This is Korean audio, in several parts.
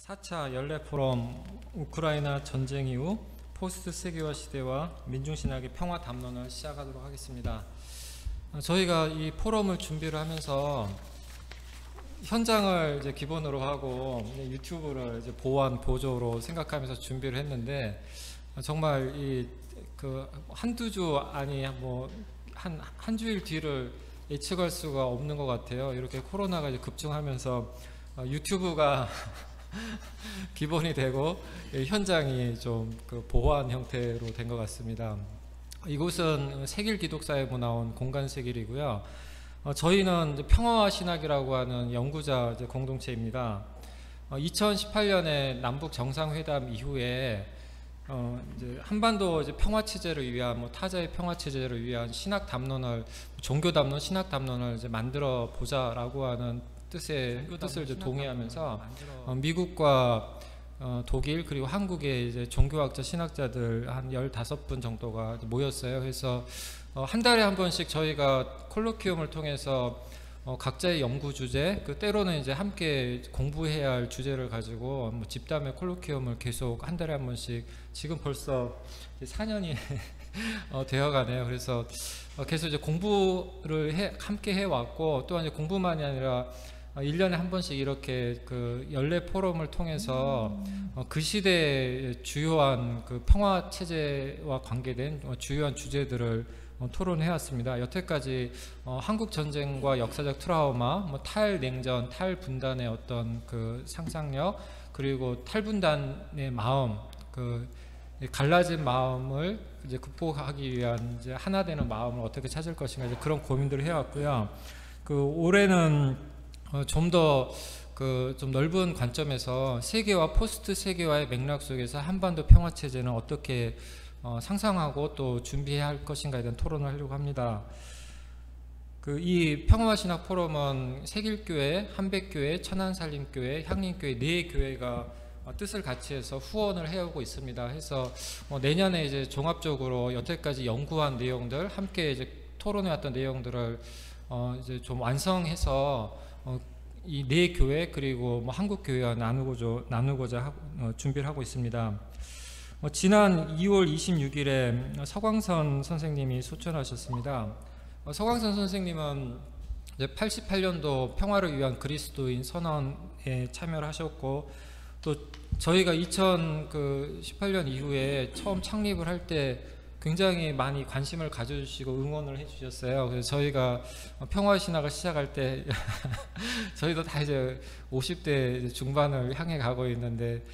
4차 연례 포럼 우크라이나 전쟁 이후 포스트 세계화 시대와 민중신학의 평화 담론을 시작하도록 하겠습니다. 저희가 이 포럼을 준비를 하면서 현장을 이제 기본으로 하고 유튜브를 이제 보완 보조로 생각하면서 준비를 했는데 정말 한두 주 아니 한 주일 뒤를 예측할 수가 없는 것 같아요. 이렇게 코로나가 이제 급증하면서 유튜브가 기본이 되고 현장이 좀 보완 형태로 된 것 같습니다. 이곳은 세길 기독사회부 나온 공간세길이고요. 저희는 평화와 신학이라고 하는 연구자 공동체입니다. 2018년에 남북 정상회담 이후에 이제 한반도 이제 평화 체제를 위한 타자의 평화 체제를 위한 신학 담론을 종교 담론, 신학 담론을 이제 만들어 보자라고 하는 뜻을 이제 동의하면서 미국과 독일 그리고 한국의 이제 종교학자 신학자들 한 15분 정도가 모였어요. 그래서 한 달에 한 번씩 저희가 콜로퀴움을 통해서 각자의 연구 주제, 때로는 이제 함께 공부해야 할 주제를 가지고 집담의 콜로퀴움을 계속 한 달에 한 번씩 지금 벌써 4년이 되어가네요. 그래서 계속 이제 공부를 함께 해왔고, 또한 이제 공부만이 아니라 1년에 한 번씩 이렇게 연례 포럼을 통해서 그 시대의 주요한 평화 체제와 관계된 주요한 주제들을 토론해왔습니다. 여태까지 한국 전쟁과 역사적 트라우마, 탈냉전, 탈분단의 어떤 상상력, 그리고 탈분단의 마음, 갈라진 마음을 이제 극복하기 위한 이제 하나 되는 마음을 어떻게 찾을 것인가, 이제 그런 고민들을 해왔고요. 올해는 좀 더 좀 넓은 관점에서 세계화, 포스트 세계화의 맥락 속에서 한반도 평화 체제는 어떻게 상상하고 또 준비해야 할 것인가에 대한 토론을 하려고 합니다. 이 평화와 신학 포럼은 세길교회, 한백교회, 천안살림교회, 향림교회 4교회가 뜻을 같이 해서 후원을 해오고 있습니다. 해서 내년에 이제 종합적으로 여태까지 연구한 내용들, 함께 이제 토론해왔던 내용들을 이제 좀 완성해서 이 4교회 그리고 한국교회와 나누고자 준비를 하고 있습니다. 지난 2월 26일에 서광선 선생님이 소천하셨습니다. 서광선 선생님은 이제 88년도 평화를 위한 그리스도인 선언에 참여를 하셨고, 또 저희가 2018년 이후에 처음 창립을 할 때 굉장히 많이 관심을 가져주시고 응원을 해주셨어요. 그래서 저희가 평화 신학을 시작할 때 저희도 다 이제 50대 중반을 향해 가고 있는데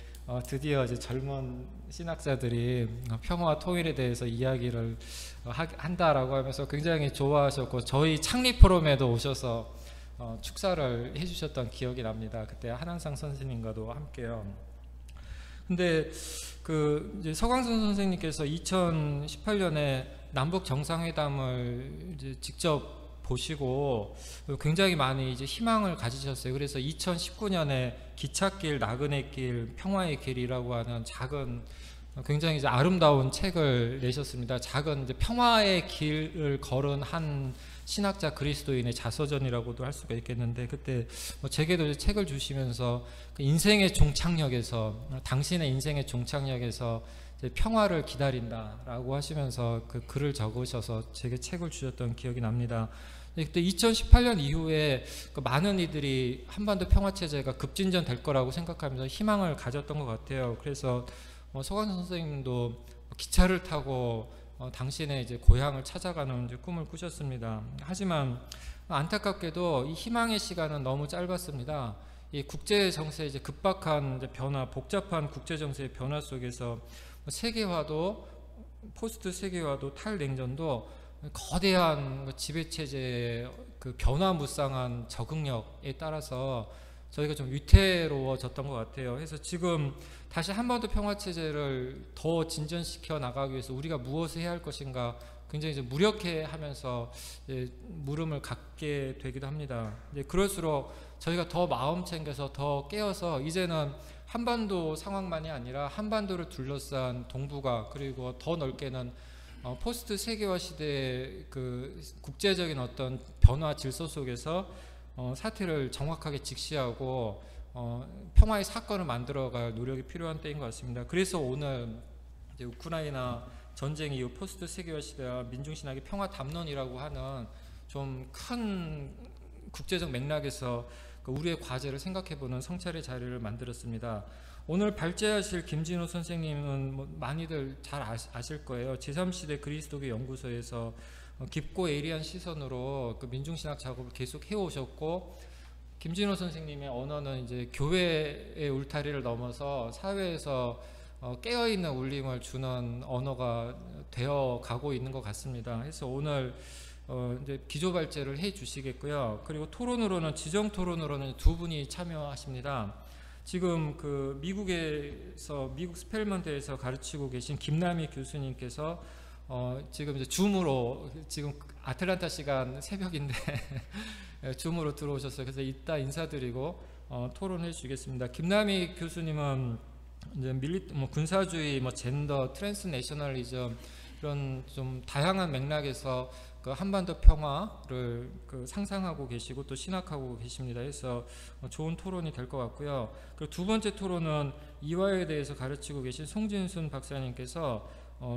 드디어 이제 젊은 신학자들이 평화와 통일에 대해서 이야기를 한다라고 하면서 굉장히 좋아하셨고, 저희 창립 포럼에도 오셔서 축사를 해주셨던 기억이 납니다. 그때 한한상 선생님과도 함께요. 근데 이제 서광선 선생님께서 2018년에 남북 정상회담을 이제 직접 보시고 굉장히 많이 이제 희망을 가지셨어요. 그래서 2019년에 기찻길, 나그네길, 평화의 길이라고 하는 작은 굉장히 이제 아름다운 책을 내셨습니다. 작은 이제 평화의 길을 걸은 한 신학자 그리스도인의 자서전이라고도 할 수가 있겠는데, 그때 제게도 이제 책을 주시면서 인생의 종착역에서, 당신의 인생의 종착역에서 이제 평화를 기다린다라고 하시면서 글을 적으셔서 제게 책을 주셨던 기억이 납니다. 그때 2018년 이후에 많은 이들이 한반도 평화체제가 급진전 될 거라고 생각하면서 희망을 가졌던 것 같아요. 그래서 서광선 선생님도 기차를 타고 당신의 이제 고향을 찾아가는 이제 꿈을 꾸셨습니다. 하지만 안타깝게도 이 희망의 시간은 너무 짧았습니다. 이 국제 정세의 이제 급박한 이제 변화, 복잡한 국제 정세의 변화 속에서 세계화도, 포스트 세계화도, 탈냉전도 거대한 지배 체제의 변화무쌍한 적응력에 따라서 저희가 좀 위태로워졌던 것 같아요. 그래서 지금 다시 한반도 평화체제를 더 진전시켜 나가기 위해서 우리가 무엇을 해야 할 것인가 굉장히 이제 무력해하면서 물음을 갖게 되기도 합니다. 그럴수록 저희가 더 마음 챙겨서 더 깨어서 이제는 한반도 상황만이 아니라 한반도를 둘러싼 동북아, 그리고 더 넓게는 포스트 세계화 시대의 국제적인 어떤 변화 질서 속에서 사태를 정확하게 직시하고 평화의 사건을 만들어갈 노력이 필요한 때인 것 같습니다. 그래서 오늘 이제 우크라이나 전쟁 이후 포스트 세계화 시대와 민중신학의 평화 담론이라고 하는 좀 큰 국제적 맥락에서 우리의 과제를 생각해보는 성찰의 자리를 만들었습니다. 오늘 발제하실 김진호 선생님은 뭐 많이들 잘 아실 거예요. 제3시대 그리스도교 연구소에서 깊고 예리한 시선으로 그 민중신학 작업을 계속 해오셨고, 김진호 선생님의 언어는 이제 교회의 울타리를 넘어서 사회에서 깨어있는 울림을 주는 언어가 되어 가고 있는 것 같습니다. 그래서 오늘 이제 기조 발제를 해 주시겠고요. 그리고 토론으로는, 지정 토론으로는 두 분이 참여하십니다. 지금 그 미국에서, 미국 스펠먼대에서 가르치고 계신 김남희 교수님께서 지금 이제 줌으로, 지금 아틀란타 시간 새벽인데 줌으로 들어오셨어요. 그래서 이따 인사드리고 토론해 주겠습니다. 김남희 교수님은 이제 군사주의, 젠더, 트랜스내셔널리즘 이런 좀 다양한 맥락에서 그 한반도 평화를 상상하고 계시고 또 신학하고 계십니다. 그래서 좋은 토론이 될 것 같고요. 그리고 두 번째 토론은 이화에 대해서 가르치고 계신 송진순 박사님께서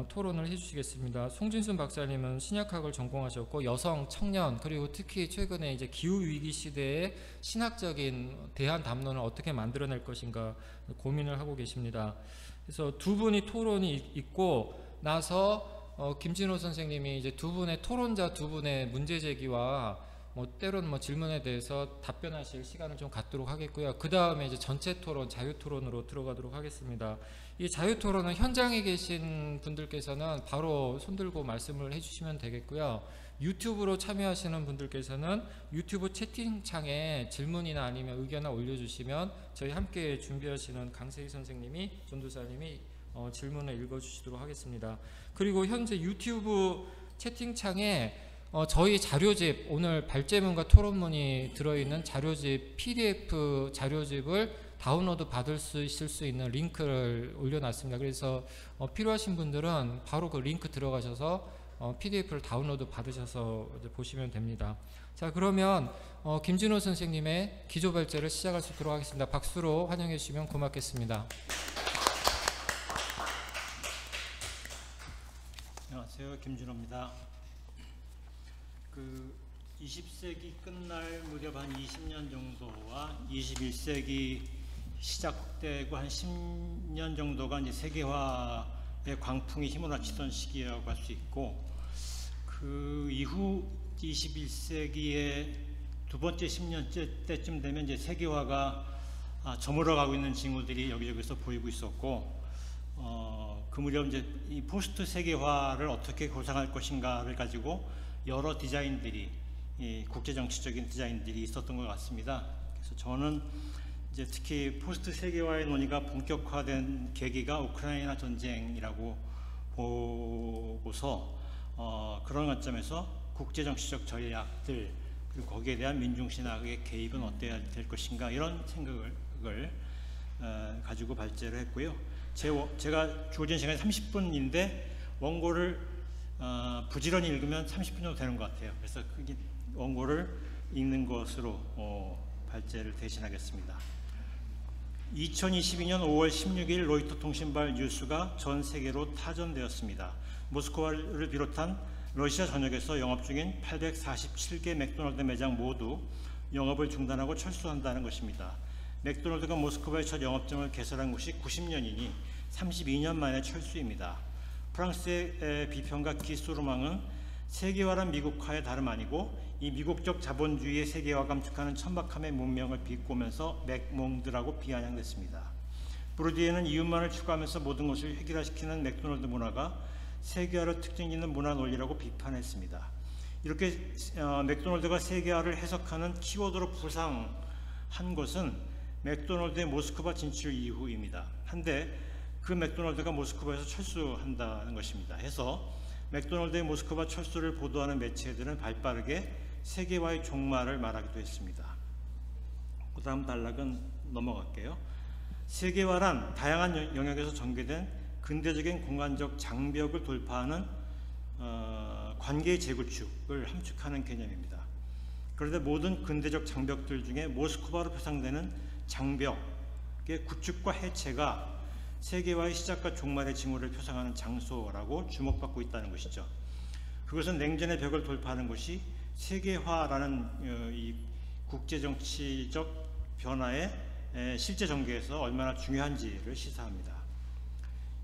토론을 해주시겠습니다. 송진순 박사님은 신약학을 전공하셨고 여성, 청년, 그리고 특히 최근에 이제 기후 위기 시대에 신학적인 대안 담론을 어떻게 만들어낼 것인가 고민을 하고 계십니다. 그래서 두 분이 토론이 있고 나서 김진호 선생님이 이제 두 분의 토론자 두 분의 문제 제기와 때로는 질문에 대해서 답변하실 시간을 좀 갖도록 하겠고요. 그 다음에 이제 전체 토론, 자유 토론으로 들어가도록 하겠습니다. 이 자유 토론은 현장에 계신 분들께서는 바로 손들고 말씀을 해주시면 되겠고요. 유튜브로 참여하시는 분들께서는 유튜브 채팅창에 질문이나 아니면 의견을 올려주시면 저희 함께 준비하시는 강세희 선생님이, 전도사님이 질문을 읽어주시도록 하겠습니다. 그리고 현재 유튜브 채팅창에 저희 자료집, 오늘 발제문과 토론문이 들어있는 자료집, PDF 자료집을 다운로드 받을 수 있을 수 있는 링크를 올려놨습니다. 그래서 필요하신 분들은 바로 그 링크 들어가셔서 PDF를 다운로드 받으셔서 보시면 됩니다. 자, 그러면 김진호 선생님의 기조 발제를 시작할 수 있도록 하겠습니다. 박수로 환영해 주시면 고맙겠습니다. 안녕하세요, 김진호입니다. 20세기 끝날 무렵 한 20년 정도와 21세기 시작되고 한 10년 정도가 이제 세계화의 광풍이 휘몰아치던 시기라고 할 수 있고, 그 이후 21세기의 두 번째 10년째 때쯤 되면 이제 세계화가 저물어가고 있는 징후들이 여기저기서 보이고 있었고, 그 무렵 이제 이 포스트 세계화를 어떻게 구상할 것인가를 가지고 여러 디자인들이, 국제정치적인 디자인들이 있었던 것 같습니다. 그래서 저는 이제 특히 포스트 세계화의 논의가 본격화된 계기가 우크라이나 전쟁이라고 보고서 그런 관점에서 국제정치적 전략들, 그리고 거기에 대한 민중신학의 개입은 어때야 될 것인가, 이런 생각을 가지고 발제를 했고요. 제가 주어진 시간이 30분인데 원고를 부지런히 읽으면 30분 정도 되는 것 같아요. 그래서 원고를 읽는 것으로 발제를 대신하겠습니다. 2022년 5월 16일 로이터 통신발 뉴스가 전 세계로 타전되었습니다. 모스크바를 비롯한 러시아 전역에서 영업 중인 847개 맥도날드 매장 모두 영업을 중단하고 철수한다는 것입니다. 맥도날드가 모스크바의 첫 영업점을 개설한 것이 90년이니 32년 만의 철수입니다. 프랑스의 비평가 기수르망은 세계화란 미국화의 다름 아니고 이 미국적 자본주의의 세계화 감축하는 천박함의 문명을 비꼬면서 맥몽드라고 비아냥댔습니다. 브루디에는 이윤만을 추구하면서 모든 것을 획일화시키는 맥도날드 문화가 세계화를 특징짓는 문화 논리라고 비판했습니다. 이렇게 맥도날드가 세계화를 해석하는 키워드로 부상한 것은 맥도날드의 모스크바 진출 이후입니다. 한데 그 맥도날드가 모스크바에서 철수한다는 것입니다. 해서 맥도날드의 모스크바 철수를 보도하는 매체들은 발빠르게 세계화의 종말을 말하기도 했습니다. 그 다음 단락은 넘어갈게요. 세계화란 다양한 영역에서 전개된 근대적인 공간적 장벽을 돌파하는 관계의 재구축을 함축하는 개념입니다. 그런데 모든 근대적 장벽들 중에 모스크바로 표상되는 장벽의 구축과 해체가 세계화의 시작과 종말의 징후를 표상하는 장소라고 주목받고 있다는 것이죠. 그것은 냉전의 벽을 돌파하는 것이 세계화라는 이 국제정치적 변화의 실제 전개에서 얼마나 중요한지를 시사합니다.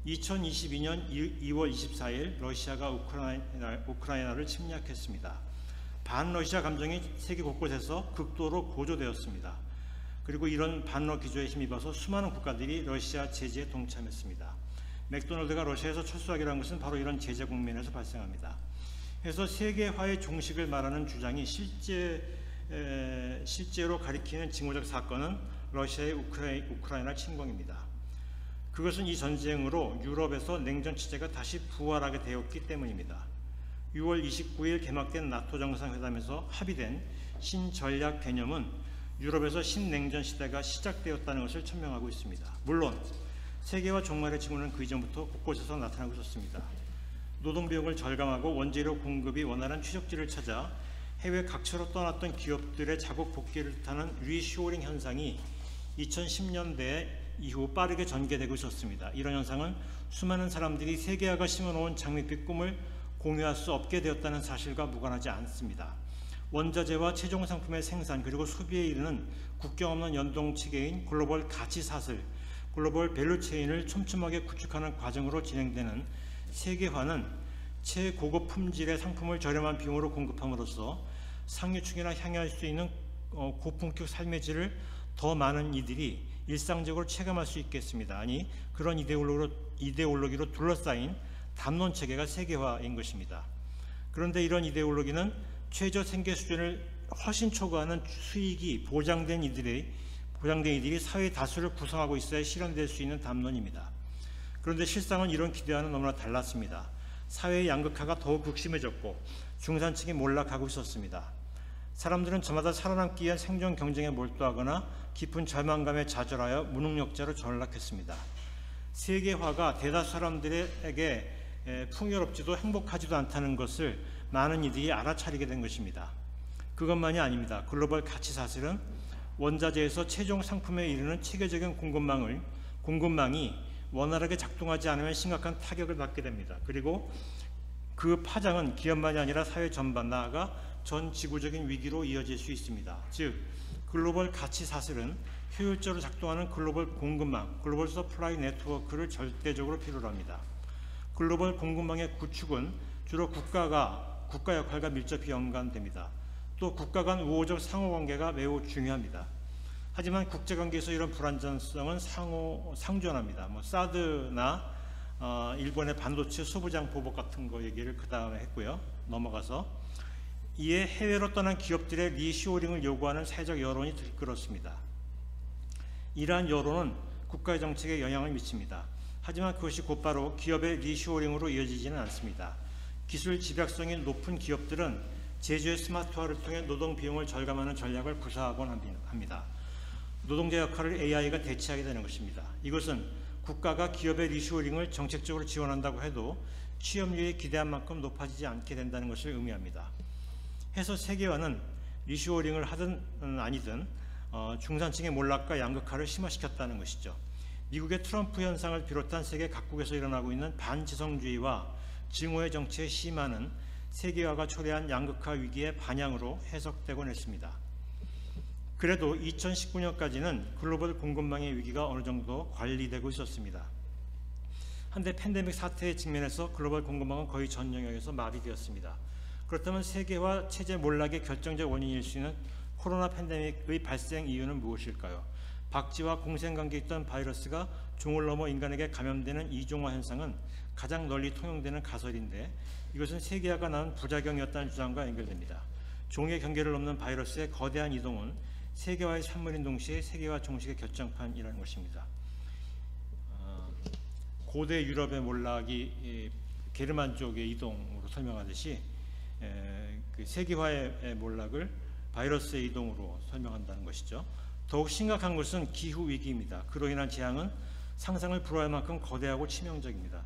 2022년 2월 24일 러시아가 우크라이나를 침략했습니다. 반러시아 감정이 세계 곳곳에서 극도로 고조되었습니다. 그리고 이런 반러 기조에 힘입어서 수많은 국가들이 러시아 제재에 동참했습니다. 맥도날드가 러시아에서 철수하기로 한 것은 바로 이런 제재 국면에서 발생합니다. 그래서 세계화의 종식을 말하는 주장이 실제로 가리키는 징후적 사건은 러시아의 우크라이나 침공입니다. 그것은 이 전쟁으로 유럽에서 냉전 체제가 다시 부활하게 되었기 때문입니다. 6월 29일 개막된 나토 정상회담에서 합의된 신전략 개념은 유럽에서 신냉전 시대가 시작되었다는 것을 천명하고 있습니다. 물론 세계화 종말의 징후는 그 이전부터 곳곳에서 나타나고 있었습니다. 노동비용을 절감하고 원재료 공급이 원활한 최적지를 찾아 해외 각처로 떠났던 기업들의 자국 복귀를 뜻하는 리쇼어링 현상이 2010년대 이후 빠르게 전개되고 있었습니다. 이런 현상은 수많은 사람들이 세계화가 심어놓은 장밋빛 꿈을 공유할 수 없게 되었다는 사실과 무관하지 않습니다. 원자재와 최종 상품의 생산 그리고 소비에 이르는 국경 없는 연동 체계인 글로벌 가치 사슬, 글로벌 밸류체인을 촘촘하게 구축하는 과정으로 진행되는 세계화는 최고급 품질의 상품을 저렴한 비용으로 공급함으로써 상류층이나 향유할 수 있는 고품격 삶의 질을 더 많은 이들이 일상적으로 체감할 수 있겠습니다. 아니 그런 이데올로기로 둘러싸인 담론 체계가 세계화인 것입니다. 그런데 이런 이데올로기는 최저 생계 수준을 훨씬 초과하는 수익이 보장된 이들이 사회 다수를 구성하고 있어야 실현될 수 있는 담론입니다. 그런데 실상은 이런 기대와는 너무나 달랐습니다. 사회의 양극화가 더욱 극심해졌고 중산층이 몰락하고 있었습니다. 사람들은 저마다 살아남기 위한 생존 경쟁에 몰두하거나 깊은 절망감에 좌절하여 무능력자로 전락했습니다. 세계화가 대다수 사람들에게 풍요롭지도 행복하지도 않다는 것을 많은 이들이 알아차리게 된 것입니다. 그것만이 아닙니다. 글로벌 가치 사슬은 원자재에서 최종 상품에 이르는 체계적인 공급망이 원활하게 작동하지 않으면 심각한 타격을 받게 됩니다. 그리고 그 파장은 기업만이 아니라 사회 전반, 나아가 전 지구적인 위기로 이어질 수 있습니다. 즉 글로벌 가치 사슬은 효율적으로 작동하는 글로벌 공급망, 글로벌 서플라이 네트워크를 절대적으로 필요로 합니다. 글로벌 공급망의 구축은 주로 국가 역할과 밀접히 연관됩니다. 또 국가 간 우호적 상호관계가 매우 중요합니다. 하지만 국제관계에서 이런 불안정성은 상존합니다. 사드나 일본의 반도체 소부장 보복 같은 거 얘기를 그 다음에 했고요. 넘어가서 이에 해외로 떠난 기업들의 리쇼어링을 요구하는 사회적 여론이 들끓었습니다. 이러한 여론은 국가의 정책에 영향을 미칩니다. 하지만 그것이 곧바로 기업의 리쇼어링으로 이어지지는 않습니다. 기술 집약성이 높은 기업들은 제조의 스마트화를 통해 노동 비용을 절감하는 전략을 구사하곤 합니다. 노동자 역할을 AI가 대체하게 되는 것입니다. 이것은 국가가 기업의 리쇼어링을 정책적으로 지원한다고 해도 취업률이 기대한 만큼 높아지지 않게 된다는 것을 의미합니다. 해서 세계화는 리쇼어링을 하든 아니든 중산층의 몰락과 양극화를 심화시켰다는 것이죠. 미국의 트럼프 현상을 비롯한 세계 각국에서 일어나고 있는 반지성주의와 증오의 정치의 심화는 세계화가 초래한 양극화 위기의 반향으로 해석되곤 했습니다. 그래도 2019년까지는 글로벌 공급망의 위기가 어느 정도 관리되고 있었습니다. 한데 팬데믹 사태에 직면해서 글로벌 공급망은 거의 전 영역에서 마비되었습니다. 그렇다면 세계화 체제 몰락의 결정적 원인일 수 있는 코로나 팬데믹의 발생 이유는 무엇일까요? 박쥐와 공생관계에 있던 바이러스가 종을 넘어 인간에게 감염되는 이종화 현상은 가장 널리 통용되는 가설인데 이것은 세계화가 낳은 부작용이었다는 주장과 연결됩니다. 종의 경계를 넘는 바이러스의 거대한 이동은 세계화의 산물인 동시에 세계화 종식의 결정판이라는 것입니다. 고대 유럽의 몰락이 게르만족의 이동으로 설명하듯이 그 세계화의 몰락을 바이러스의 이동으로 설명한다는 것이죠. 더욱 심각한 것은 기후위기입니다. 그로 인한 재앙은 상상을 불허할 만큼 거대하고 치명적입니다.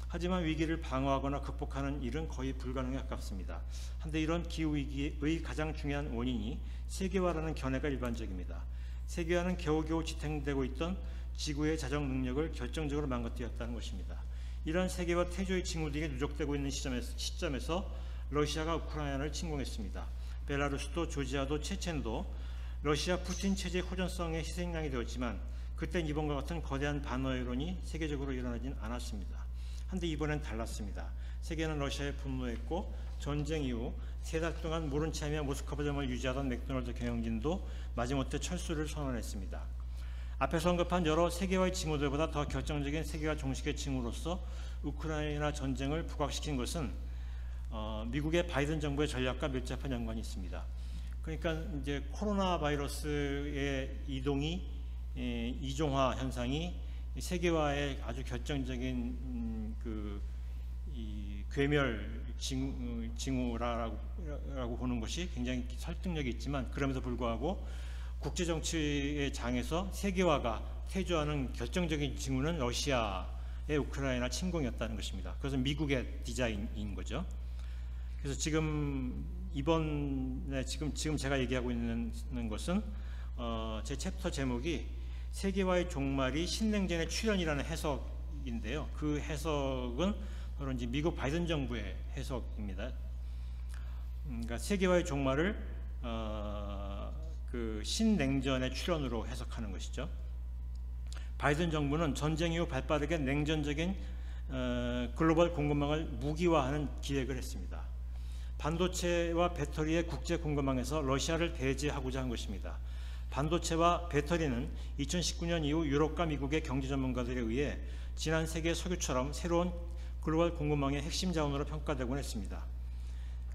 하지만 위기를 방어하거나 극복하는 일은 거의 불가능에 가깝습니다. 한데 이런 기후위기의 가장 중요한 원인이 세계화라는 견해가 일반적입니다. 세계화는 겨우겨우 지탱되고 있던 지구의 자정 능력을 결정적으로 망가뜨렸다는 것입니다. 이러한 세계화 태조의 징후들이 누적되고 있는 시점에서 러시아가 우크라이나를 침공했습니다. 벨라루스도 조지아도 체첸도 러시아 푸틴 체제의 호전성의 희생양이 되었지만 그땐 이번과 같은 거대한 반어 여론이 세계적으로 일어나진 않았습니다. 한데 이번엔 달랐습니다. 세계는 러시아에 분노했고 전쟁 이후 3달 동안 모른 체하며 모스크바점을 유지하던 맥도날드 경영진도 마지못해 철수를 선언했습니다. 앞에서 언급한 여러 세계화의 징후들보다 더 결정적인 세계화 종식의 징후로서 우크라이나 전쟁을 부각시킨 것은 미국의 바이든 정부의 전략과 밀접한 연관이 있습니다. 그러니까 이제 코로나 바이러스의 이종화 현상이 세계화의 아주 결정적인 이 괴멸 징후라고 보는 것이 굉장히 설득력이 있지만 그럼에도 불구하고 국제 정치의 장에서 세계화가 태조하는 결정적인 징후는 러시아의 우크라이나 침공이었다는 것입니다. 그것은 미국의 디자인인 거죠. 그래서 지금 제가 얘기하고 있는 것은 제 챕터 제목이 세계화의 종말이 신냉전의 출현이라는 해석인데요. 그 해석은 바로 이제 미국 바이든 정부의 해석입니다. 그러니까 세계화의 종말을 그 신냉전의 출현으로 해석하는 것이죠. 바이든 정부는 전쟁 이후 발빠르게 냉전적인 글로벌 공급망을 무기화하는 기획을 했습니다. 반도체와 배터리의 국제 공급망에서 러시아를 배제하고자 한 것입니다. 반도체와 배터리는 2019년 이후 유럽과 미국의 경제 전문가들에 의해 지난 세기의 석유처럼 새로운 글로벌 공급망의 핵심 자원으로 평가되곤 했습니다.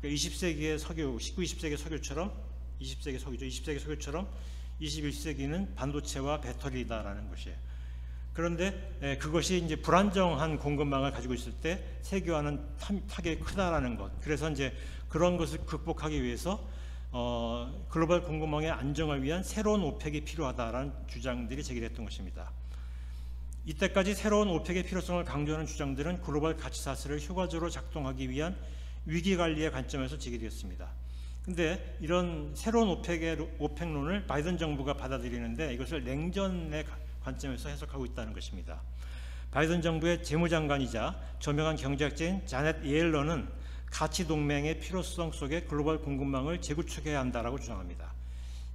20세기의 석유, 19, 20세기의 석유처럼 20세기 석유죠. 20세기 석유처럼 21세기는 반도체와 배터리다라는 것이에요. 그런데 그것이 이제 불안정한 공급망을 가지고 있을 때 세계화는 타격이 크다라는 것. 그래서 이제 그런 것을 극복하기 위해서 글로벌 공급망의 안정을 위한 새로운 오펙이 필요하다라는 주장들이 제기됐던 것입니다. 이때까지 새로운 오펙의 필요성을 강조하는 주장들은 글로벌 가치 사슬을 효과적으로 작동하기 위한 위기 관리의 관점에서 제기되었습니다. 근데 이런 새로운 오펙론을 바이든 정부가 받아들이는데 이것을 냉전의 관점에서 해석하고 있다는 것입니다. 바이든 정부의 재무장관이자 저명한 경제학자인 자넷 예일런은 가치 동맹의 필요성 속에 글로벌 공급망을 재구축해야 한다라고 주장합니다.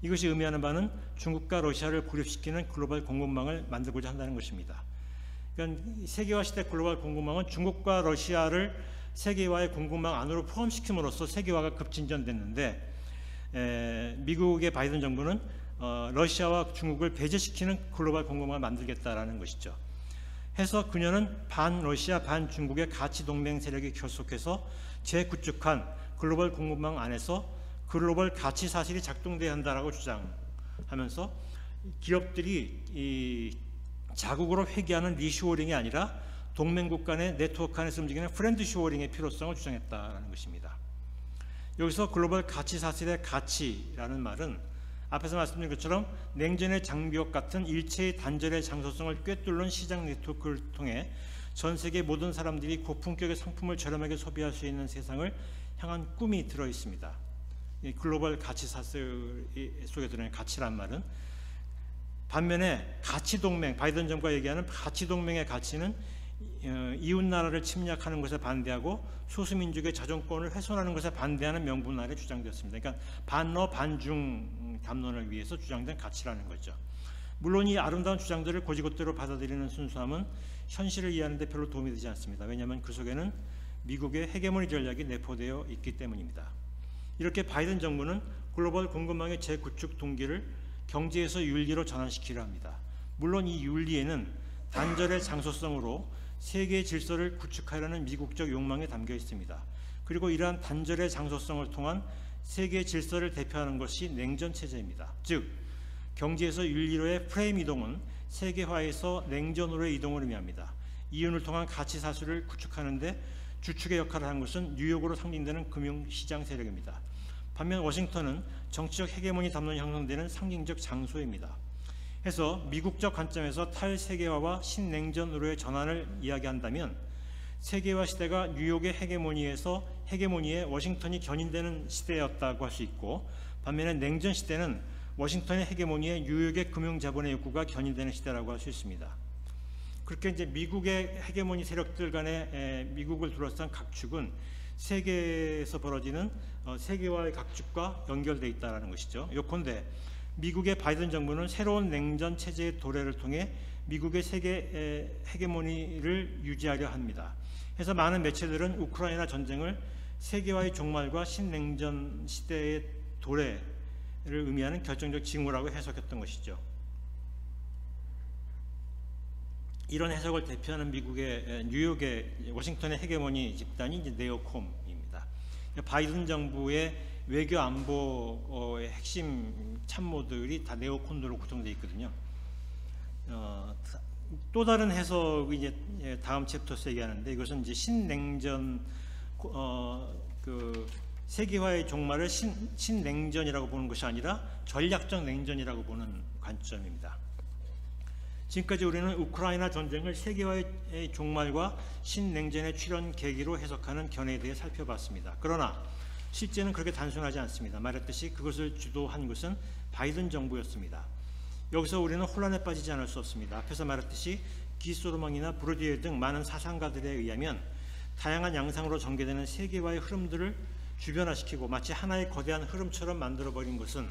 이것이 의미하는 바는 중국과 러시아를 고립시키는 글로벌 공급망을 만들고자 한다는 것입니다. 그러니까 세계화 시대 글로벌 공급망은 중국과 러시아를 세계화의 공급망 안으로 포함시킴으로써 세계화가 급진전됐는데 미국의 바이든 정부는 러시아와 중국을 배제시키는 글로벌 공급망을 만들겠다라는 것이죠. 해서 그녀는 반러시아 반중국의 가치 동맹 세력이 결속해서 재구축한 글로벌 공급망 안에서 글로벌 가치 사실이 작동돼야 한다라고 주장하면서 기업들이 이 자국으로 회귀하는 리쇼어링이 아니라 동맹국 간의 네트워크 안에서 움직이는 프렌드 쇼어링의 필요성을 주장했다라는 것입니다. 여기서 글로벌 가치 사실의 가치라는 말은 앞에서 말씀드린 것처럼 냉전의 장벽 같은 일체의 단절의 장소성을 꿰뚫는 시장 네트워크를 통해 전 세계 모든 사람들이 고품격의 상품을 저렴하게 소비할 수 있는 세상을 향한 꿈이 들어 있습니다. 이 글로벌 가치 사슬 속에 들어있는 가치란 말은 반면에 가치 동맹, 바이든 정부가 얘기하는 가치 동맹의 가치는 이웃 나라를 침략하는 것에 반대하고 소수민족의 자존권을 훼손하는 것에 반대하는 명분 아래 주장되었습니다. 그러니까 반러 반중 담론을 위해서 주장된 가치라는 거죠. 물론 이 아름다운 주장들을 곧이곧대로 받아들이는 순수함은 현실을 이해하는 데 별로 도움이 되지 않습니다. 왜냐하면 그 속에는 미국의 헤게모니 전략이 내포되어 있기 때문입니다. 이렇게 바이든 정부는 글로벌 공급망의 재구축 동기를 경제에서 윤리로 전환시키려 합니다. 물론 이 윤리에는 단절의 장소성으로 세계의 질서를 구축하려는 미국적 욕망이 담겨 있습니다. 그리고 이러한 단절의 장소성을 통한 세계의 질서를 대표하는 것이 냉전 체제입니다. 즉 경제에서 윤리로의 프레임 이동은 세계화에서 냉전으로의 이동을 의미합니다. 이윤을 통한 가치 사슬을 구축하는 데 주축의 역할을 한 것은 뉴욕으로 상징되는 금융시장 세력입니다. 반면 워싱턴은 정치적 헤게모니 담론이 형성되는 상징적 장소입니다. 해서 미국적 관점에서 탈세계화와 신냉전으로의 전환을 이야기한다면 세계화 시대가 뉴욕의 헤게모니에 워싱턴이 견인되는 시대였다고 할 수 있고 반면에 냉전 시대는 워싱턴의 헤게모니에 뉴욕의 금융자본의 욕구가 견인되는 시대라고 할 수 있습니다. 그렇게 이제 미국의 헤게모니 세력들 간의 미국을 둘러싼 각축은 세계에서 벌어지는 세계화의 각축과 연결되어 있다는 것이죠. 요컨대 미국의 바이든 정부는 새로운 냉전 체제의 도래를 통해 미국의 세계 헤게모니를 유지하려 합니다. 그래서 많은 매체들은 우크라이나 전쟁을 세계화의 종말과 신냉전 시대의 도래를 의미하는 결정적 징후라고 해석했던 것이죠. 이런 해석을 대표하는 미국의 뉴욕의 워싱턴의 헤게모니 집단이 이제 네오콤입니다. 바이든 정부의 외교 안보의 핵심 참모들이 다 네오콘으로 구성되어 있거든요. 또 다른 해석이 이제 다음 챕터에서 얘기하는데, 이것은 이제 신냉전 그 세계화의 종말을 신냉전이라고 보는 것이 아니라 전략적 냉전이라고 보는 관점입니다. 지금까지 우리는 우크라이나 전쟁을 세계화의 종말과 신냉전의 출현 계기로 해석하는 견해에 대해 살펴봤습니다. 그러나 실제는 그렇게 단순하지 않습니다. 말했듯이 그것을 주도한 것은 바이든 정부였습니다. 여기서 우리는 혼란에 빠지지 않을 수 없습니다. 앞에서 말했듯이 기소로망이나 브로디에 등 많은 사상가들에 의하면 다양한 양상으로 전개되는 세계화의 흐름들을 주변화시키고 마치 하나의 거대한 흐름처럼 만들어버린 것은,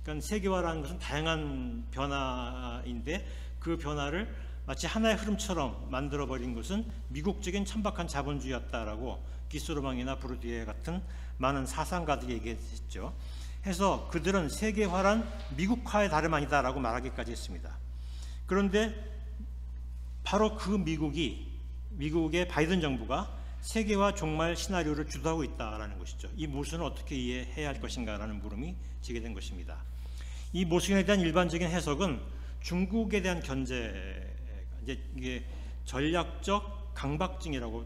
그러니까 세계화라는 것은 다양한 변화인데 그 변화를 마치 하나의 흐름처럼 만들어버린 것은 미국적인 천박한 자본주의였다라고 기소로망이나 브루디에 같은 많은 사상가들이 얘기했죠. 해서 그들은 세계화란 미국화의 다름 아니다라고 말하기까지 했습니다. 그런데 바로 그 미국의 바이든 정부가 세계화 종말 시나리오를 주도하고 있다라는 것이죠. 이 모순을 어떻게 이해해야 할 것인가라는 물음이 제기된 것입니다. 이 모순에 대한 일반적인 해석은 중국에 대한 견제, 이제 이게 전략적 강박증이라고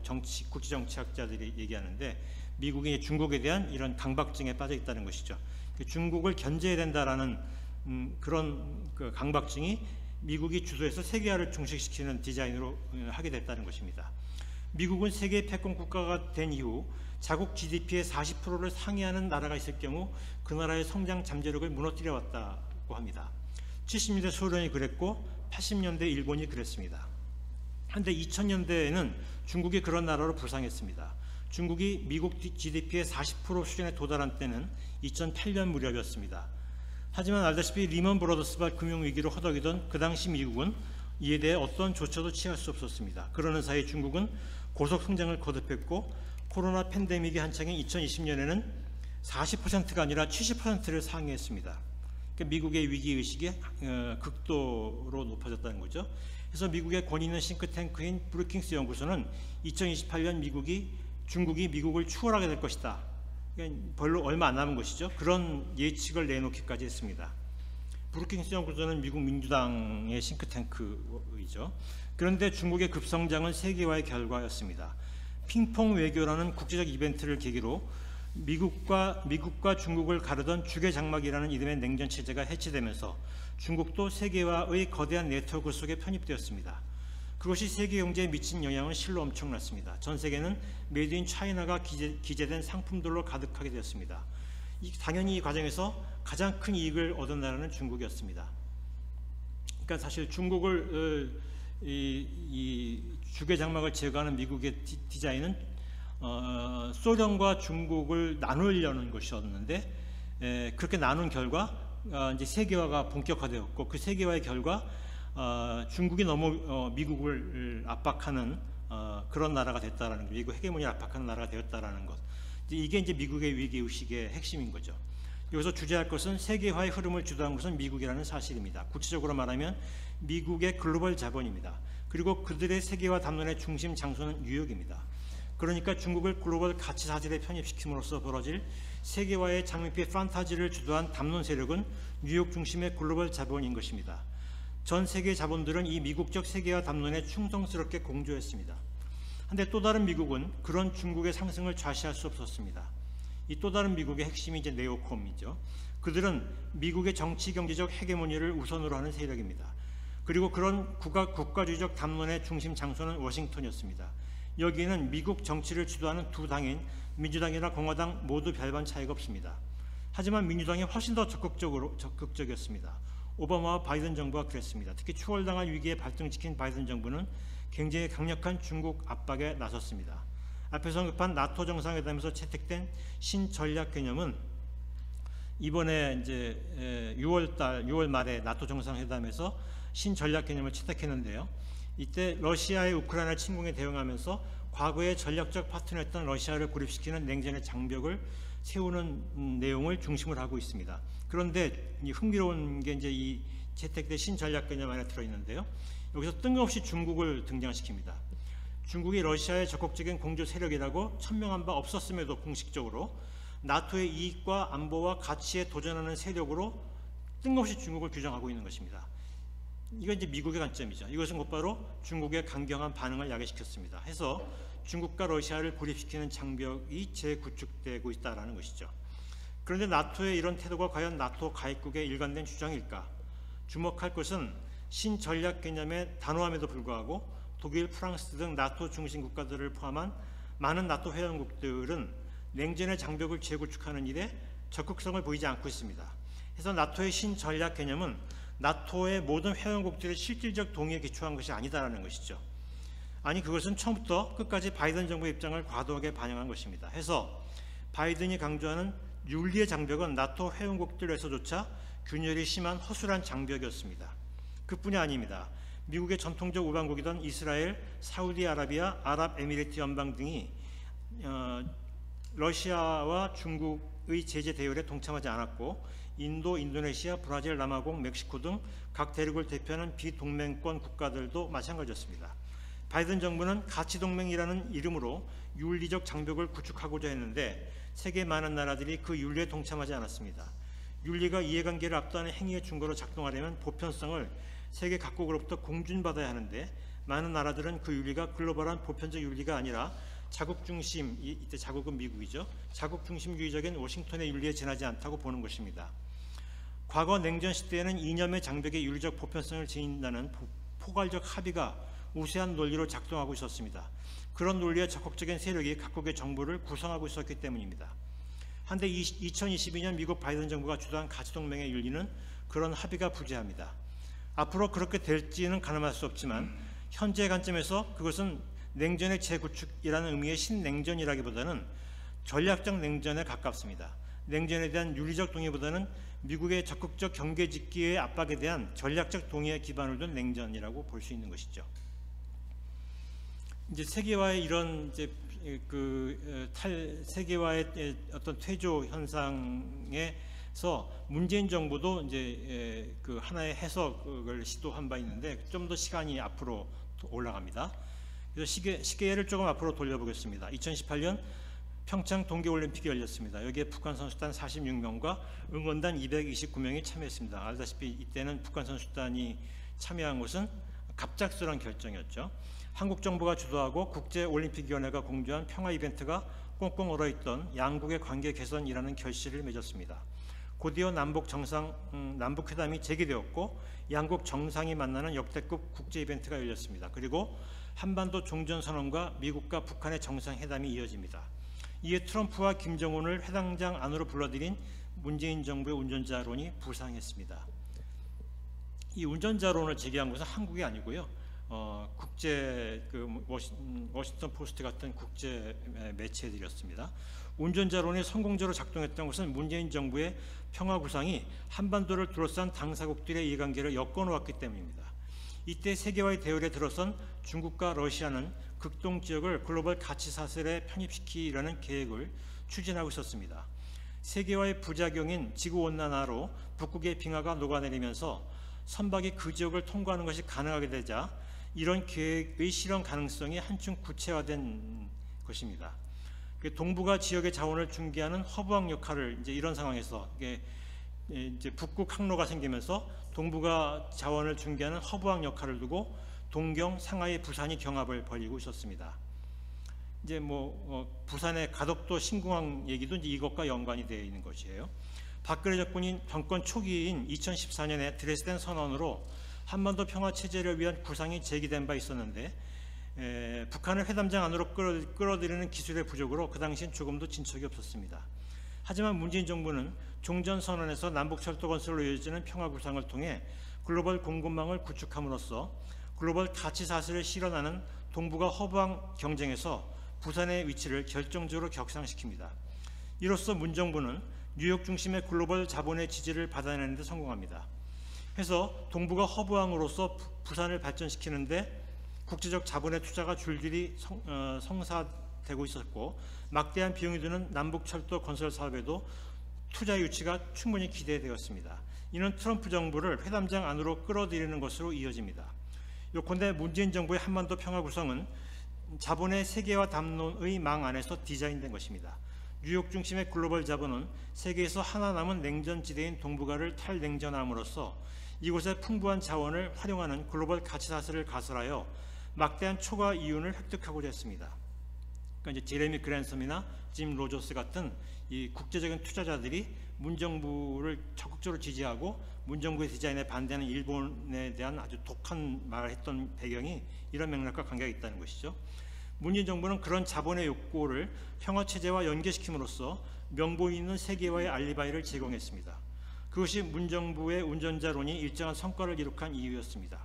국제 정치학자들이 얘기하는데, 미국이 중국에 대한 이런 강박증에 빠져 있다는 것이죠. 중국을 견제해야 된다라는 그런 그 강박증이 미국이 주도해서 세계화를 중식시키는 디자인으로 하게 됐다는 것입니다. 미국은 세계 패권 국가가 된 이후 자국 GDP의 40%를 상회하는 나라가 있을 경우 그 나라의 성장 잠재력을 무너뜨려 왔다고 합니다. 70년대 소련이 그랬고 80년대 일본이 그랬습니다. 그런데 2000년대에는 중국이 그런 나라로 부상했습니다. 중국이 미국 GDP의 40% 수준에 도달한 때는 2008년 무렵이었습니다. 하지만 알다시피 리먼 브러더스발 금융위기로 허덕이던 그 당시 미국은 이에 대해 어떤 조처도 취할 수 없었습니다. 그러는 사이 중국은 고속 성장을 거듭했고 코로나 팬데믹이 한창인 2020년에는 40%가 아니라 70%를 상회했습니다. 그러니까 미국의 위기의식이 극도로 높아졌다는 거죠. 그래서 미국의 권위 있는 싱크탱크인 브루킹스 연구소는 2028년 중국이 미국을 추월하게 될 것이다. 그러니까 별로 얼마 안 남은 것이죠. 그런 예측을 내놓기까지 했습니다. 브루킹스 연구소는 미국 민주당의 싱크탱크이죠. 그런데 중국의 급성장은 세계화의 결과였습니다. 핑퐁 외교라는 국제적 이벤트를 계기로 미국과 중국을 가르던 주계장막이라는 이름의 냉전 체제가 해체되면서 중국도 세계화의 거대한 네트워크 속에 편입되었습니다. 그것이 세계 경제에 미친 영향은 실로 엄청났습니다. 전 세계는 메이드 인 차이나가 기재된 상품들로 가득하게 되었습니다. 당연히 이 과정에서 가장 큰 이익을 얻은 나라는 중국이었습니다. 그러니까 사실 중국을 이 주계장막을 제거하는 미국의 디자인은 소련과 중국을 나누려는 것이었는데, 그렇게 나눈 결과 이제 세계화가 본격화되었고, 그 세계화의 결과 중국이 너무 미국을 압박하는 그런 나라가 됐다라는 것, 미국 헤게모니를 압박하는 나라가 되었다라는 것. 이게 이제 미국의 위기의식의 핵심인 거죠. 여기서 주제할 것은 세계화의 흐름을 주도한 것은 미국이라는 사실입니다. 구체적으로 말하면 미국의 글로벌 자본입니다. 그리고 그들의 세계화 담론의 중심 장소는 뉴욕입니다. 그러니까 중국을 글로벌 가치 사슬에 편입시킴으로써 벌어질 세계화의 장밋빛 판타지를 주도한 담론 세력은 뉴욕 중심의 글로벌 자본인 것입니다. 전 세계 자본들은 이 미국적 세계화 담론에 충성스럽게 공조했습니다. 그런데 또 다른 미국은 그런 중국의 상승을 좌시할 수 없었습니다. 이 또 다른 미국의 핵심이 이제 네오콤이죠. 그들은 미국의 정치 경제적 헤게모니를 우선으로 하는 세력입니다. 그리고 그런 국가주의적 담론의 중심 장소는 워싱턴이었습니다. 여기에는 미국 정치를 주도하는 두 당인 민주당이나 공화당 모두 별반 차이가 없습니다. 하지만 민주당이 훨씬 더 적극적이었습니다. 오바마와 바이든 정부가 그랬습니다. 특히 추월당할 위기에 발등시킨 바이든 정부는 굉장히 강력한 중국 압박에 나섰습니다. 앞에서 언급한 나토 정상회담에서 채택된 신전략 개념은 이번에 이제 6월 말에 나토 정상회담에서 신전략 개념을 채택했는데요. 이때 러시아의 우크라이나 침공에 대응하면서 과거의 전략적 파트너였던 러시아를 고립시키는 냉전의 장벽을 세우는 내용을 중심으로 하고 있습니다. 그런데 흥미로운 게 이제 이 채택된 신전략 개념 안에 들어있는데요. 여기서 뜬금없이 중국을 등장시킵니다. 중국이 러시아의 적극적인 공조 세력이라고 천명한 바 없었음에도 공식적으로 나토의 이익과 안보와 가치에 도전하는 세력으로 뜬금없이 중국을 규정하고 있는 것입니다. 이건 이제 미국의 관점이죠. 이것은 곧바로 중국의 강경한 반응을 야기시켰습니다. 해서 중국과 러시아를 고립시키는 장벽이 재구축되고 있다는 것이죠. 그런데 나토의 이런 태도가 과연 나토 가입국의 일관된 주장일까? 주목할 것은 신전략 개념의 단호함에도 불구하고 독일, 프랑스 등 나토 중심 국가들을 포함한 많은 나토 회원국들은 냉전의 장벽을 재구축하는 일에 적극성을 보이지 않고 있습니다. 그래서 나토의 신전략 개념은 나토의 모든 회원국들의 실질적 동의에 기초한 것이 아니다라는 것이죠. 아니 그것은 처음부터 끝까지 바이든 정부의 입장을 과도하게 반영한 것입니다. 해서 바이든이 강조하는 윤리의 장벽은 나토 회원국들에서조차 균열이 심한 허술한 장벽이었습니다. 그뿐이 아닙니다. 미국의 전통적 우방국이던 이스라엘, 사우디아라비아, 아랍에미리트 연방 등이 러시아와 중국의 제재 대열에 동참하지 않았고 인도, 인도네시아, 브라질, 남아공, 멕시코 등 각 대륙을 대표하는 비동맹권 국가들도 마찬가지였습니다. 바이든 정부는 가치동맹이라는 이름으로 윤리적 장벽을 구축하고자 했는데 세계 많은 나라들이 그 윤리에 동참하지 않았습니다. 윤리가 이해관계를 압도하는 행위의 증거로 작동하려면 보편성을 세계 각국으로부터 공준받아야 하는데 많은 나라들은 그 윤리가 글로벌한 보편적 윤리가 아니라 자국 중심, 이때 자국은 미국이죠. 자국 중심주의적인 워싱턴의 윤리에 지나지 않다고 보는 것입니다. 과거 냉전 시대에는 이념의 장벽에 윤리적 보편성을 지닌다는 포괄적 합의가 우세한 논리로 작동하고 있었습니다. 그런 논리에 적극적인 세력이 각국의 정부를 구성하고 있었기 때문입니다. 한데 2022년 미국 바이든 정부가 주도한 가치동맹의 윤리는 그런 합의가 부재합니다. 앞으로 그렇게 될지는 가늠할 수 없지만 현재 관점에서 그것은 냉전의 재구축이라는 의미의 신냉전이라기보다는 전략적 냉전에 가깝습니다. 냉전에 대한 윤리적 동의보다는 미국의 적극적 경계짓기의 압박에 대한 전략적 동의에 기반을 둔 냉전이라고 볼 수 있는 것이죠. 이제 세계화의 이런 이제 세계화의 어떤 퇴조 현상에서 문재인 정부도 이제 그 하나의 해석을 시도한 바 있는데 좀 더 시간이 앞으로 올라갑니다. 그래서 시계를 조금 앞으로 돌려보겠습니다. 2018년 평창 동계올림픽이 열렸습니다. 여기에 북한 선수단 46명과 응원단 229명이 참여했습니다. 알다시피 이때는 북한 선수단이 참여한 것은 갑작스러운 결정이었죠. 한국 정부가 주도하고 국제올림픽위원회가 공조한 평화 이벤트가 꽁꽁 얼어있던 양국의 관계 개선이라는 결실을 맺었습니다. 곧이어 남북회담이 재개되었고 양국 정상이 만나는 역대급 국제 이벤트가 열렸습니다. 그리고 한반도 종전선언과 미국과 북한의 정상회담이 이어집니다. 이에 트럼프와 김정은을 회담장 안으로 불러들인 문재인 정부의 운전자론이 부상했습니다. 이 운전자론을 제기한 것은 한국이 아니고요. 워싱턴 포스트 같은 국제 매체들이었습니다. 운전자론이 성공적으로 작동했던 것은 문재인 정부의 평화 구상이 한반도를 둘러싼 당사국들의 이해관계를 엮어놓았기 때문입니다. 이때 세계화의 대열에 들어선 중국과 러시아는 극동 지역을 글로벌 가치 사슬에 편입시키려는 계획을 추진하고 있었습니다. 세계화의 부작용인 지구온난화로 북극의 빙하가 녹아내리면서 선박이 그 지역을 통과하는 것이 가능하게 되자 이런 계획의 실현 가능성이 한층 구체화된 것입니다. 동북아 지역의 자원을 중개하는 허브항 역할을 이제 이런 상황에서 이제 북극 항로가 생기면서 동북아 자원을 중개하는 허브항 역할을 두고 동경, 상하이, 부산이 경합을 벌이고 있었습니다. 이제 부산의 가덕도 신공항 얘기도 이제 이것과 연관이 되어 있는 것이에요. 박근혜 정권 초기인 2014년에 드레스덴 선언으로 한반도 평화 체제를 위한 구상이 제기된 바 있었는데 북한을 회담장 안으로 끌어들이는 기술의 부족으로 그 당시엔 조금도 진척이 없었습니다. 하지만 문재인 정부는 종전선언에서 남북철도 건설로 이어지는 평화 구상을 통해 글로벌 공급망을 구축함으로써 글로벌 가치 사슬을 실현하는 동북아 허브항 경쟁에서 부산의 위치를 결정적으로 격상시킵니다. 이로써 문 정부는 뉴욕 중심의 글로벌 자본의 지지를 받아내는 데 성공합니다. 해서 동북아 허브항으로서 부산을 발전시키는데 국제적 자본의 투자가 줄줄이 성사되고 있었고 막대한 비용이 드는 남북철도 건설 사업에도 투자 유치가 충분히 기대되었습니다. 이는 트럼프 정부를 회담장 안으로 끌어들이는 것으로 이어집니다. 요컨대 문재인 정부의 한반도 평화 구성은 자본의 세계화 담론의 망 안에서 디자인된 것입니다. 뉴욕 중심의 글로벌 자본은 세계에서 하나 남은 냉전지대인 동북아를 탈냉전함으로써 이곳의 풍부한 자원을 활용하는 글로벌 가치사슬을 가설하여 막대한 초과 이윤을 획득하고자 했습니다. 그러니까 이제 제레미 그랜섬이나 짐 로저스 같은 이 국제적인 투자자들이 문 정부를 적극적으로 지지하고 문 정부의 디자인에 반대하는 일본에 대한 아주 독한 말을 했던 배경이 이런 맥락과 관계가 있다는 것이죠. 문재인 정부는 그런 자본의 욕구를 평화체제와 연계시킴으로써 명분 있는 세계화의 알리바이를 제공했습니다. 그것이 문 정부의 운전자론이 일정한 성과를 기록한 이유였습니다.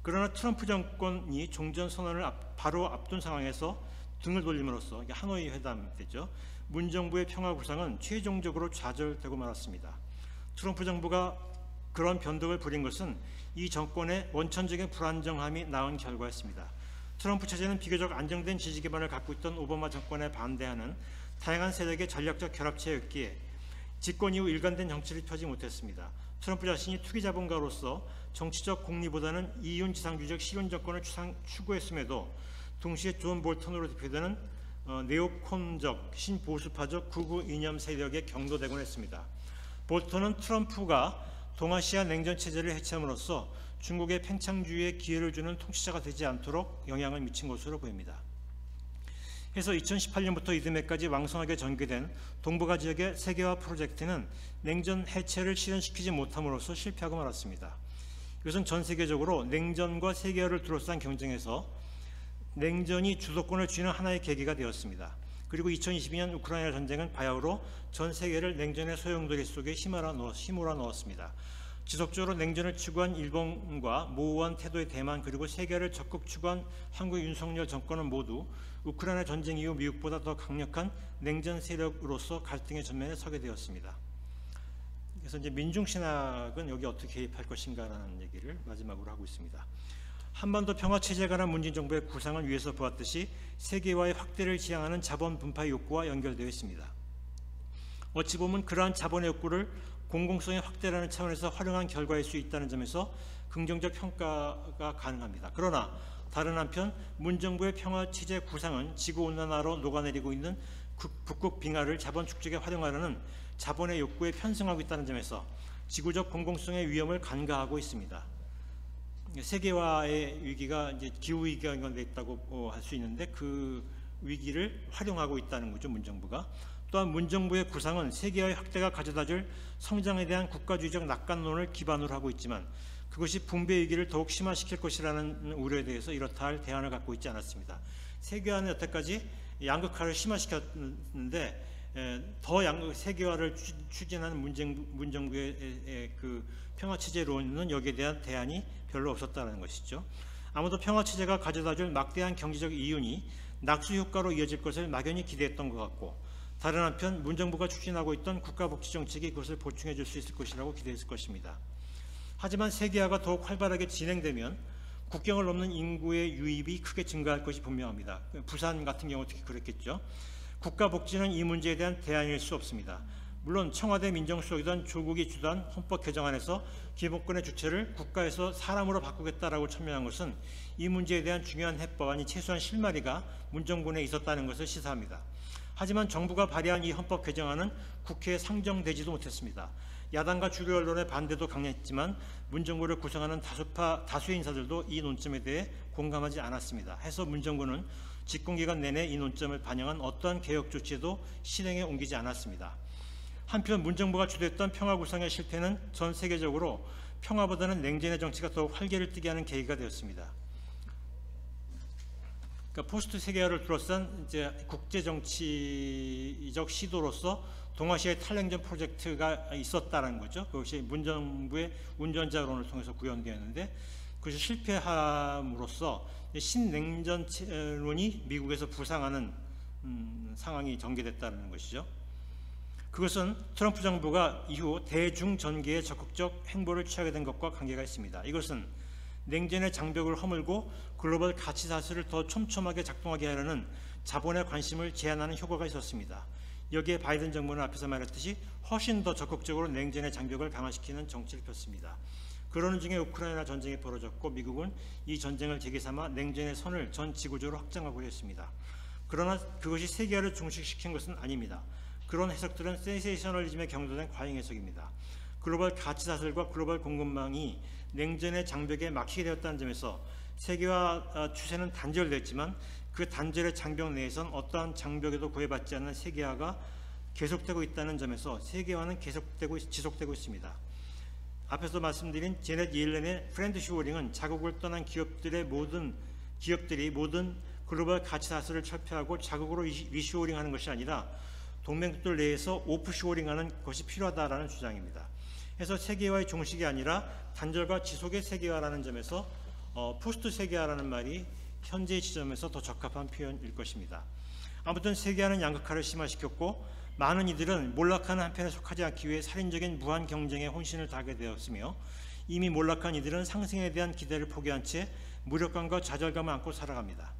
그러나 트럼프 정권이 종전선언을 바로 앞둔 상황에서 등을 돌림으로써 하노이 회담 때죠. 문 정부의 평화 구상은 최종적으로 좌절되고 말았습니다. 트럼프 정부가 그런 변덕을 부린 것은 이 정권의 원천적인 불안정함이 낳은 결과였습니다. 트럼프 체제는 비교적 안정된 지지 기반을 갖고 있던 오바마 정권에 반대하는 다양한 세력의 전략적 결합체였기에 집권 이후 일관된 정치를 펴지 못했습니다. 트럼프 자신이 투기 자본가로서 정치적 공리보다는 이윤지상주의적 실현 정권을 추구했음에도 동시에 존 볼턴으로 대표되는 네오콘적 신보수파적 극우 이념 세력에 경도되곤 했습니다. 볼턴은 트럼프가 동아시아 냉전체제를 해체함으로써 중국의 팽창주의에 기회를 주는 통치자가 되지 않도록 영향을 미친 것으로 보입니다. 해서 2018년부터 이듬해까지 왕성하게 전개된 동북아 지역의 세계화 프로젝트는 냉전 해체를 실현시키지 못함으로써 실패하고 말았습니다. 이것은 전 세계적으로 냉전과 세계화를 둘러싼 경쟁에서 냉전이 주도권을 쥐는 하나의 계기가 되었습니다. 그리고 2022년 우크라이나 전쟁은 바야흐로 전 세계를 냉전의 소용돌이 속에 휘몰아 넣었습니다. 지속적으로 냉전을 추구한 일본과 모호한 태도의 대만 그리고 세계화를 적극 추구한 한국 윤석열 정권은 모두 우크라이나 전쟁 이후 미국보다 더 강력한 냉전 세력으로서 갈등의 전면에 서게 되었습니다. 그래서 이제 민중신학은 여기 어떻게 개입할 것인가라는 얘기를 마지막으로 하고 있습니다. 한반도 평화체제에 관한 문재인 정부의 구상은 위에서 보았듯이 세계화의 확대를 지향하는 자본 분파 욕구와 연결되어 있습니다. 어찌 보면 그러한 자본의 욕구를 공공성의 확대라는 차원에서 활용한 결과일 수 있다는 점에서 긍정적 평가가 가능합니다. 그러나 다른 한편 문 정부의 평화체제 구상은 지구온난화로 녹아내리고 있는 북극 빙하를 자본 축적에 활용하려는 자본의 욕구에 편승하고 있다는 점에서 지구적 공공성의 위험을 간과하고 있습니다. 세계화의 위기가 이제 기후 위기가 연관되어 있다고 할 수 있는데 그 위기를 활용하고 있다는 거죠, 문 정부가. 또한 문 정부의 구상은 세계화의 확대가 가져다줄 성장에 대한 국가주의적 낙관론을 기반으로 하고 있지만 그것이 분배 위기를 더욱 심화시킬 것이라는 우려에 대해서 이렇다 할 대안을 갖고 있지 않았습니다. 세계화는 여태까지 양극화를 심화시켰는데 더 세계화를 추진하는 문 정부의 그 평화체제론은 여기에 대한 대안이 별로 없었다는 것이죠. 아무도 평화체제가 가져다줄 막대한 경제적 이윤이 낙수 효과로 이어질 것을 막연히 기대했던 것 같고 다른 한편 문 정부가 추진하고 있던 국가복지정책이 그것을 보충해 줄 수 있을 것이라고 기대했을 것입니다. 하지만 세계화가 더욱 활발하게 진행되면 국경을 넘는 인구의 유입이 크게 증가할 것이 분명합니다. 부산 같은 경우 특히 그랬겠죠. 국가복지는 이 문제에 대한 대안일 수 없습니다. 물론 청와대 민정수석이던 조국이 주도한 헌법 개정안에서 기본권의 주체를 국가에서 사람으로 바꾸겠다라고 천명한 것은 이 문제에 대한 중요한 해법 아니 최소한 실마리가 문 정부에 있었다는 것을 시사합니다. 하지만 정부가 발의한 이 헌법 개정안은 국회에 상정되지도 못했습니다. 야당과 주류 언론의 반대도 강했지만 문 정부를 구성하는 다수의 인사들도 이 논점에 대해 공감하지 않았습니다. 해서 문 정부는 집권기간 내내 이 논점을 반영한 어떠한 개혁 조치도 실행에 옮기지 않았습니다. 한편 문 정부가 주도했던 평화 구상의 실패는 전 세계적으로 평화보다는 냉전의 정치가 더욱 활개를 띠게 하는 계기가 되었습니다. 그러니까 포스트 세계화를 둘러싼 이제 국제 정치적 시도로서 동아시아의 탈냉전 프로젝트가 있었다는 거죠. 그것이 문정부의 운전자론을 통해서 구현되었는데 그것이 실패함으로써 신냉전론이 미국에서 부상하는 상황이 전개됐다는 것이죠. 그것은 트럼프 정부가 이후 대중 전개에 적극적 행보를 취하게 된 것과 관계가 있습니다. 이것은 냉전의 장벽을 허물고 글로벌 가치 사슬을 더 촘촘하게 작동하게 하려는 자본의 관심을 제한하는 효과가 있었습니다. 여기에 바이든 정부는 앞에서 말했듯이 훨씬 더 적극적으로 냉전의 장벽을 강화시키는 정치를 폈습니다. 그러는 중에 우크라이나 전쟁이 벌어졌고 미국은 이 전쟁을 계기삼아 냉전의 선을 전 지구적으로 확장하고 했습니다. 그러나 그것이 세계화를 종식시킨 것은 아닙니다. 그런 해석들은 센세이셔널리즘에 경도된 과잉 해석입니다. 글로벌 가치 사슬과 글로벌 공급망이 냉전의 장벽에 막히게 되었다는 점에서 세계화 추세는 단절됐지만 그 단절의 장벽 내에선 어떠한 장벽에도 구애받지 않는 세계화가 계속되고 있다는 점에서 세계화는 지속되고 있습니다. 앞에서 말씀드린 제넷 옐런의 프렌드 쇼어링은 자국을 떠난 기업들이 모든 글로벌 가치 사슬을 철폐하고 자국으로 리쇼어링하는 것이 아니라 동맹국들 내에서 오프쇼어링하는 것이 필요하다라는 주장입니다. 그래서 세계화의 종식이 아니라 단절과 지속의 세계화라는 점에서 포스트 세계화라는 말이 현재의 지점에서 더 적합한 표현일 것입니다. 아무튼 세계화는 양극화를 심화시켰고 많은 이들은 몰락하는 한편에 속하지 않기 위해 살인적인 무한 경쟁에 혼신을 다하게 되었으며 이미 몰락한 이들은 상승에 대한 기대를 포기한 채 무력감과 좌절감을 안고 살아갑니다.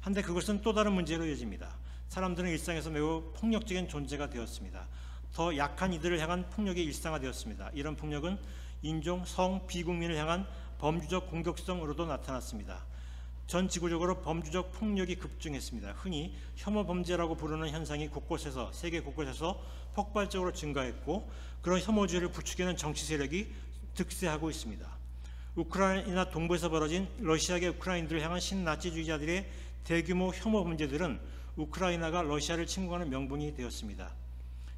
한데 그것은 또 다른 문제로 이어집니다. 사람들은 일상에서 매우 폭력적인 존재가 되었습니다. 더 약한 이들을 향한 폭력이 일상화되었습니다. 이런 폭력은 인종, 성, 비국민을 향한 범주적 공격성으로도 나타났습니다. 전 지구적으로 범주적 폭력이 급증했습니다. 흔히 혐오 범죄라고 부르는 현상이 세계 곳곳에서 폭발적으로 증가했고 그런 혐오주의를 부추기는 정치 세력이 득세하고 있습니다. 우크라이나 동부에서 벌어진 러시아계 우크라이나인들을 향한 신나치주의자들의 대규모 혐오 범죄들은 우크라이나가 러시아를 침공하는 명분이 되었습니다.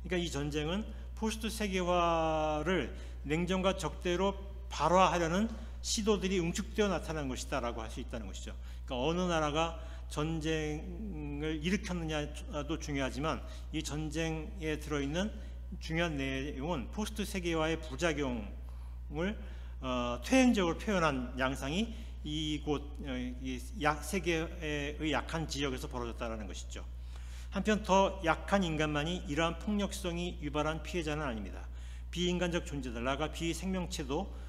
그러니까 이 전쟁은 포스트 세계화를 냉전과 적대로 발화하려는 시도들이 응축되어 나타난 것이다라고 할 수 있다는 것이죠. 그러니까 어느 나라가 전쟁을 일으켰느냐도 중요하지만 이 전쟁에 들어있는 중요한 내용은 포스트 세계화의 부작용을 퇴행적으로 표현한 양상이 이곳 세계의 약한 지역에서 벌어졌다는 것이죠. 한편 더 약한 인간만이 이러한 폭력성이 유발한 피해자는 아닙니다. 비인간적 존재들, 나아가 비생명체도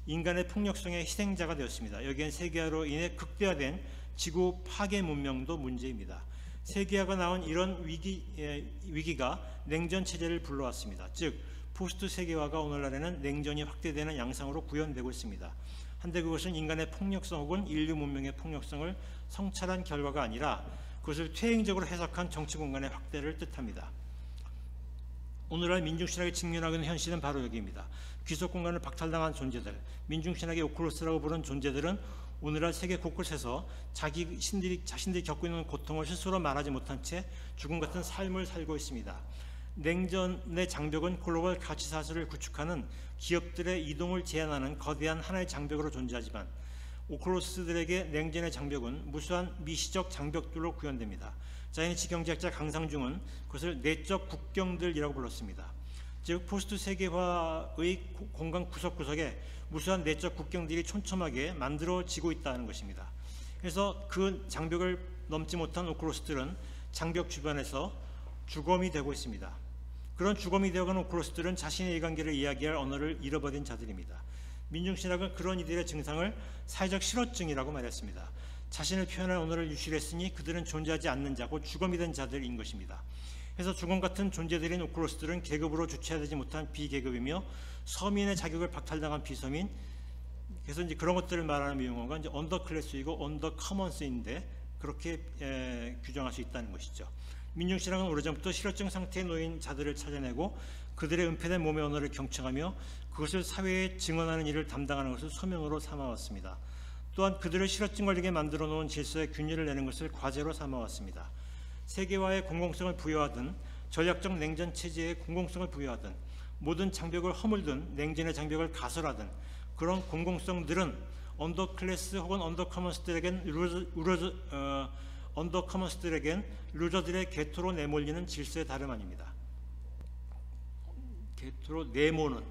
인간의 폭력성의 희생자가 되었습니다. 여기엔 세계화로 인해 극대화된 지구 파괴 문명도 문제입니다. 세계화가 낳은 이런 위기가 냉전 체제를 불러왔습니다. 즉 포스트 세계화가 오늘날에는 냉전이 확대되는 양상으로 구현되고 있습니다. 한데 그것은 인간의 폭력성 혹은 인류 문명의 폭력성을 성찰한 결과가 아니라 그것을 퇴행적으로 해석한 정치 공간의 확대를 뜻합니다. 오늘날 민중신학에 직면하고 있는 현실은 바로 여기입니다. 귀속 공간을 박탈당한 존재들, 민중신학의 오클로스라고 부르는 존재들은 오늘날 세계 곳곳에서 자신들이 겪고 있는 고통을 스스로 말하지 못한 채 죽음 같은 삶을 살고 있습니다. 냉전의 장벽은 글로벌 가치 사슬을 구축하는 기업들의 이동을 제한하는 거대한 하나의 장벽으로 존재하지만 오클로스들에게 냉전의 장벽은 무수한 미시적 장벽들로 구현됩니다. 자이니치 경제학자 강상중은 그것을 내적 국경들이라고 불렀습니다. 즉 포스트 세계화의 공간 구석구석에 무수한 내적 국경들이 촘촘하게 만들어지고 있다는 것입니다. 그래서 그 장벽을 넘지 못한 오클로스들은 장벽 주변에서 주검이 되고 있습니다. 그런 주검이 되어가는 오클로스들은 자신의 이관계를 이야기할 언어를 잃어버린 자들입니다. 민중신학은 그런 이들의 증상을 사회적 실어증이라고 말했습니다. 자신을 표현할 언어를 유실했으니 그들은 존재하지 않는 자고 주검이 된 자들인 것입니다. 그래서 주검 같은 존재들인 오클로스들은 계급으로 주체되지 못한 비계급이며 서민의 자격을 박탈당한 비서민, 그래서 이제 그런 것들을 말하는 용어가 이제 언더클래스이고 언더커먼스인데 그렇게 규정할 수 있다는 것이죠. 민중신학은 오래전부터 실어증 상태에 놓인 자들을 찾아내고 그들의 은폐된 몸의 언어를 경청하며 그것을 사회에 증언하는 일을 담당하는 것을 소명으로 삼아왔습니다. 또한 그들을 실어증 걸리게 만들어 놓은 질서에 균열을 내는 것을 과제로 삼아왔습니다. 세계화의 공공성을 부여하든 전략적 냉전 체제에 공공성을 부여하든 모든 장벽을 허물든 냉전의 장벽을 가설하든 그런 공공성들은 언더클래스 혹은 언더커먼스들에겐 언더커먼스들에겐 루저들의 개토로 내몰리는 질서의 다름 아닙니다. 개토로 내모는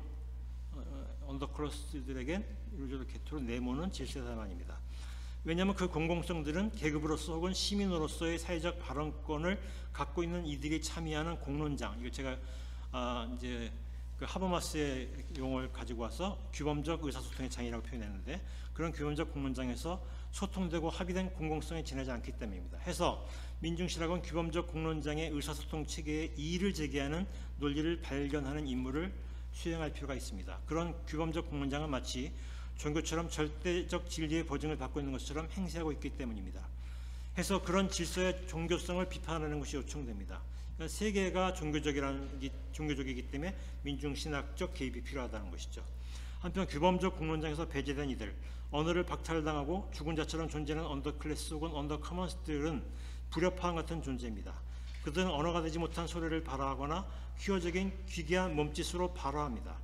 언더커먼스들에겐 루저들 개토로 내모는 질서의 다름 아닙니다. 왜냐하면 그 공공성들은 계급으로서 혹은 시민으로서의 사회적 발언권을 갖고 있는 이들이 참여하는 공론장, 이거 제가 이제 그 하버마스의 용어를 가지고 와서 규범적 의사소통의 장이라고 표현했는데, 그런 규범적 공론장에서 소통되고 합의된 공공성에 지나지 않기 때문입니다. 해서 민중신학은 규범적 공론장의 의사소통 체계에 이의를 제기하는 논리를 발견하는 임무를 수행할 필요가 있습니다. 그런 규범적 공론장은 마치 종교처럼 절대적 진리의 보증을 받고 있는 것처럼 행세하고 있기 때문입니다. 해서 그런 질서의 종교성을 비판하는 것이 요청됩니다. 그러니까 세계가 종교적이기 때문에 민중신학적 개입이 필요하다는 것이죠. 한편 규범적 공론장에서 배제된 이들, 언어를 박탈당하고 죽은 자처럼 존재하는 언더클래스 혹은 언더커먼스들은 불협화음 같은 존재입니다. 그들은 언어가 되지 못한 소리를 발화하거나 휘어적인 기괴한 몸짓으로 발화합니다.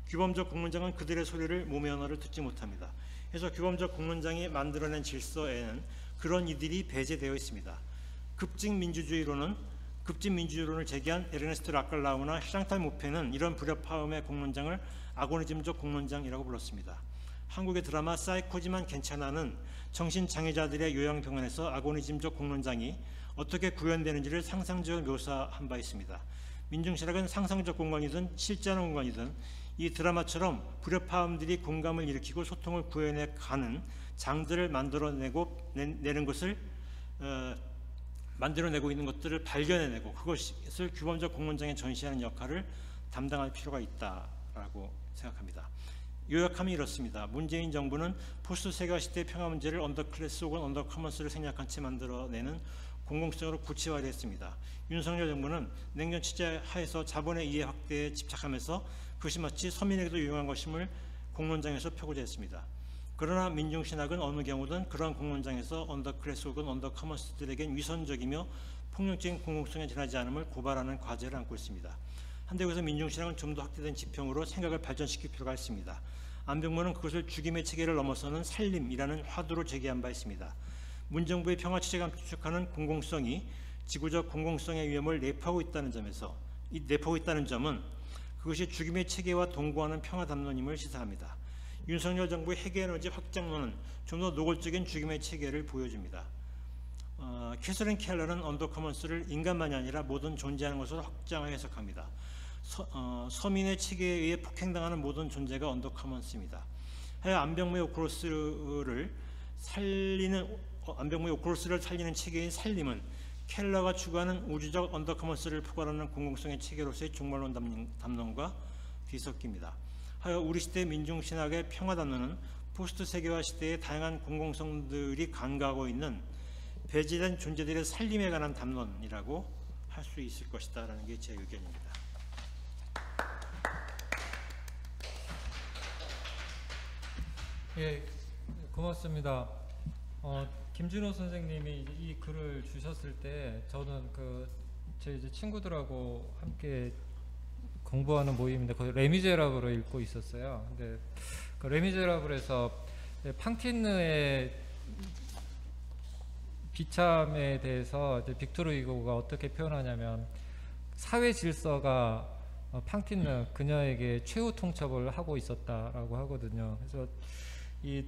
규범적 공론장은 그들의 소리를, 몸의 언어를 듣지 못합니다. 그래서 규범적 공론장이 만들어낸 질서에는 그런 이들이 배제되어 있습니다. 급진민주주의론을 제기한 에르네스트 라칼라우나 샹탈 모페는 이런 불협화음의 공론장을 아고니즘적 공론장이라고 불렀습니다. 한국의 드라마 사이코지만 괜찮아는 정신장애자들의 요양병원에서 아고니즘적 공론장이 어떻게 구현되는지를 상상적으로 묘사한 바 있습니다. 민중신학은 상상적 공간이든 실제하는 공간이든 이 드라마처럼 불협화음들이 공감을 일으키고 소통을 구현해 가는 장들을 만들어내고 있는 것들을 발견해내고 그것을 규범적 공론장에 전시하는 역할을 담당할 필요가 있다라고 생각합니다. 요약하면 이렇습니다. 문재인 정부는 포스트 세계화 시대의 평화 문제를 언더클래스 혹은 언더커먼스를 생략한 채 만들어내는 공공성으로 구체화했습니다. 윤석열 정부는 냉전 취재 하에서 자본의 이해 확대에 집착하면서 그것이 마치 서민에게도 유용한 것임을 공론장에서 표고했습니다. 그러나 민중신학은 어느 경우든 그러한 공론장에서 언더클래스 혹은 언더커먼스들에겐 위선적이며 폭력적인 공공성에 지나지 않음을 고발하는 과제를 안고 있습니다. 한데 여기서 민중신학은 좀 더 확대된 지평으로 생각을 발전시킬 필요가 있습니다. 안병무는 그것을 죽임의 체계를 넘어서는 살림이라는 화두로 제기한 바 있습니다. 문정부의 평화체제가 감축하는 공공성이 지구적 공공성의 위험을 내포하고 있다는 점은 그것이 죽임의 체계와 동거하는 평화 담론임을 시사합니다. 윤석열 정부의 핵에너지 확장론은 좀 더 노골적인 죽임의 체계를 보여줍니다. 캐서린 켈러는 언더커먼스를 인간만이 아니라 모든 존재하는 것으로 확장하여 해석합니다. 서민의 체계에 의해 폭행당하는 모든 존재가 언더커먼스입니다. 하여 안병무의 오크로스를 살리는 체계인 살림은 켈러가 추구하는 우주적 언더커먼스를 포괄하는 공공성의 체계로서의 종말론 담론과 뒤섞입니다. 하여 우리 시대 민중신학의 평화 담론은 포스트 세계화 시대의 다양한 공공성들이 간과하고 있는 배제된 존재들의 살림에 관한 담론이라고 할 수 있을 것이다 라는 게 제 의견입니다. 예, 고맙습니다. 김준호 선생님이 이 글을 주셨을 때 저는 제 이제 친구들하고 함께 공부하는 모임인데 거기 레미제라블을 읽고 있었어요. 근데 그 레미제라블에서 팡티느의 비참에 대해서 이제 빅토르 위고가 어떻게 표현하냐면 사회 질서가 팡티느 그녀에게 최후 통첩을 하고 있었다라고 하거든요. 그래서 이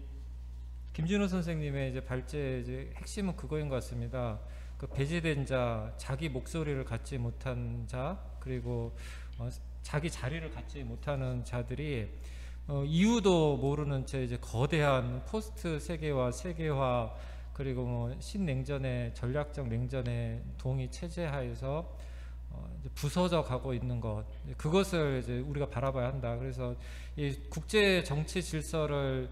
김준호 선생님의 이제 발제의 이제 핵심은 그거인 것 같습니다. 그 배제된 자, 자기 목소리를 갖지 못한 자, 그리고 자기 자리를 갖지 못하는 자들이 이유도 모르는 채 이제 거대한 포스트 세계화 그리고 신냉전의 전략적 냉전의 동위 체제 하에서 이제 부서져 가고 있는 것, 그것을 이제 우리가 바라봐야 한다. 그래서 이 국제 정치 질서를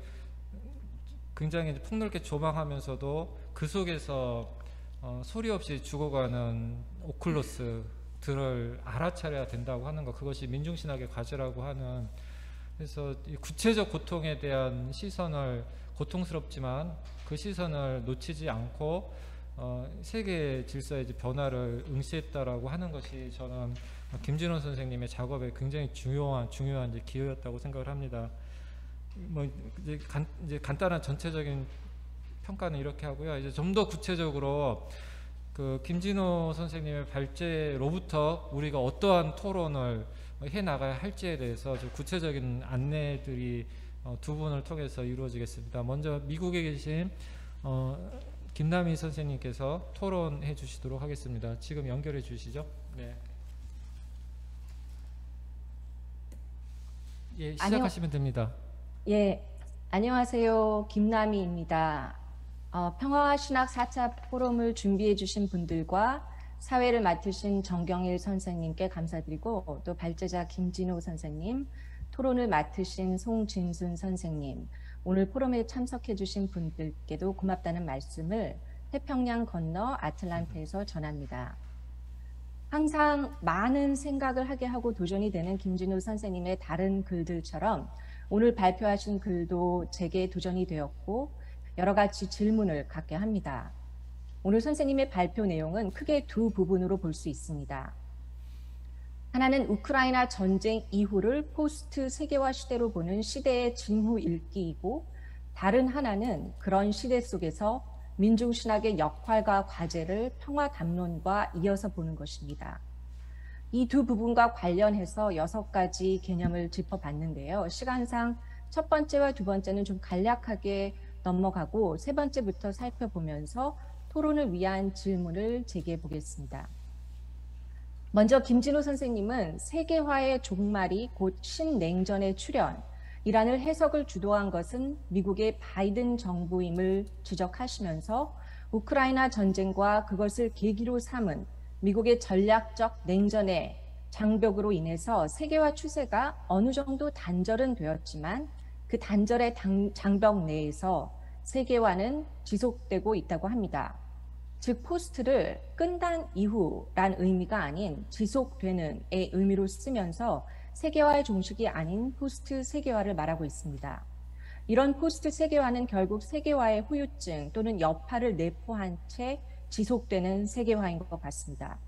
굉장히 폭넓게 조망하면서도 그 속에서 소리 없이 죽어가는 오클로스들을 알아차려야 된다고 하는 것, 그것이 민중신학의 과제라고 하는. 그래서 이 구체적 고통에 대한 시선을, 고통스럽지만 그 시선을 놓치지 않고 세계 질서의 변화를 응시했다라고 하는 것이 저는 김준호 선생님의 작업에 굉장히 중요한 이제 기여였다고 생각을 합니다. 이제 간단한 전체적인 평가는 이렇게 하고요. 이제 좀 더 구체적으로 그 김진호 선생님의 발제로부터 우리가 어떠한 토론을 해 나가야 할지에 대해서 좀 구체적인 안내들이 두 분을 통해서 이루어지겠습니다. 먼저 미국에 계신 김남희 선생님께서 토론해 주시도록 하겠습니다. 지금 연결해 주시죠. 네. 예, 시작하시면 됩니다. 예, 안녕하세요. 김남희입니다. 평화신학 4차 포럼을 준비해 주신 분들과 사회를 맡으신 정경일 선생님께 감사드리고, 또 발제자 김진호 선생님, 토론을 맡으신 송진순 선생님, 오늘 포럼에 참석해 주신 분들께도 고맙다는 말씀을 태평양 건너 아틀란타에서 전합니다. 항상 많은 생각을 하게 하고 도전이 되는 김진호 선생님의 다른 글들처럼 오늘 발표하신 글도 제게 도전이 되었고 여러 가지 질문을 갖게 합니다. 오늘 선생님의 발표 내용은 크게 두 부분으로 볼 수 있습니다. 하나는 우크라이나 전쟁 이후를 포스트 세계화 시대로 보는 시대의 징후 읽기이고, 다른 하나는 그런 시대 속에서 민중신학의 역할과 과제를 평화 담론과 이어서 보는 것입니다. 이 두 부분과 관련해서 6가지 개념을 짚어봤는데요. 시간상 첫 번째와 두 번째는 좀 간략하게 넘어가고 세 번째부터 살펴보면서 토론을 위한 질문을 제기해 보겠습니다. 먼저 김진호 선생님은 세계화의 종말이 곧 신냉전의 출현이라는 해석을 주도한 것은 미국의 바이든 정부임을 지적하시면서 우크라이나 전쟁과 그것을 계기로 삼은 미국의 전략적 냉전의 장벽으로 인해서 세계화 추세가 어느 정도 단절은 되었지만 그 단절의 장벽 내에서 세계화는 지속되고 있다고 합니다. 즉 포스트를 끝난 이후란 의미가 아닌 지속되는의 의미로 쓰면서 세계화의 종식이 아닌 포스트 세계화를 말하고 있습니다. 이런 포스트 세계화는 결국 세계화의 후유증 또는 여파를 내포한 채 지속되는 세계화인 것 같습니다.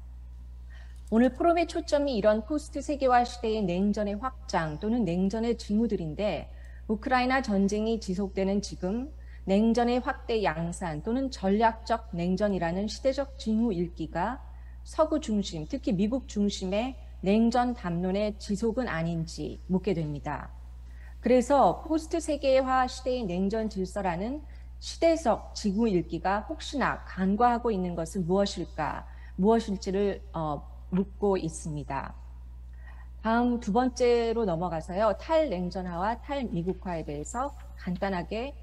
오늘 포럼의 초점이 이런 포스트 세계화 시대의 냉전의 확장 또는 냉전의 징후들인데, 우크라이나 전쟁이 지속되는 지금 냉전의 확대 양산 또는 전략적 냉전이라는 시대적 징후 읽기가 서구 중심, 특히 미국 중심의 냉전 담론의 지속은 아닌지 묻게 됩니다. 그래서 포스트 세계화 시대의 냉전 질서라는 시대적 징후 읽기가 혹시나 간과하고 있는 것은 무엇일지를 묻고 있습니다. 다음 두 번째로 넘어가서요. 탈냉전화와 탈미국화에 대해서 간단하게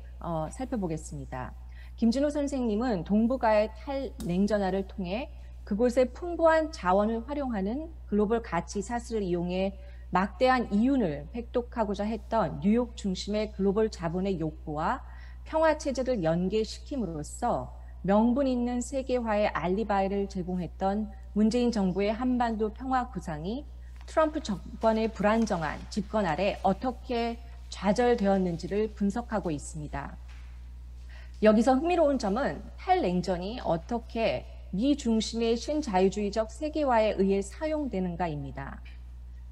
살펴보겠습니다. 김진호 선생님은 동북아의 탈냉전화를 통해 그곳의 풍부한 자원을 활용하는 글로벌 가치 사슬을 이용해 막대한 이윤을 획득하고자 했던 뉴욕 중심의 글로벌 자본의 욕구와 평화체제를 연계시킴으로써 명분 있는 세계화의 알리바이를 제공했던 문재인 정부의 한반도 평화 구상이 트럼프 정권의 불안정한 집권 아래 어떻게 좌절되었는지를 분석하고 있습니다. 여기서 흥미로운 점은 탈냉전이 어떻게 미 중심의 신자유주의적 세계화에 의해 사용되는가입니다.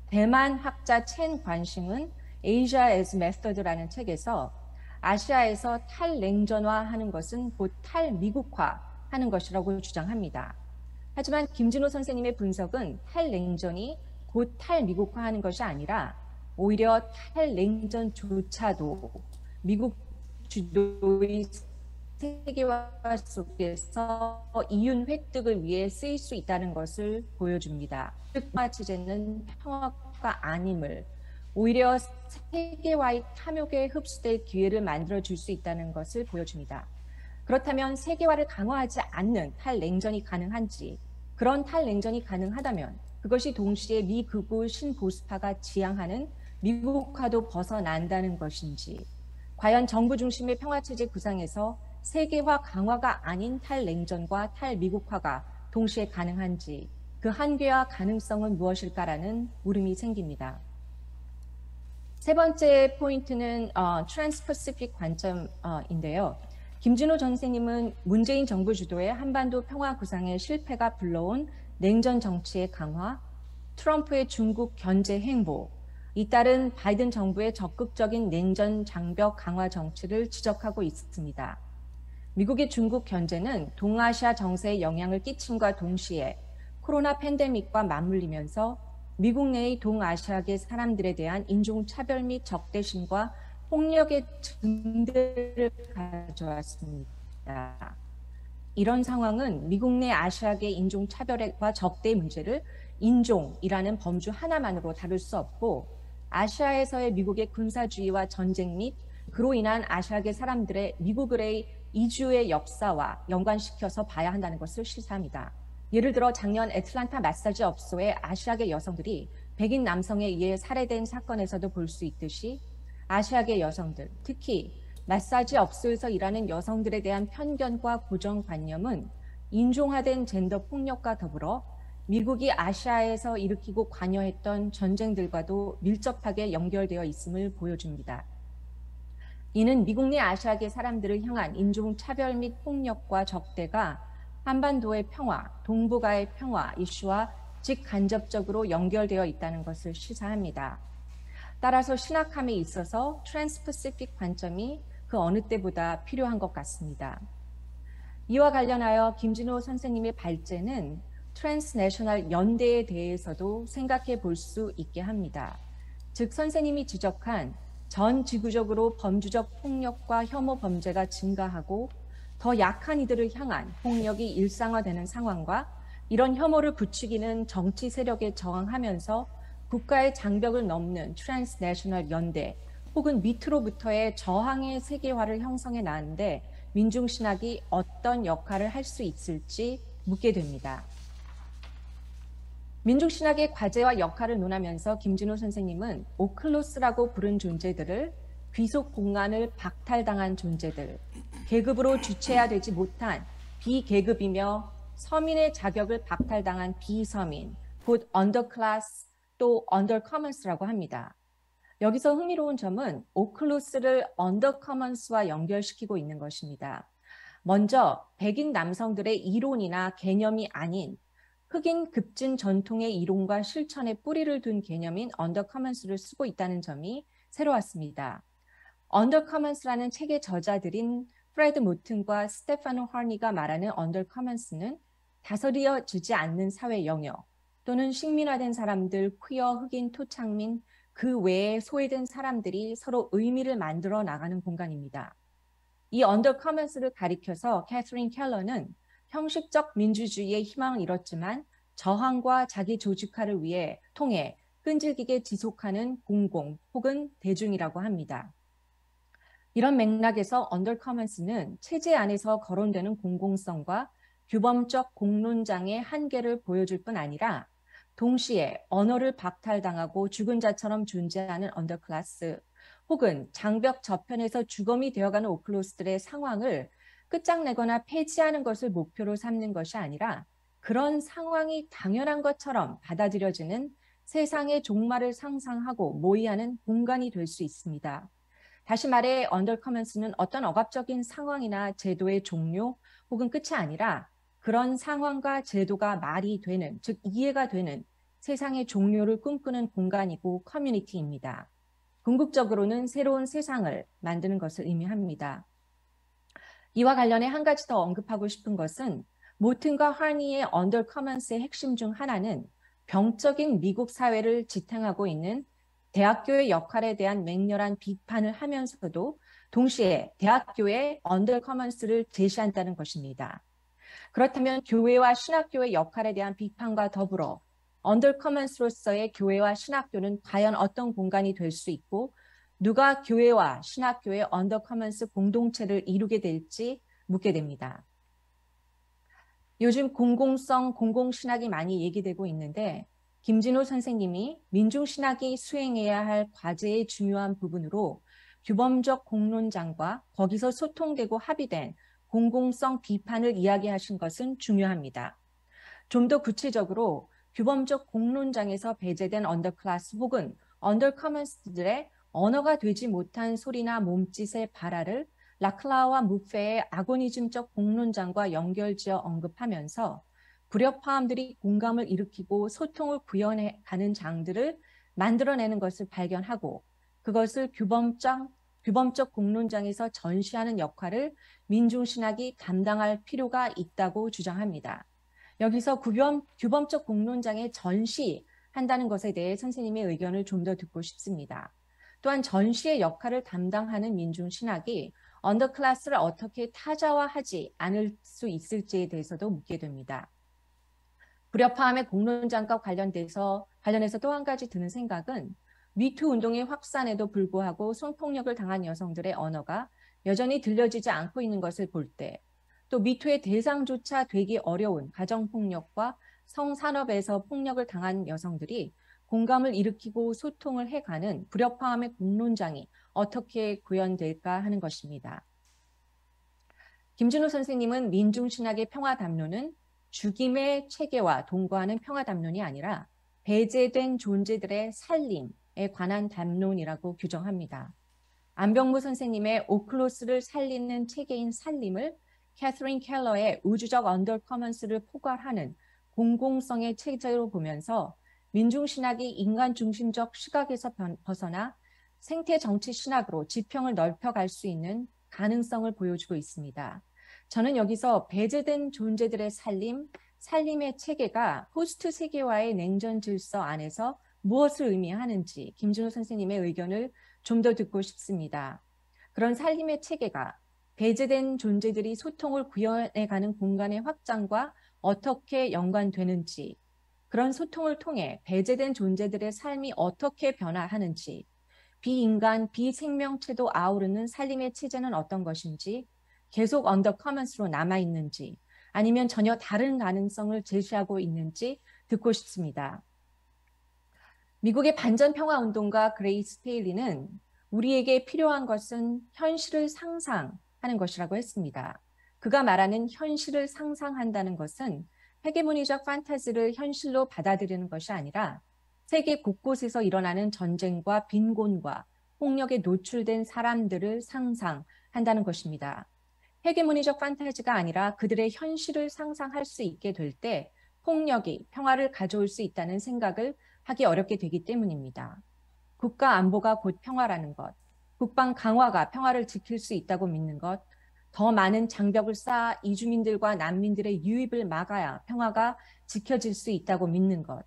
대만 학자 첸 관심은 Asia as Method라는 책에서 아시아에서 탈냉전화하는 것은 곧 탈미국화하는 것이라고 주장합니다. 하지만 김진호 선생님의 분석은 탈냉전이 곧 탈미국화하는 것이 아니라 오히려 탈냉전조차도 미국 주도의 세계화 속에서 이윤 획득을 위해 쓰일 수 있다는 것을 보여줍니다. 평화 체제는 평화가 아님을, 오히려 세계화의 탐욕에 흡수될 기회를 만들어줄 수 있다는 것을 보여줍니다. 그렇다면 세계화를 강화하지 않는 탈냉전이 가능한지, 그런 탈냉전이 가능하다면 그것이 동시에 미 극우 신보수파가 지향하는 미국화도 벗어난다는 것인지, 과연 정부 중심의 평화체제 구상에서 세계화 강화가 아닌 탈냉전과 탈미국화가 동시에 가능한지, 그 한계와 가능성은 무엇일까라는 물음이 생깁니다. 세 번째 포인트는 트랜스퍼시픽 관점인데요. 김진호 선생님은 문재인 정부 주도의 한반도 평화 구상의 실패가 불러온 냉전 정치의 강화, 트럼프의 중국 견제 행보, 잇따른 바이든 정부의 적극적인 냉전 장벽 강화 정치를 지적하고 있습니다. 미국의 중국 견제는 동아시아 정세에 영향을 끼침과 동시에 코로나 팬데믹과 맞물리면서 미국 내의 동아시아계 사람들에 대한 인종차별 및 적대심과 폭력의 증대를 가져왔습니다. 이런 상황은 미국 내 아시아계 인종차별과 적대의 문제를 인종이라는 범주 하나만으로 다룰 수 없고 아시아에서의 미국의 군사주의와 전쟁 및 그로 인한 아시아계 사람들의 미국의 이주의 역사와 연관시켜서 봐야 한다는 것을 시사합니다. 예를 들어 작년 애틀란타 마사지 업소의 아시아계 여성들이 백인 남성에 의해 살해된 사건에서도 볼 수 있듯이 아시아계 여성들, 특히 마사지 업소에서 일하는 여성들에 대한 편견과 고정관념은 인종화된 젠더 폭력과 더불어 미국이 아시아에서 일으키고 관여했던 전쟁들과도 밀접하게 연결되어 있음을 보여줍니다. 이는 미국 내 아시아계 사람들을 향한 인종차별 및 폭력과 적대가 한반도의 평화, 동북아의 평화 이슈와 직간접적으로 연결되어 있다는 것을 시사합니다. 따라서 신학함에 있어서 트랜스퍼시픽 관점이 그 어느 때보다 필요한 것 같습니다. 이와 관련하여 김진호 선생님의 발제는 트랜스내셔널 연대에 대해서도 생각해 볼 수 있게 합니다. 즉 선생님이 지적한 전 지구적으로 범주적 폭력과 혐오 범죄가 증가하고 더 약한 이들을 향한 폭력이 일상화되는 상황과 이런 혐오를 부추기는 정치 세력에 저항하면서 국가의 장벽을 넘는 트랜스내셔널 연대 혹은 밑으로부터의 저항의 세계화를 형성해 나가는데 민중신학이 어떤 역할을 할 수 있을지 묻게 됩니다. 민중신학의 과제와 역할을 논하면서 김진호 선생님은 오클로스라고 부른 존재들을 귀속 공간을 박탈당한 존재들, 계급으로 주체화되지 못한 비계급이며 서민의 자격을 박탈당한 비서민, 곧 언더클래스 또 언더커먼스라고 합니다. 여기서 흥미로운 점은 오클로스를 언더커먼스와 연결시키고 있는 것입니다. 먼저 백인 남성들의 이론이나 개념이 아닌 흑인 급진 전통의 이론과 실천에 뿌리를 둔 개념인 언더커먼스를 쓰고 있다는 점이 새로웠습니다. 언더커먼스라는 책의 저자들인 프레드 모튼과 스테파노 허니가 말하는 언더커먼스는 다스려지지 않는 사회 영역 또는 식민화된 사람들, 퀴어, 흑인, 토착민, 그 외에 소외된 사람들이 서로 의미를 만들어 나가는 공간입니다. 이 언더커먼스를 가리켜서 캐서린 켈러는 형식적 민주주의의 희망을 잃었지만 저항과 자기 조직화를 위해 통해 끈질기게 지속하는 공공 혹은 대중이라고 합니다. 이런 맥락에서 언더커먼스는 체제 안에서 거론되는 공공성과 규범적 공론장의 한계를 보여줄 뿐 아니라 동시에 언어를 박탈당하고 죽은 자처럼 존재하는 언더클래스 혹은 장벽 저편에서 주검이 되어가는 오클로스들의 상황을 끝장내거나 폐지하는 것을 목표로 삼는 것이 아니라 그런 상황이 당연한 것처럼 받아들여지는 세상의 종말을 상상하고 모의하는 공간이 될 수 있습니다. 다시 말해 언더커먼스는 어떤 억압적인 상황이나 제도의 종료 혹은 끝이 아니라 그런 상황과 제도가 말이 되는, 즉 이해가 되는 세상의 종료를 꿈꾸는 공간이고 커뮤니티입니다. 궁극적으로는 새로운 세상을 만드는 것을 의미합니다. 이와 관련해 한 가지 더 언급하고 싶은 것은 모튼과 하니의 언더커먼스의 핵심 중 하나는 병적인 미국 사회를 지탱하고 있는 대학교의 역할에 대한 맹렬한 비판을 하면서도 동시에 대학교의 언더커먼스를 제시한다는 것입니다. 그렇다면 교회와 신학교의 역할에 대한 비판과 더불어 언더커먼스로서의 교회와 신학교는 과연 어떤 공간이 될 수 있고 누가 교회와 신학교의 언더커먼스 공동체를 이루게 될지 묻게 됩니다. 요즘 공공성, 공공신학이 많이 얘기되고 있는데 김진호 선생님이 민중신학이 수행해야 할 과제의 중요한 부분으로 규범적 공론장과 거기서 소통되고 합의된 공공성 비판을 이야기하신 것은 중요합니다. 좀 더 구체적으로 규범적 공론장에서 배제된 언더클래스 혹은 언더커먼스들의 언어가 되지 못한 소리나 몸짓의 발화를 라클라와 무페의 아고니즘적 공론장과 연결지어 언급하면서 불협화음들이 공감을 일으키고 소통을 구현해가는 장들을 만들어내는 것을 발견하고 그것을 규범적 공론장에서 전시하는 역할을 민중신학이 감당할 필요가 있다고 주장합니다. 여기서 규범적 공론장에 전시한다는 것에 대해 선생님의 의견을 좀 더 듣고 싶습니다. 또한 전시의 역할을 담당하는 민중신학이 언더클래스를 어떻게 타자화하지 않을 수 있을지에 대해서도 묻게 됩니다. 불협화음의 공론장과 관련해서 또 한 가지 드는 생각은 미투 운동의 확산에도 불구하고 성폭력을 당한 여성들의 언어가 여전히 들려지지 않고 있는 것을 볼 때, 또 미투의 대상조차 되기 어려운 가정폭력과 성산업에서 폭력을 당한 여성들이 공감을 일으키고 소통을 해가는 불협화음의 공론장이 어떻게 구현될까 하는 것입니다. 김준호 선생님은 민중신학의 평화담론은 죽임의 체계와 동거하는 평화담론이 아니라 배제된 존재들의 살림에 관한 담론이라고 규정합니다. 안병무 선생님의 오클로스를 살리는 체계인 살림을 캐서린 켈러의 우주적 언더커먼스를 포괄하는 공공성의 체제로 보면서 민중신학이 인간 중심적 시각에서 벗어나 생태 정치 신학으로 지평을 넓혀갈 수 있는 가능성을 보여주고 있습니다. 저는 여기서 배제된 존재들의 살림의 체계가 포스트 세계화의 냉전 질서 안에서 무엇을 의미하는지 김준호 선생님의 의견을 좀 더 듣고 싶습니다. 그런 살림의 체계가 배제된 존재들이 소통을 구현해가는 공간의 확장과 어떻게 연관되는지, 그런 소통을 통해 배제된 존재들의 삶이 어떻게 변화하는지, 비인간, 비생명체도 아우르는 살림의 체제는 어떤 것인지, 계속 언더커먼스로 남아있는지, 아니면 전혀 다른 가능성을 제시하고 있는지 듣고 싶습니다. 미국의 반전평화운동가 그레이스 페일리는 우리에게 필요한 것은 현실을 상상하는 것이라고 했습니다. 그가 말하는 현실을 상상한다는 것은 헤게모니적 판타지를 현실로 받아들이는 것이 아니라 세계 곳곳에서 일어나는 전쟁과 빈곤과 폭력에 노출된 사람들을 상상한다는 것입니다. 헤게모니적 판타지가 아니라 그들의 현실을 상상할 수 있게 될 때 폭력이 평화를 가져올 수 있다는 생각을 하기 어렵게 되기 때문입니다. 국가 안보가 곧 평화라는 것, 국방 강화가 평화를 지킬 수 있다고 믿는 것, 더 많은 장벽을 쌓아 이주민들과 난민들의 유입을 막아야 평화가 지켜질 수 있다고 믿는 것,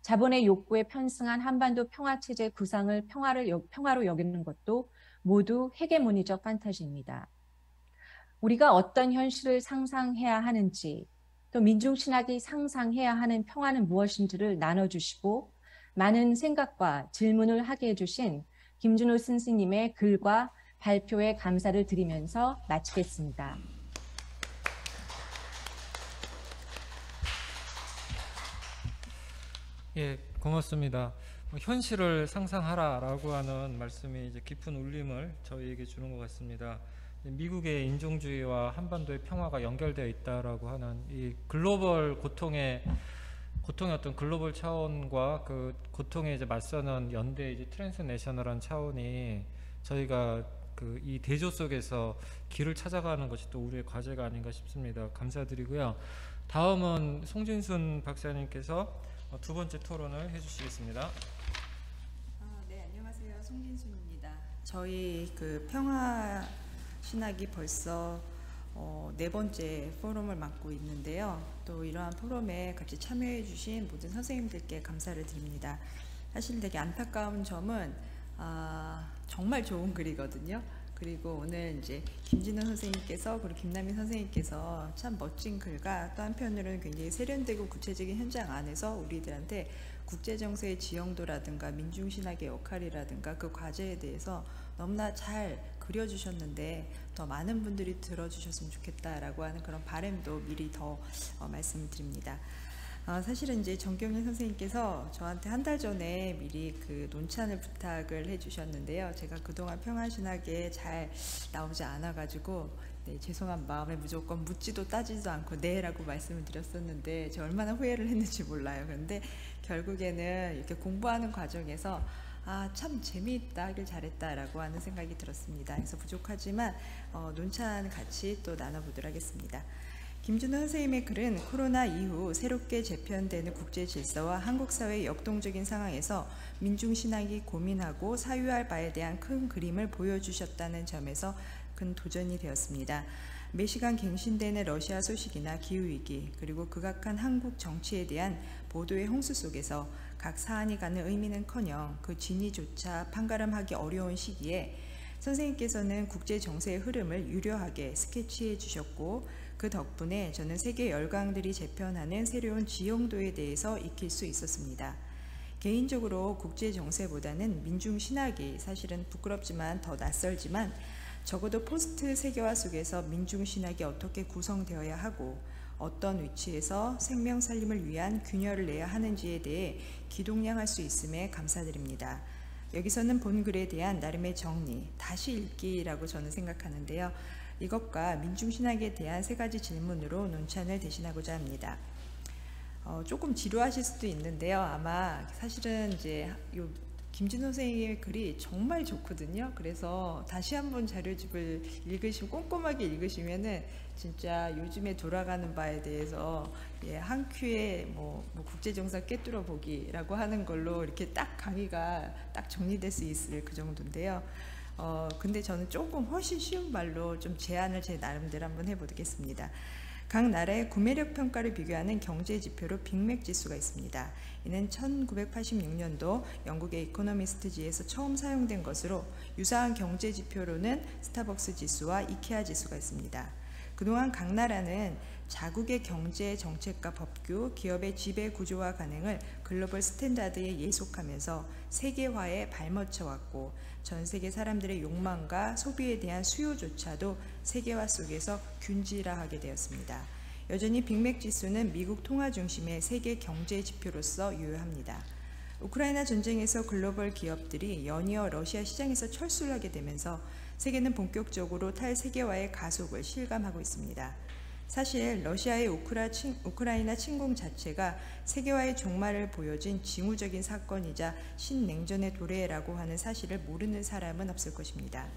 자본의 욕구에 편승한 한반도 평화체제 구상을 평화로 여기는 것도 모두 헤게모니적 판타지입니다. 우리가 어떤 현실을 상상해야 하는지, 또 민중신학이 상상해야 하는 평화는 무엇인지를 나눠주시고 많은 생각과 질문을 하게 해주신 김준호 선생님의 글과 발표에 감사를 드리면서 마치겠습니다. 예, 고맙습니다. 현실을 상상하라라고 하는 말씀이 이제 깊은 울림을 저희에게 주는 것 같습니다. 미국의 인종주의와 한반도의 평화가 연결되어 있다라고 하는 이 글로벌 고통의 어떤 글로벌 차원과 그 고통에 이제 맞서는 연대 이제 트랜스내셔널한 차원이 저희가 그 이 대조 속에서 길을 찾아가는 것이 또 우리의 과제가 아닌가 싶습니다. 감사드리고요. 다음은 송진순 박사님께서 두 번째 토론을 해주시겠습니다. 네, 안녕하세요. 송진순입니다. 저희 그 평화 신학이 벌써 네 번째 포럼을 맡고 있는데요. 또 이러한 포럼에 같이 참여해 주신 모든 선생님들께 감사를 드립니다. 사실 되게 안타까운 점은 정말 좋은 글이거든요. 그리고 오늘 이제 김진호 선생님께서 그리고 김남희 선생님께서 참 멋진 글과 또 한편으로는 굉장히 세련되고 구체적인 현장 안에서 우리들한테 국제정세의 지형도라든가 민중신학의 역할이라든가 그 과제에 대해서 너무나 잘 그려주셨는데 더 많은 분들이 들어주셨으면 좋겠다라고 하는 그런 바람도 미리 더 말씀드립니다. 사실은 이제 정경일 선생님께서 저한테 한 달 전에 미리 그 논찬을 부탁을 해주셨는데요. 제가 그동안 평화신학에 잘 나오지 않아가지고 네, 죄송한 마음에 무조건 묻지도 따지도 않고 네라고 말씀을 드렸었는데 제가 얼마나 후회를 했는지 몰라요. 그런데 결국에는 이렇게 공부하는 과정에서 참 재미있다, 하길 잘했다라고 하는 생각이 들었습니다. 그래서 부족하지만 논찬 같이 또 나눠보도록 하겠습니다. 김준호 선생님의 글은 코로나 이후 새롭게 재편되는 국제 질서와 한국 사회의 역동적인 상황에서 민중신학이 고민하고 사유할 바에 대한 큰 그림을 보여주셨다는 점에서 큰 도전이 되었습니다. 매시간 갱신되는 러시아 소식이나 기후위기, 그리고 극악한 한국 정치에 대한 보도의 홍수 속에서 각 사안이 갖는 의미는커녕 그 진위조차 판가름하기 어려운 시기에 선생님께서는 국제 정세의 흐름을 유려하게 스케치해 주셨고, 그 덕분에 저는 세계 열강들이 재편하는 새로운 지형도에 대해서 익힐 수 있었습니다. 개인적으로 국제 정세보다는 민중 신학이 사실은 부끄럽지만 더 낯설지만 적어도 포스트 세계화 속에서 민중 신학이 어떻게 구성되어야 하고 어떤 위치에서 생명 살림을 위한 균열을 내야 하는지에 대해 기동량할 수 있음에 감사드립니다. 여기서는 본 글에 대한 나름의 정리, 다시 읽기라고 저는 생각하는데요. 이것과 민중신학에 대한 3가지 질문으로 논찬을 대신하고자 합니다. 조금 지루하실 수도 있는데요. 아마 사실은 이제 김진호 선생님의 글이 정말 좋거든요. 그래서 다시 한번 자료집을 꼼꼼하게 읽으시면은 진짜 요즘에 돌아가는 바에 대해서 한 큐에 뭐 국제정상 꿰뚫어 보기라고 하는 걸로 이렇게 딱 강의가 딱 정리될 수 있을 그 정도인데요. 근데 저는 조금 훨씬 쉬운 말로 좀 제안을 제 나름대로 한번 해보겠습니다. 각 나라의 구매력 평가를 비교하는 경제 지표로 빅맥 지수가 있습니다. 이는 1986년도 영국의 이코노미스트지에서 처음 사용된 것으로, 유사한 경제 지표로는 스타벅스 지수와 이케아 지수가 있습니다. 그동안 각 나라는 자국의 경제 정책과 법규, 기업의 지배 구조와 관행을 글로벌 스탠다드에 예속하면서 세계화에 발맞춰 왔고, 전 세계 사람들의 욕망과 소비에 대한 수요조차도 세계화 속에서 균질화하게 되었습니다. 여전히 빅맥 지수는 미국 통화 중심의 세계 경제 지표로서 유효합니다. 우크라이나 전쟁에서 글로벌 기업들이 연이어 러시아 시장에서 철수를 하게 되면서 세계는 본격적으로 탈세계화의 가속을 실감하고 있습니다. 사실 러시아의 우크라이나 침공 자체가 세계화의 종말을 보여진 징후적인 사건이자 신냉전의 도래라고 하는 사실을 모르는 사람은 없을 것입니다.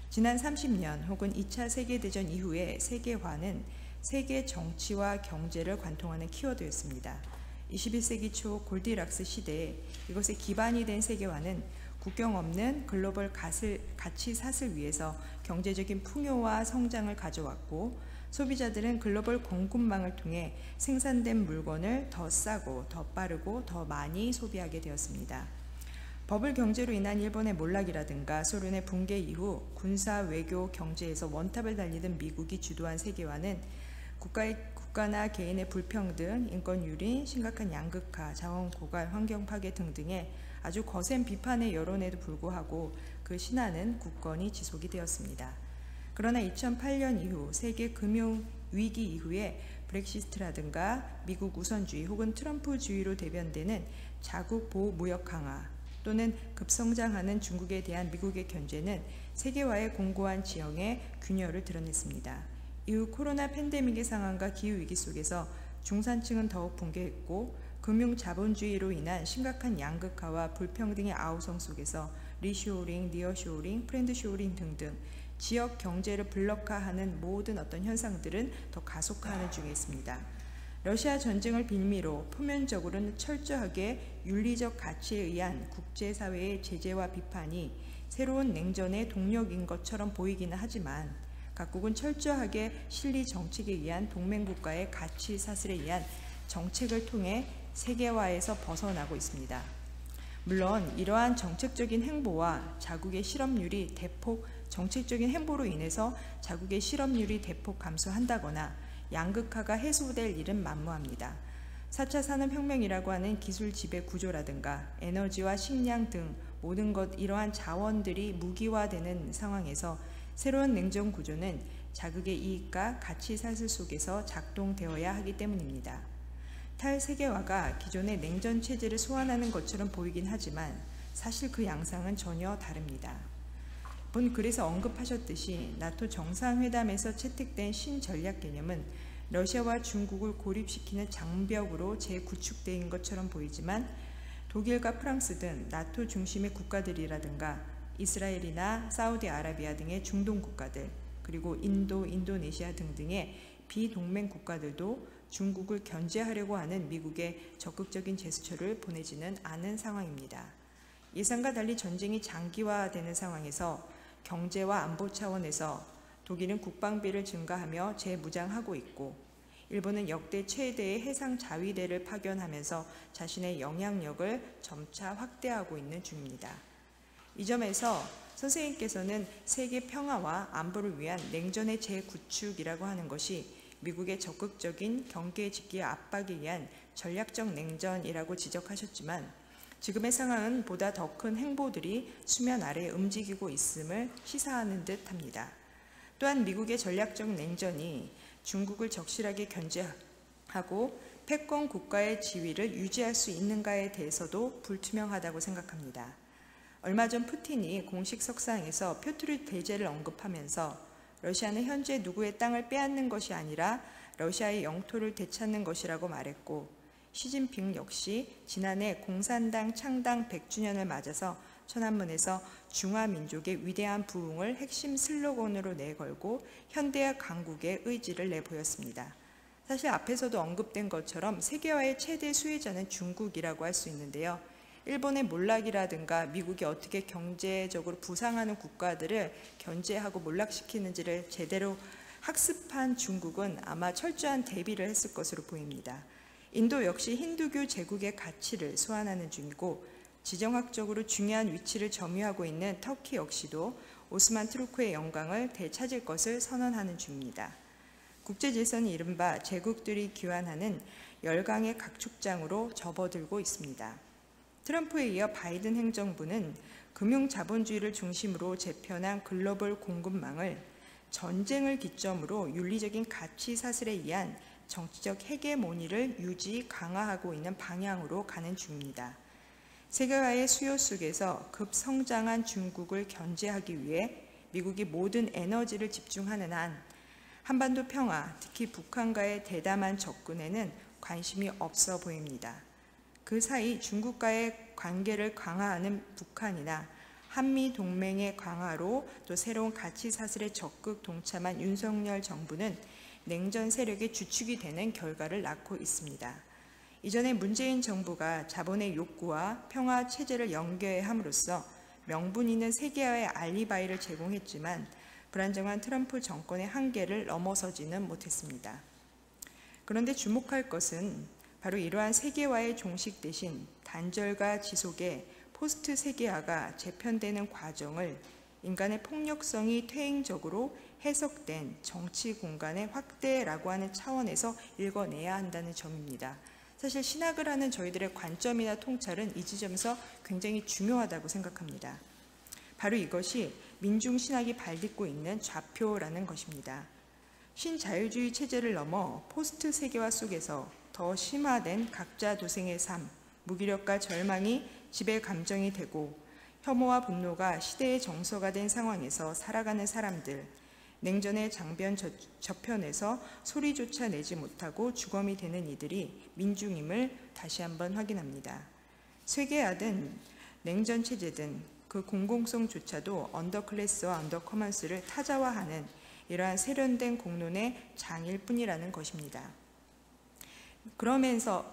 지난 30년 혹은 2차 세계대전 이후의 세계화는 세계 정치와 경제를 관통하는 키워드였습니다. 21세기 초 골디락스 시대에 이것의 기반이 된 세계화는 국경 없는 글로벌 가치 삿을 위해서 경제적인 풍요와 성장을 가져왔고, 소비자들은 글로벌 공급망을 통해 생산된 물건을 더 싸고 더 빠르고 더 많이 소비하게 되었습니다. 버블 경제로 인한 일본의 몰락이라든가 소련의 붕괴 이후 군사, 외교, 경제에서 원탑을 달리던 미국이 주도한 세계화는 국가나 개인의 불평등, 인권 유린, 심각한 양극화, 자원 고갈, 환경 파괴 등등의 아주 거센 비판의 여론에도 불구하고 그 신화는 굳건히 지속이 되었습니다. 그러나 2008년 이후 세계 금융 위기 이후에 브렉시트라든가 미국 우선주의 혹은 트럼프주의로 대변되는 자국 보호 무역 강화 또는 급성장하는 중국에 대한 미국의 견제는 세계화의 공고한 지형의 균열을 드러냈습니다. 이후 코로나 팬데믹의 상황과 기후위기 속에서 중산층은 더욱 붕괴했고, 금융 자본주의로 인한 심각한 양극화와 불평등의 아우성 속에서 리쇼어링, 니어쇼어링, 프렌드쇼어링 등등 지역 경제를 블록화하는 모든 어떤 현상들은 더 가속화하는 중에 있습니다. 러시아 전쟁을 빌미로 표면적으로는 철저하게 윤리적 가치에 의한 국제사회의 제재와 비판이 새로운 냉전의 동력인 것처럼 보이기는 하지만, 각국은 철저하게 실리 정책에 의한 동맹국가의 가치 사슬에 의한 정책을 통해 세계화에서 벗어나고 있습니다. 물론 이러한 정책적인 행보와 자국의 실업률이 대폭 정책적인 행보로 인해서 자국의 실업률이 대폭 감소한다거나 양극화가 해소될 일은 만무합니다. 4차 산업혁명이라고 하는 기술 지배 구조라든가 에너지와 식량 등 모든 이러한 자원들이 무기화되는 상황에서 새로운 냉전 구조는 자국의 이익과 가치 사슬 속에서 작동되어야 하기 때문입니다. 탈세계화가 기존의 냉전 체제를 소환하는 것처럼 보이긴 하지만 사실 그 양상은 전혀 다릅니다. 본 글에서 언급하셨듯이 나토 정상회담에서 채택된 신전략 개념은 러시아와 중국을 고립시키는 장벽으로 재구축된 것처럼 보이지만, 독일과 프랑스 등 나토 중심의 국가들이라든가 이스라엘이나 사우디아라비아 등의 중동 국가들, 그리고 인도, 인도네시아 등등의 비동맹 국가들도 중국을 견제하려고 하는 미국의 적극적인 제스처를 보내지는 않은 상황입니다. 예상과 달리 전쟁이 장기화되는 상황에서 경제와 안보 차원에서 독일은 국방비를 증가하며 재무장하고 있고, 일본은 역대 최대의 해상 자위대를 파견하면서 자신의 영향력을 점차 확대하고 있는 중입니다. 이 점에서 선생님께서는 세계 평화와 안보를 위한 냉전의 재구축이라고 하는 것이 미국의 적극적인 경계 집기 압박에 의한 전략적 냉전이라고 지적하셨지만, 지금의 상황은 보다 더 큰 행보들이 수면 아래 움직이고 있음을 시사하는 듯합니다. 또한 미국의 전략적 냉전이 중국을 적실하게 견제하고 패권 국가의 지위를 유지할 수 있는가에 대해서도 불투명하다고 생각합니다. 얼마 전 푸틴이 공식 석상에서 표트르 대제를 언급하면서 러시아는 현재 누구의 땅을 빼앗는 것이 아니라 러시아의 영토를 되찾는 것이라고 말했고, 시진핑 역시 지난해 공산당 창당 100주년을 맞아서 천안문에서 중화민족의 위대한 부흥을 핵심 슬로건으로 내걸고 현대화 강국의 의지를 내보였습니다. 사실 앞에서도 언급된 것처럼 세계화의 최대 수혜자는 중국이라고 할 수 있는데요. 일본의 몰락이라든가 미국이 어떻게 경제적으로 부상하는 국가들을 견제하고 몰락시키는지를 제대로 학습한 중국은 아마 철저한 대비를 했을 것으로 보입니다. 인도 역시 힌두교 제국의 가치를 소환하는 중이고, 지정학적으로 중요한 위치를 점유하고 있는 터키 역시도 오스만 투르크의 영광을 되찾을 것을 선언하는 중입니다. 국제질서는 이른바 제국들이 기환하는 열강의 각축장으로 접어들고 있습니다. 트럼프에 이어 바이든 행정부는 금융자본주의를 중심으로 재편한 글로벌 공급망을 전쟁을 기점으로 윤리적인 가치 사슬에 의한 정치적 헤게모니를 유지 강화하고 있는 방향으로 가는 중입니다. 세계화의 수요 속에서 급성장한 중국을 견제하기 위해 미국이 모든 에너지를 집중하는 한 한반도 평화, 특히 북한과의 대담한 접근에는 관심이 없어 보입니다. 그 사이 중국과의 관계를 강화하는 북한이나 한미 동맹의 강화로 또 새로운 가치 사슬에 적극 동참한 윤석열 정부는 냉전 세력의 주축이 되는 결과를 낳고 있습니다. 이전에 문재인 정부가 자본의 욕구와 평화 체제를 연계함으로써 명분 있는 세계화의 알리바이를 제공했지만 불안정한 트럼프 정권의 한계를 넘어서지는 못했습니다. 그런데 주목할 것은 바로 이러한 세계화의 종식 대신 단절과 지속의 포스트 세계화가 재편되는 과정을 인간의 폭력성이 퇴행적으로 해석된 정치 공간의 확대라고 하는 차원에서 읽어내야 한다는 점입니다. 사실 신학을 하는 저희들의 관점이나 통찰은 이 지점에서 굉장히 중요하다고 생각합니다. 바로 이것이 민중신학이 발딛고 있는 좌표라는 것입니다. 신자유주의 체제를 넘어 포스트 세계화 속에서 더 심화된 각자 도생의 삶, 무기력과 절망이 지배 감정이 되고 혐오와 분노가 시대의 정서가 된 상황에서 살아가는 사람들, 냉전의 장변 저편에서 소리조차 내지 못하고 주검이 되는 이들이 민중임을 다시 한번 확인합니다. 세계화든 냉전 체제든 그 공공성조차도 언더클래스와 언더커먼스를 타자화하는 이러한 세련된 공론의 장일 뿐이라는 것입니다. 그러면서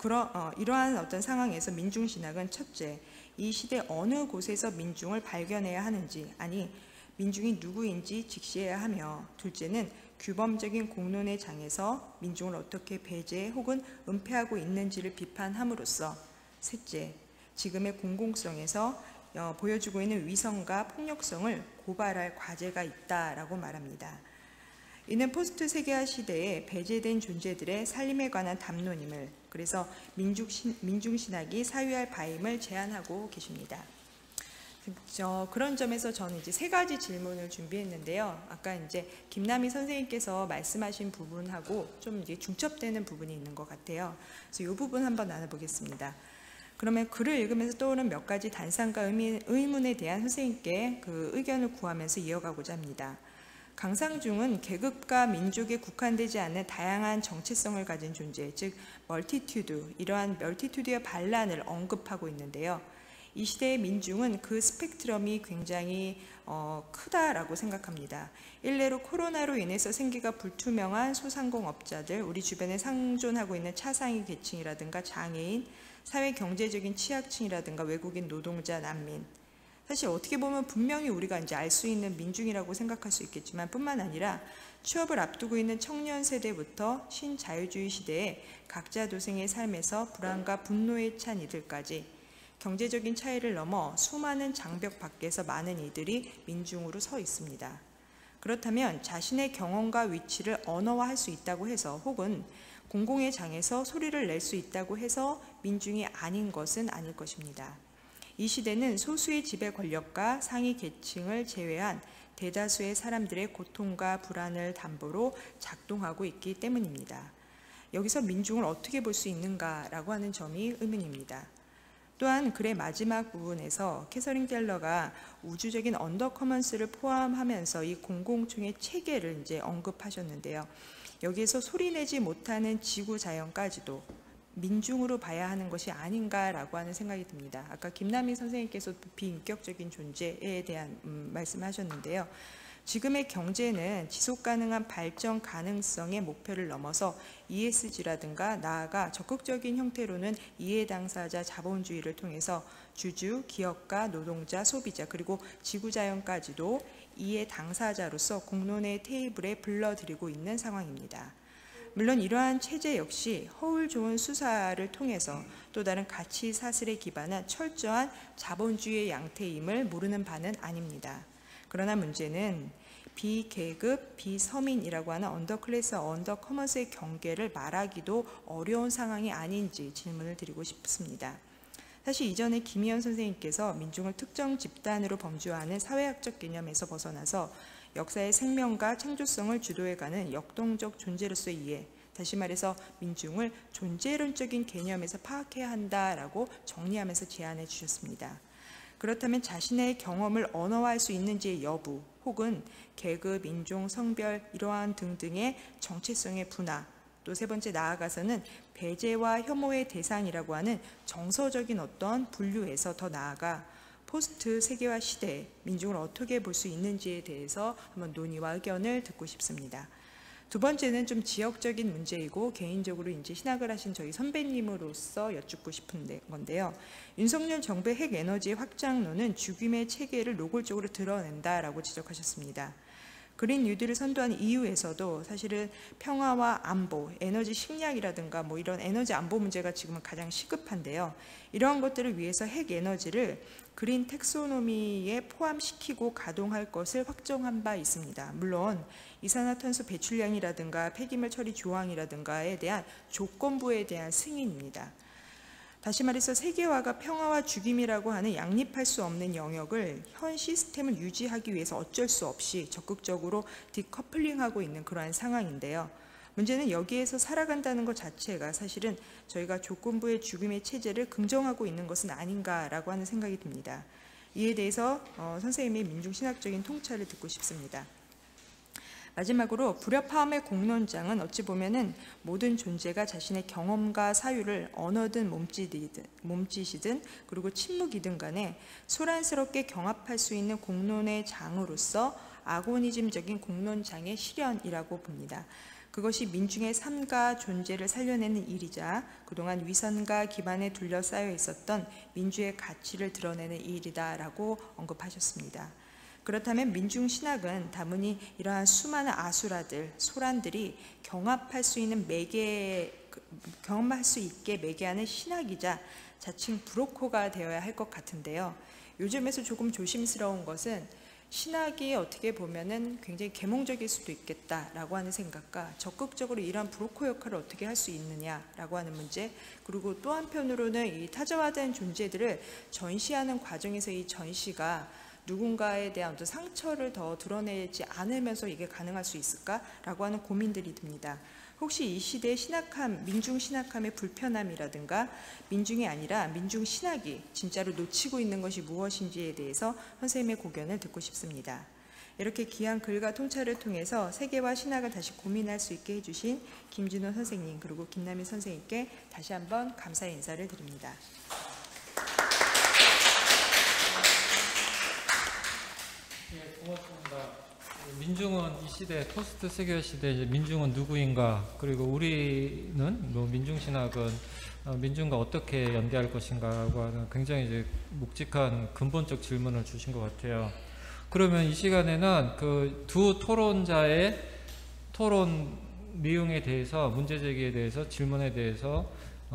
이러한 어떤 상황에서 민중신학은 첫째, 이 시대 어느 곳에서 민중을 발견해야 하는지, 아니 민중이 누구인지 직시해야 하며, 둘째는 규범적인 공론의 장에서 민중을 어떻게 배제 혹은 은폐하고 있는지를 비판함으로써, 셋째, 지금의 공공성에서 보여주고 있는 위성과 폭력성을 고발할 과제가 있다라고 말합니다. 이는 포스트 세계화 시대에 배제된 존재들의 살림에 관한 담론임을, 그래서 민중신학이 사유할 바임을 제안하고 계십니다. 그런 점에서 저는 이제 세 가지 질문을 준비했는데요. 아까 이제 김남희 선생님께서 말씀하신 부분하고 좀 이제 중첩되는 부분이 있는 것 같아요. 그래서 이 부분 한번 나눠보겠습니다. 그러면 글을 읽으면서 떠오른 몇 가지 단상과 의문에 대한 선생님께 그 의견을 구하면서 이어가고자 합니다. 강상중은 계급과 민족에 국한되지 않는 다양한 정체성을 가진 존재, 즉 멀티튜드, 이러한 멀티튜드의 반란을 언급하고 있는데요. 이 시대의 민중은 그 스펙트럼이 굉장히 크다라고 생각합니다. 일례로 코로나로 인해서 생계가 불투명한 소상공업자들, 우리 주변에 상존하고 있는 차상위 계층이라든가 장애인, 사회 경제적인 취약층이라든가 외국인 노동자, 난민, 사실 어떻게 보면 분명히 우리가 이제 알 수 있는 민중이라고 생각할 수 있겠지만 뿐만 아니라 취업을 앞두고 있는 청년 세대부터 신자유주의 시대에 각자 도생의 삶에서 불안과 분노에 찬 이들까지 경제적인 차이를 넘어 수많은 장벽 밖에서 많은 이들이 민중으로 서 있습니다. 그렇다면 자신의 경험과 위치를 언어화할 수 있다고 해서 혹은 공공의 장에서 소리를 낼 수 있다고 해서 민중이 아닌 것은 아닐 것입니다. 이 시대는 소수의 지배 권력과 상위 계층을 제외한 대다수의 사람들의 고통과 불안을 담보로 작동하고 있기 때문입니다. 여기서 민중을 어떻게 볼 수 있는가라고 하는 점이 의문입니다. 또한 글의 마지막 부분에서 캐서린 갤러가 우주적인 언더커먼스를 포함하면서 이 공공총의 체계를 이제 언급하셨는데요. 여기에서 소리내지 못하는 지구 자연까지도 민중으로 봐야 하는 것이 아닌가라고 하는 생각이 듭니다. 아까 김남희 선생님께서 비인격적인 존재에 대한 말씀하셨는데요. 지금의 경제는 지속가능한 발전 가능성의 목표를 넘어서 ESG라든가 나아가 적극적인 형태로는 이해 당사자 자본주의를 통해서 주주, 기업가, 노동자, 소비자 그리고 지구자연까지도 이해 당사자로서 공론의 테이블에 불러들이고 있는 상황입니다. 물론 이러한 체제 역시 허울 좋은 수사를 통해서 또 다른 가치 사슬에 기반한 철저한 자본주의의 양태임을 모르는 바는 아닙니다. 그러나 문제는 비계급, 비서민이라고 하는 언더클래스, 언더커먼스의 경계를 말하기도 어려운 상황이 아닌지 질문을 드리고 싶습니다. 사실 이전에 김희연 선생님께서 민중을 특정 집단으로 범주화하는 사회학적 개념에서 벗어나서 역사의 생명과 창조성을 주도해가는 역동적 존재로서의 이해, 다시 말해서 민중을 존재론적인 개념에서 파악해야 한다라고 정리하면서 제안해 주셨습니다. 그렇다면 자신의 경험을 언어화할 수 있는지의 여부 혹은 계급, 인종, 성별 이러한 등등의 정체성의 분화, 또 세 번째 나아가서는 배제와 혐오의 대상이라고 하는 정서적인 어떤 분류에서 더 나아가 포스트 세계화 시대에 민중을 어떻게 볼 수 있는지에 대해서 한번 논의와 의견을 듣고 싶습니다. 두 번째는 좀 지역적인 문제이고 개인적으로 이제 신학을 하신 저희 선배님으로서 여쭙고 싶은 건데요. 윤석열 정부의 핵에너지 확장론은 죽임의 체계를 노골적으로 드러낸다라고 지적하셨습니다. 그린 뉴딜을 선도한 이유에서도 사실은 평화와 안보, 에너지 식량이라든가 뭐 이런 에너지 안보 문제가 지금은 가장 시급한데요. 이러한 것들을 위해서 핵에너지를 그린 텍소노미에 포함시키고 가동할 것을 확정한 바 있습니다. 물론 이산화탄소 배출량이라든가 폐기물 처리 조항이라든가에 대한 조건부에 대한 승인입니다. 다시 말해서 세계화가 평화와 죽임이라고 하는 양립할 수 없는 영역을 현 시스템을 유지하기 위해서 어쩔 수 없이 적극적으로 디커플링하고 있는 그러한 상황인데요. 문제는 여기에서 살아간다는 것 자체가 사실은 저희가 조건부의 죽임의 체제를 긍정하고 있는 것은 아닌가라고 하는 생각이 듭니다. 이에 대해서 선생님의 민중신학적인 통찰을 듣고 싶습니다. 마지막으로 불협화음의 공론장은 어찌 보면은 모든 존재가 자신의 경험과 사유를 언어든 몸짓이든 그리고 침묵이든 간에 소란스럽게 경합할 수 있는 공론의 장으로서 아고니즘적인 공론장의 실현이라고 봅니다. 그것이 민중의 삶과 존재를 살려내는 일이자 그동안 위선과 기반에 둘러싸여 있었던 민주의 가치를 드러내는 일이다라고 언급하셨습니다. 그렇다면 민중신학은 다문히 이러한 수많은 아수라들, 소란들이 경합할 수 있게 매개하는 신학이자 자칭 브로커가 되어야 할 것 같은데요. 요즘에서 조금 조심스러운 것은 신학이 어떻게 보면은 굉장히 계몽적일 수도 있겠다라고 하는 생각과 적극적으로 이러한 브로커 역할을 어떻게 할 수 있느냐라고 하는 문제, 그리고 또 한편으로는 이 타자화된 존재들을 전시하는 과정에서 이 전시가 누군가에 대한 어떤 상처를 더 드러내지 않으면서 이게 가능할 수 있을까라고 하는 고민들이 듭니다. 혹시 이 시대의 신학함, 민중신학함의 불편함이라든가 민중이 아니라 민중신학이 진짜로 놓치고 있는 것이 무엇인지에 대해서 선생님의 고견을 듣고 싶습니다. 이렇게 귀한 글과 통찰을 통해서 세계와 신학을 다시 고민할 수 있게 해주신 김진호 선생님 그리고 김남희 선생님께 다시 한번 감사의 인사를 드립니다. 고맙습니다. 민중은 이 시대 포스트 세계화 시대 이제 민중은 누구인가, 그리고 우리는 뭐 민중신학은 민중과 어떻게 연대할 것인가라고 하는 굉장히 이제 묵직한 근본적 질문을 주신 것 같아요. 그러면 이 시간에는 그 두 토론자의 토론 내용에 대해서, 문제 제기에 대해서, 질문에 대해서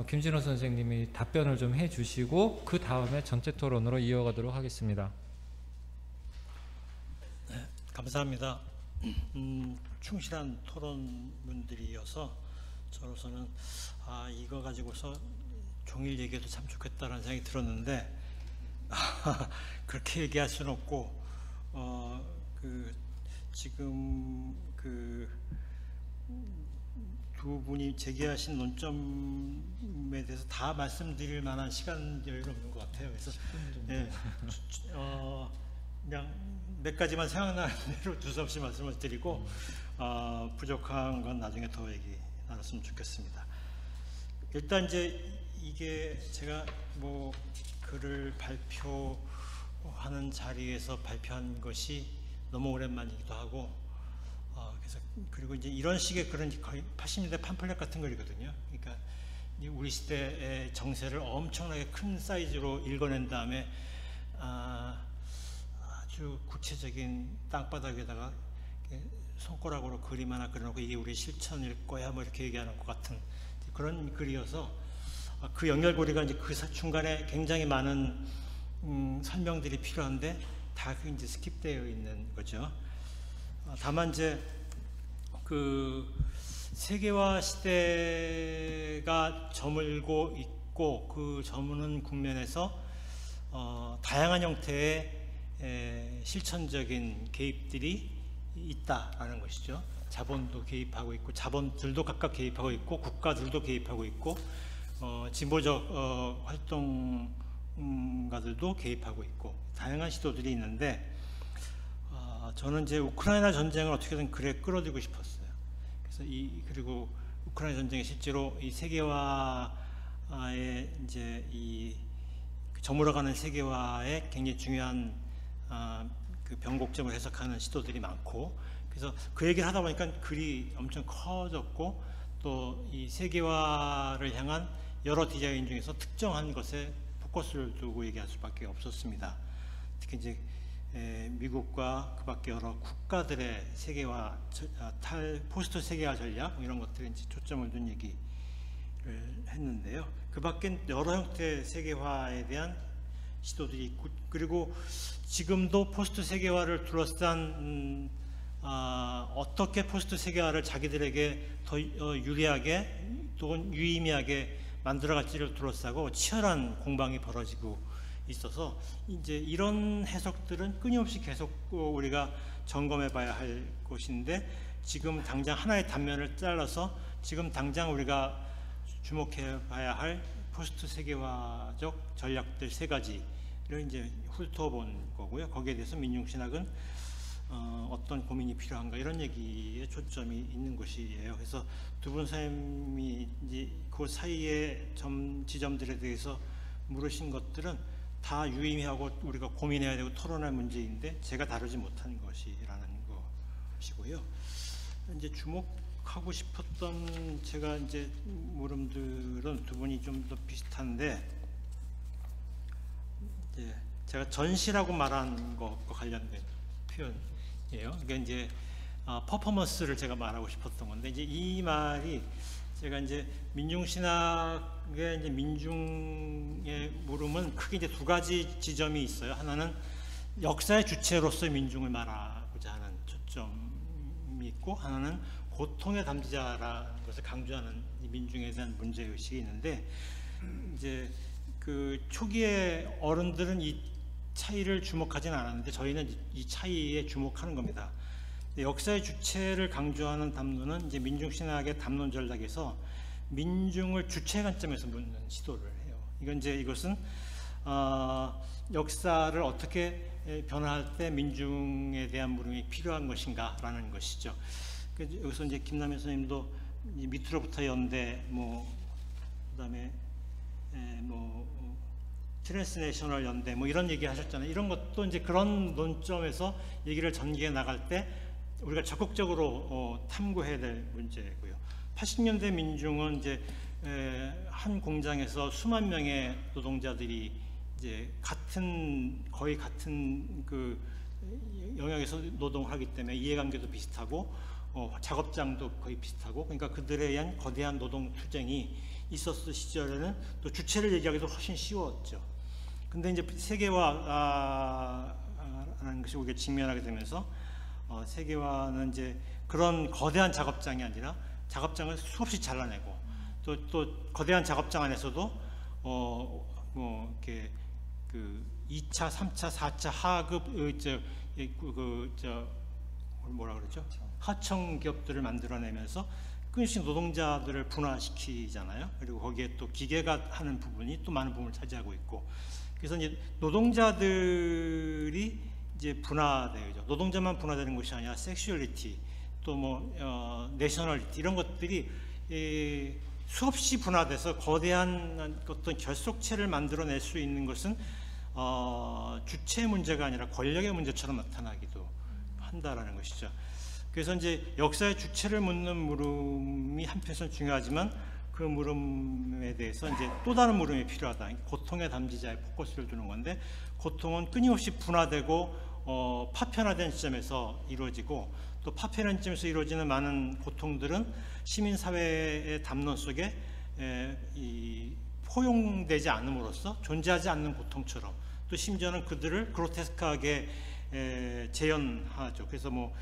김진호 선생님이 답변을 좀 해주시고 그 다음에 전체 토론으로 이어가도록 하겠습니다. 네, 감사합니다. 충실한 토론문들이어서 저로서는 이거 가지고서 종일 얘기해도 참 좋겠다라는 생각이 들었는데 그렇게 얘기할 수는 없고 지금 두 분이 제기하신 논점에 대해서 다 말씀드릴 만한 시간 여유는 없는 것 같아요. 그래서 그냥 몇 가지만 생각나는 대로 두서없이 말씀을 드리고 부족한 건 나중에 더 얘기 나눴으면 좋겠습니다. 일단 이제 이게 제가 뭐 글을 발표하는 자리에서 발표한 것이 너무 오랜만이기도 하고 그래서 그리고 이제 이런 식의 글은 거의 80년대 팜플렛 같은 글이거든요. 그러니까 우리 시대의 정세를 엄청나게 큰 사이즈로 읽어낸 다음에 아주 구체적인 땅바닥에다가 손가락으로 그림 하나 그려놓고 이게 우리 실천일 거야 뭐 이렇게 얘기하는 것 같은 그런 글이어서 그 연결고리가 이제 그 중간에 굉장히 많은 설명들이 필요한데 다 이제 스킵되어 있는 거죠. 다만 이제 그 세계화 시대가 저물고 있고 그 저무는 국면에서 다양한 형태의 실천적인 개입들이 있다라는 것이죠. 자본도 개입하고 있고 자본들도 각각 개입하고 있고 국가들도 개입하고 있고 진보적 활동가들도 개입하고 있고 다양한 시도들이 있는데 저는 이제 우크라이나 전쟁을 어떻게든 글에 끌어들이고 싶었어요. 그래서 그리고 우크라이나 전쟁이 실제로 이 세계화의 이제 이 저물어가는 세계화에 굉장히 중요한 그 변곡점을 해석하는 시도들이 많고 그래서 그 얘기를 하다 보니까 글이 엄청 커졌고 또 이 세계화를 향한 여러 디자인 중에서 특정한 것에 포커스를 두고 얘기할 수밖에 없었습니다. 특히 이제 미국과 그밖에 여러 국가들의 세계화, 포스트 세계화 전략 이런 것들에 이제 초점을 둔 얘기를 했는데요. 그밖에 여러 형태의 세계화에 대한 시도들이 있고 그리고 지금도 포스트 세계화를 둘러싼 어떻게 포스트 세계화를 자기들에게 더 유리하게 또는 유의미하게 만들어갈지를 둘러싸고 치열한 공방이 벌어지고 있어서 이제 이런 해석들은 끊임없이 계속 우리가 점검해 봐야 할 것인데 지금 당장 하나의 단면을 잘라서 지금 당장 우리가 주목해 봐야 할 포스트 세계화적 전략들 세 가지를 이제 훑어본 거고요. 거기에 대해서 민중신학은 어떤 고민이 필요한가 이런 얘기에 초점이 있는 것이에요. 그래서 두 분 선생님이 이제 그 사이의 지점들에 대해서 물으신 것들은 다 유의미하고 우리가 고민해야 되고 토론할 문제인데 제가 다루지 못한 것이라는 것이고요. 이제 주목하고 싶었던 제가 이제 물음들은 두 분이 좀 더 비슷한데 이제 제가 전시라고 말한 것과 관련된 표현이에요. 그러니까 이제 퍼포먼스를 제가 말하고 싶었던 건데 이제 이 말이 제가 이제 민중신학의 이제 민중의 물음은 크게 이제 두 가지 지점이 있어요. 하나는 역사의 주체로서 민중을 말하고자 하는 초점이 있고 하나는 고통의 담지자라는 것을 강조하는 민중에 대한 문제의식이 있는데 이제 그 초기의 어른들은 이 차이를 주목하지는 않았는데 저희는 이 차이에 주목하는 겁니다. 역사의 주체를 강조하는 담론은 이제 민중신학의 담론 전략에서 민중을 주체 관점에서 묻는 시도를 해요. 이것은 역사를 어떻게 변화할 때 민중에 대한 물음이 필요한 것인가라는 것이죠. 여기서 이제 김남현 선생님도 밑으로부터 연대, 그다음에 트랜스내셔널 연대 뭐 이런 얘기 하셨잖아요. 이런 것도 이제 그런 논점에서 얘기를 전개해 나갈 때 우리가 적극적으로 탐구해야 될 문제고요. 80년대 민중은 이제 한 공장에서 수만 명의 노동자들이 이제 거의 같은 그 영역에서 노동을 하기 때문에 이해관계도 비슷하고 작업장도 거의 비슷하고, 그러니까 그들에 의한 거대한 노동 투쟁이 있었을 시절에는 또 주체를 얘기하기도 훨씬 쉬웠죠. 근데 이제 세계화라는 것이 우리가 직면하게 되면서 세계화는 이제 그런 거대한 작업장이 아니라 작업장을 수없이 잘라내고 또 거대한 작업장 안에서도 뭐 이렇게 그 2차, 3차, 4차 하급 뭐라 그러죠? 하청 기업들을 만들어내면서 끊임없이 노동자들을 분화시키잖아요. 그리고 거기에 또 기계가 하는 부분이 또 많은 부분을 차지하고 있고, 그래서 이제 노동자들이 이제 분화되죠. 노동자만 분화되는 것이 아니라 섹슈얼리티, 또 뭐 내셔널리티 이런 것들이 수없이 분화돼서 거대한 어떤 결속체를 만들어낼 수 있는 것은 주체의 문제가 아니라 권력의 문제처럼 나타나기도 한다라는 것이죠. 그래서 이제 역사의 주체를 묻는 물음이 한편에서는 중요하지만 그 물음에 대해서 이제 또 다른 물음이 필요하다. 고통의 담지자의 포커스를 두는 건데, 고통은 끊임없이 분화되고 파편화된 지점에서 이루어지고, 또 파편화된 지점에서 이루어지는 많은 고통들은 시민사회의 담론 속에 포용되지 않음으로써 존재하지 않는 고통처럼, 또 심지어는 그들을 그로테스크하게 재현하죠. 그래서 뭐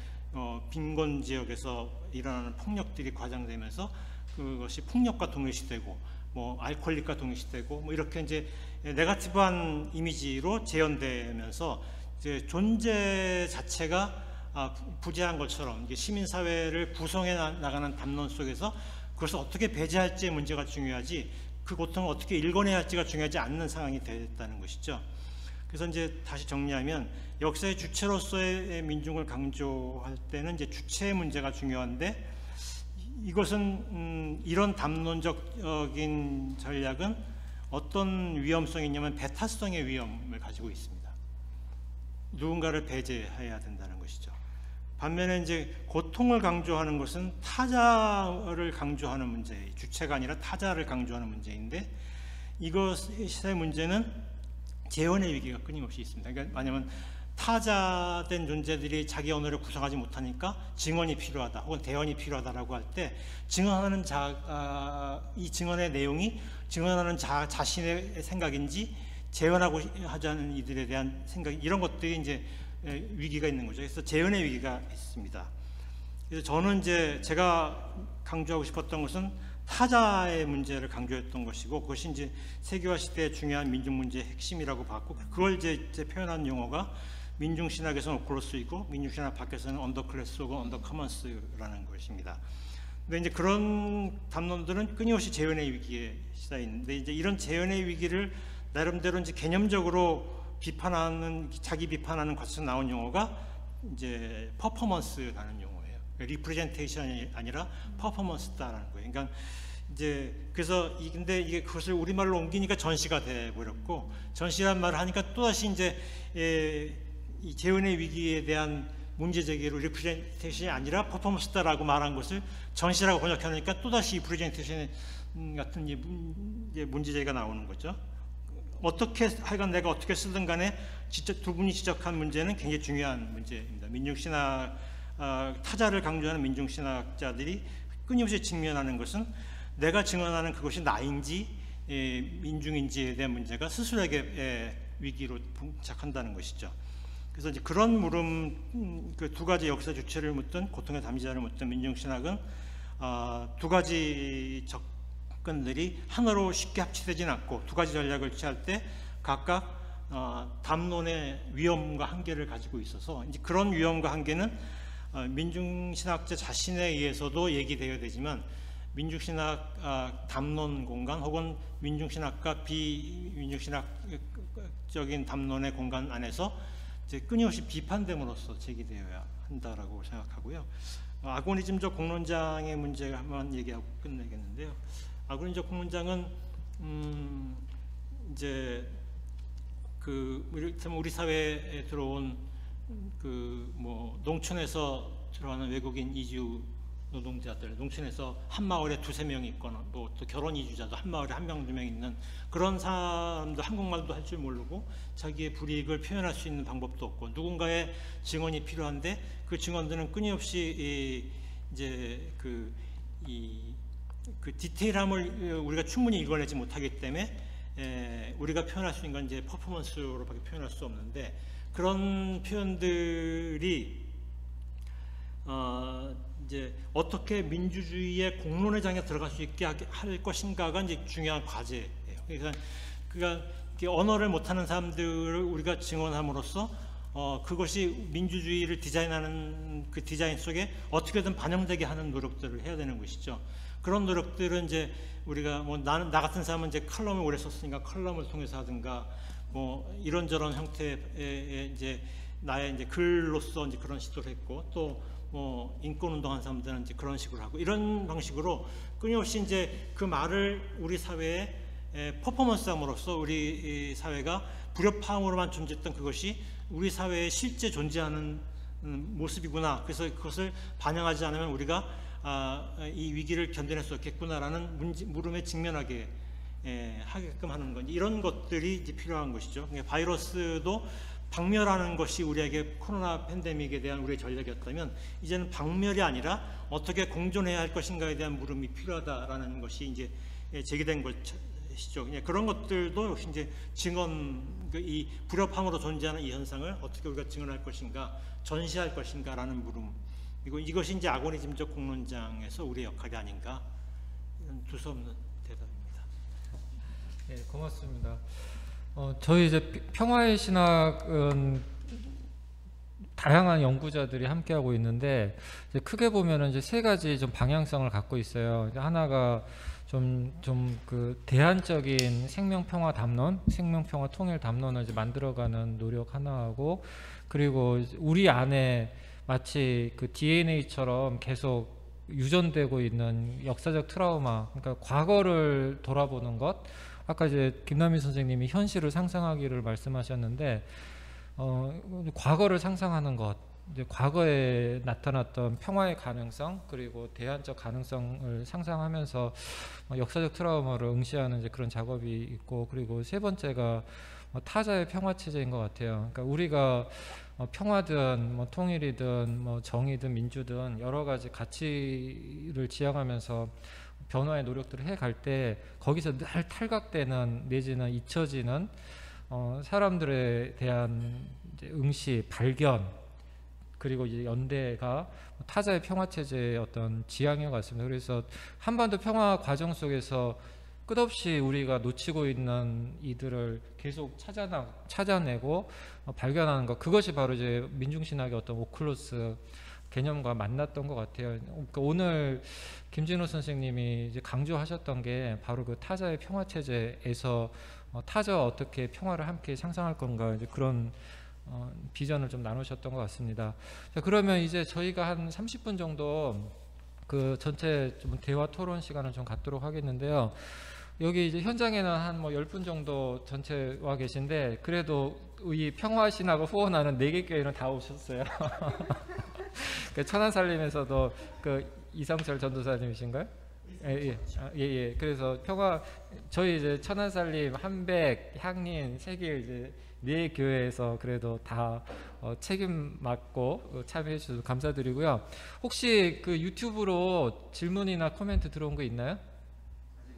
빈곤 지역에서 일어나는 폭력들이 과장되면서 그것이 폭력과 동일시되고, 뭐 알코올릭과 동일시되고, 뭐 이렇게 이제 네거티브한 이미지로 재현되면서 이제 존재 자체가 부재한 것처럼 이게 시민사회를 구성해 나가는 담론 속에서 그것을 어떻게 배제할지의 문제가 중요하지, 그 고통을 어떻게 읽어내야 할지가 중요하지 않는 상황이 됐다는 것이죠. 그래서 이제 다시 정리하면 역사의 주체로서의 민중을 강조할 때는 이제 주체의 문제가 중요한데, 이것은 이런 담론적인 전략은 어떤 위험성이 있냐면 배타성의 위험을 가지고 있습니다. 누군가를 배제해야 된다는 것이죠. 반면에 이제 고통을 강조하는 것은 타자를 강조하는 문제, 주체가 아니라 타자를 강조하는 문제인데, 이것의 문제는 재현의 위기가 끊임없이 있습니다. 그러니까 왜냐하면 타자된 존재들이 자기 언어를 구성하지 못하니까 증언이 필요하다 혹은 대언이 필요하다라고 할 때, 증언하는 이 증언의 내용이 증언하는 자신의 생각인지 재현하고 하자는 이들에 대한 생각, 이런 것들이 이제 위기가 있는 거죠. 그래서 재현의 위기가 있습니다. 그래서 저는 이제 제가 강조하고 싶었던 것은 타자의 문제를 강조했던 것이고, 그것이 이제 세계화 시대의 중요한 민중 문제의 핵심이라고 봤고, 그걸 이제 표현한 용어가 민중신학에서는 오클로스이고 민중신학 밖에서는 언더클래스 혹은 언더커먼스라는 것입니다. 근데 이제 그런 담론들은 끊임없이 재현의 위기에 시달리는데, 이제 이런 재현의 위기를 나름대로 이제 개념적으로 자기 비판하는 과정에서 나온 용어가 이제 퍼포먼스라는 용어예요. 리프레젠테이션이 아니라 퍼포먼스다라는 거예요. 그러니까 이제 그래서 근데 이게 그것을 우리말로 옮기니까 전시가 돼 버렸고, 전시란 말을 하니까 또 다시 이제 이 재현의 위기에 대한 문제 제기로 리프레젠테이션이 아니라 퍼포먼스다라고 말한 것을 전시라고 번역하니까 또 다시 프레젠테이션 같은 이제 문제 제기가 나오는 거죠. 어떻게 하여간 내가 어떻게 쓰든 간에 진짜 두 분이 지적한 문제는 굉장히 중요한 문제입니다. 민중신학 타자를 강조하는 민중신학자들이 끊임없이 직면하는 것은 내가 증언하는 그것이 나인지 민중인지에 대한 문제가 스스로에게 위기로 봉착한다는 것이죠. 그래서 이제 그런 물음, 그 두 가지 역사 주체를 묻든 고통의 담지자를 묻든 민중신학은 두 가지 접근들이 하나로 쉽게 합치되지는 않고, 두 가지 전략을 취할 때 각각 담론의 위험과 한계를 가지고 있어서, 이제 그런 위험과 한계는 민중신학자 자신에 의해서도 얘기되어야 되지만, 민중신학 담론 공간 혹은 민중신학과 비민중신학적인 담론의 공간 안에서 이제 끊임없이 비판됨으로써 제기되어야 한다라고 생각하고요. 아고니즘적 공론장의 문제만 얘기하고 끝내겠는데요. 아고니즘적 공론장은 이제 우리 사회에 들어온 농촌에서 들어가는 외국인 이주 노동자들, 농촌에서 한 마을에 2-3명 있거나 또 결혼 이주자도 한 마을에 1명, 2명 있는 그런 사람도 한국말도 할 줄 모르고 자기의 불이익을 표현할 수 있는 방법도 없고 누군가의 증언이 필요한데 그 증언들은 끊임없이 그 디테일함을 우리가 충분히 읽어내지 못하기 때문에 우리가 표현할 수 있는 건 이제 퍼포먼스로밖에 표현할 수 없는데 그런 표현들이 이제 어떻게 민주주의의 공론의 장에 들어갈 수 있게 할 것인가가 이제 중요한 과제예요. 그러니까 언어를 못하는 사람들을 우리가 증언함으로써 그것이 민주주의를 디자인하는 그 디자인 속에 어떻게든 반영되게 하는 노력들을 해야 되는 것이죠. 그런 노력들은 이제 우리가 나 같은 사람은 이제 칼럼을 오래 썼으니까 칼럼을 통해서 하든가 이런저런 형태의 이제 나의 이제 글로서 이제 그런 시도를 했고 또 인권운동한 사람들은 이제 그런 식으로 하고 이런 방식으로 끊임없이 이제 그 말을 우리 사회에 퍼포먼스함으로써 우리 사회가 불협화음으로만 존재했던 그것이 우리 사회에 실제 존재하는 모습이구나. 그래서 그것을 반영하지 않으면 우리가 이 위기를 견뎌낼 수 없겠구나라는 물음에 직면하게 하게끔 하는 건 이런 것들이 이제 필요한 것이죠. 그러니까 바이러스도 박멸하는 것이 우리에게 코로나 팬데믹에 대한 우리의 전략이었다면 이제는 박멸이 아니라 어떻게 공존해야 할 것인가에 대한 물음이 필요하다라는 것이 이제 제기된 것이죠. 그런 것들도 역시 이제 이 불협화음으로 존재하는 이 현상을 어떻게 우리가 증언할 것인가, 전시할 것인가라는 물음. 그리고 이것이 이제 아고니즘적 공론장에서 우리의 역할이 아닌가 이런 두서없는 대답입니다. 네, 고맙습니다. 저희 이제 평화의 신학은 다양한 연구자들이 함께하고 있는데 이제 크게 보면은 이제 3가지 좀 방향성을 갖고 있어요. 하나가 그 대안적인 생명평화 담론, 생명평화 통일 담론을 이제 만들어가는 노력 하나하고 그리고 우리 안에 마치 그 DNA처럼 계속 유전되고 있는 역사적 트라우마, 그러니까 과거를 돌아보는 것. 아까 이제 김남희 선생님이 현실을 상상하기를 말씀하셨는데 과거를 상상하는 것, 이제 과거에 나타났던 평화의 가능성 그리고 대안적 가능성을 상상하면서 역사적 트라우마를 응시하는 이제 그런 작업이 있고 그리고 3번째가 타자의 평화 체제인 것 같아요. 그러니까 우리가 평화든 통일이든 정의든 민주든 여러 가지 가치를 지향하면서 변화의 노력들을 해갈 때 거기서 늘 탈각되는 내지는 잊혀지는 사람들에 대한 이제 응시, 발견 그리고 이제 연대가 타자의 평화 체제의 어떤 지향인 것 같습니다. 그래서 한반도 평화 과정 속에서 끝없이 우리가 놓치고 있는 이들을 계속 찾아내고 발견하는 것, 그것이 바로 이제 민중신학의 어떤 오클로스 개념과 만났던 것 같아요. 그러니까 오늘 김진호 선생님이 이제 강조하셨던 게 바로 그 타자의 평화 체제에서 타자와 어떻게 평화를 함께 상상할 건가 이제 그런 비전을 좀 나누셨던 것 같습니다. 자, 그러면 이제 저희가 한 30분 정도 그 전체 좀 대화 토론 시간을 좀 갖도록 하겠는데요. 여기 이제 현장에는 한 10분 정도 전체 와 계신데 그래도 이 평화신학을 후원하는 4개 교회는 다 오셨어요. 그 천안살림에서도 그 이성철 전도사님이신가요? 예. 그래서 저희 이제 천안살림, 한백, 향린, 세길 이제 4 교회에서 그래도 다 책임 맡고 참여해 주셔서 감사드리고요. 혹시 그 유튜브로 질문이나 코멘트 들어온 거 있나요?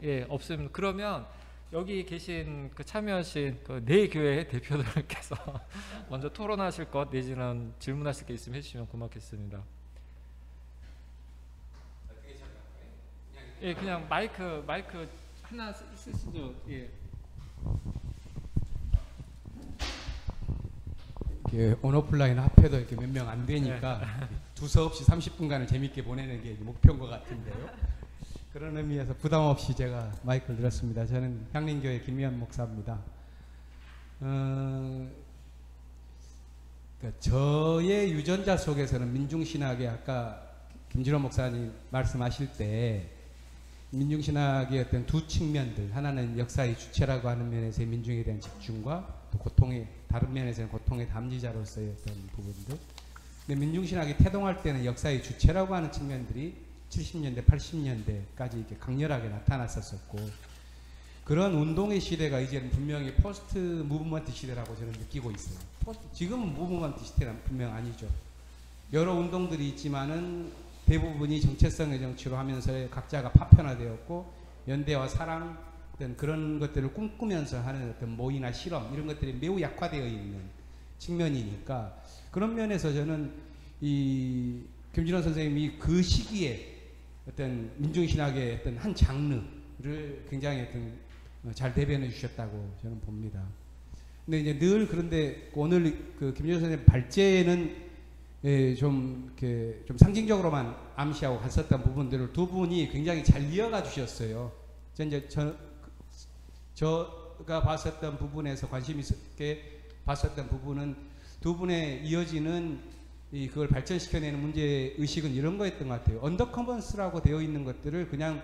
예, 없으면 그러면 여기 계신 그 참여하신 그 4 교회 대표들께서 먼저 토론하실 것 내지는 질문하실 게 있으면 해주시면 고맙겠습니다. 예, 그냥 마이크 하나 쓰시죠. 예. 온오프라인 합해도 이렇게 몇 명 안 되니까 두서없이 30분간을 재밌게 보내는 게 목표인 것 같은데요. 그런 의미에서 부담 없이 제가 마이크를 들었습니다. 저는 향림교회 김미연 목사입니다. 그러니까 저의 유전자 속에서는 민중신학의 아까 김진호 목사님 말씀하실 때 민중신학의 어떤 2 측면들, 하나는 역사의 주체라고 하는 면에서의 민중에 대한 집중과 또 고통의 다른 면에서는 고통의 담지자로서의 어떤 부분들. 근데 민중신학이 태동할 때는 역사의 주체라고 하는 측면들이 70년대, 80년대까지 이렇게 강렬하게 나타났었고 그런 운동의 시대가 이제는 분명히 포스트 무브먼트 시대라고 저는 느끼고 있어요. 지금은 무브먼트 시대는 분명 아니죠. 여러 운동들이 있지만은 대부분이 정체성의 정치로 하면서 각자가 파편화되었고 연대와 사랑 어떤 그런 것들을 꿈꾸면서 하는 어떤 모의나 실험 이런 것들이 매우 약화되어 있는 측면이니까 그런 면에서 저는 이 김진원 선생님이 그 시기에 어떤 민중신학의 어떤 한 장르를 굉장히 어떤 잘 대변해 주셨다고 저는 봅니다. 근데 이제 늘 그런데 오늘 그 김진원 선생님 발제는 좀 상징적으로만 암시하고 갔었던 부분들을 두 분이 굉장히 잘 이어가 주셨어요. 저가 봤었던 부분에서 관심 있게 봤었던 부분은 두 분의 이어지는 그걸 발전시켜내는 문제 의식은 이런 거였던 것 같아요. 언더커먼스라고 되어 있는 것들을 그냥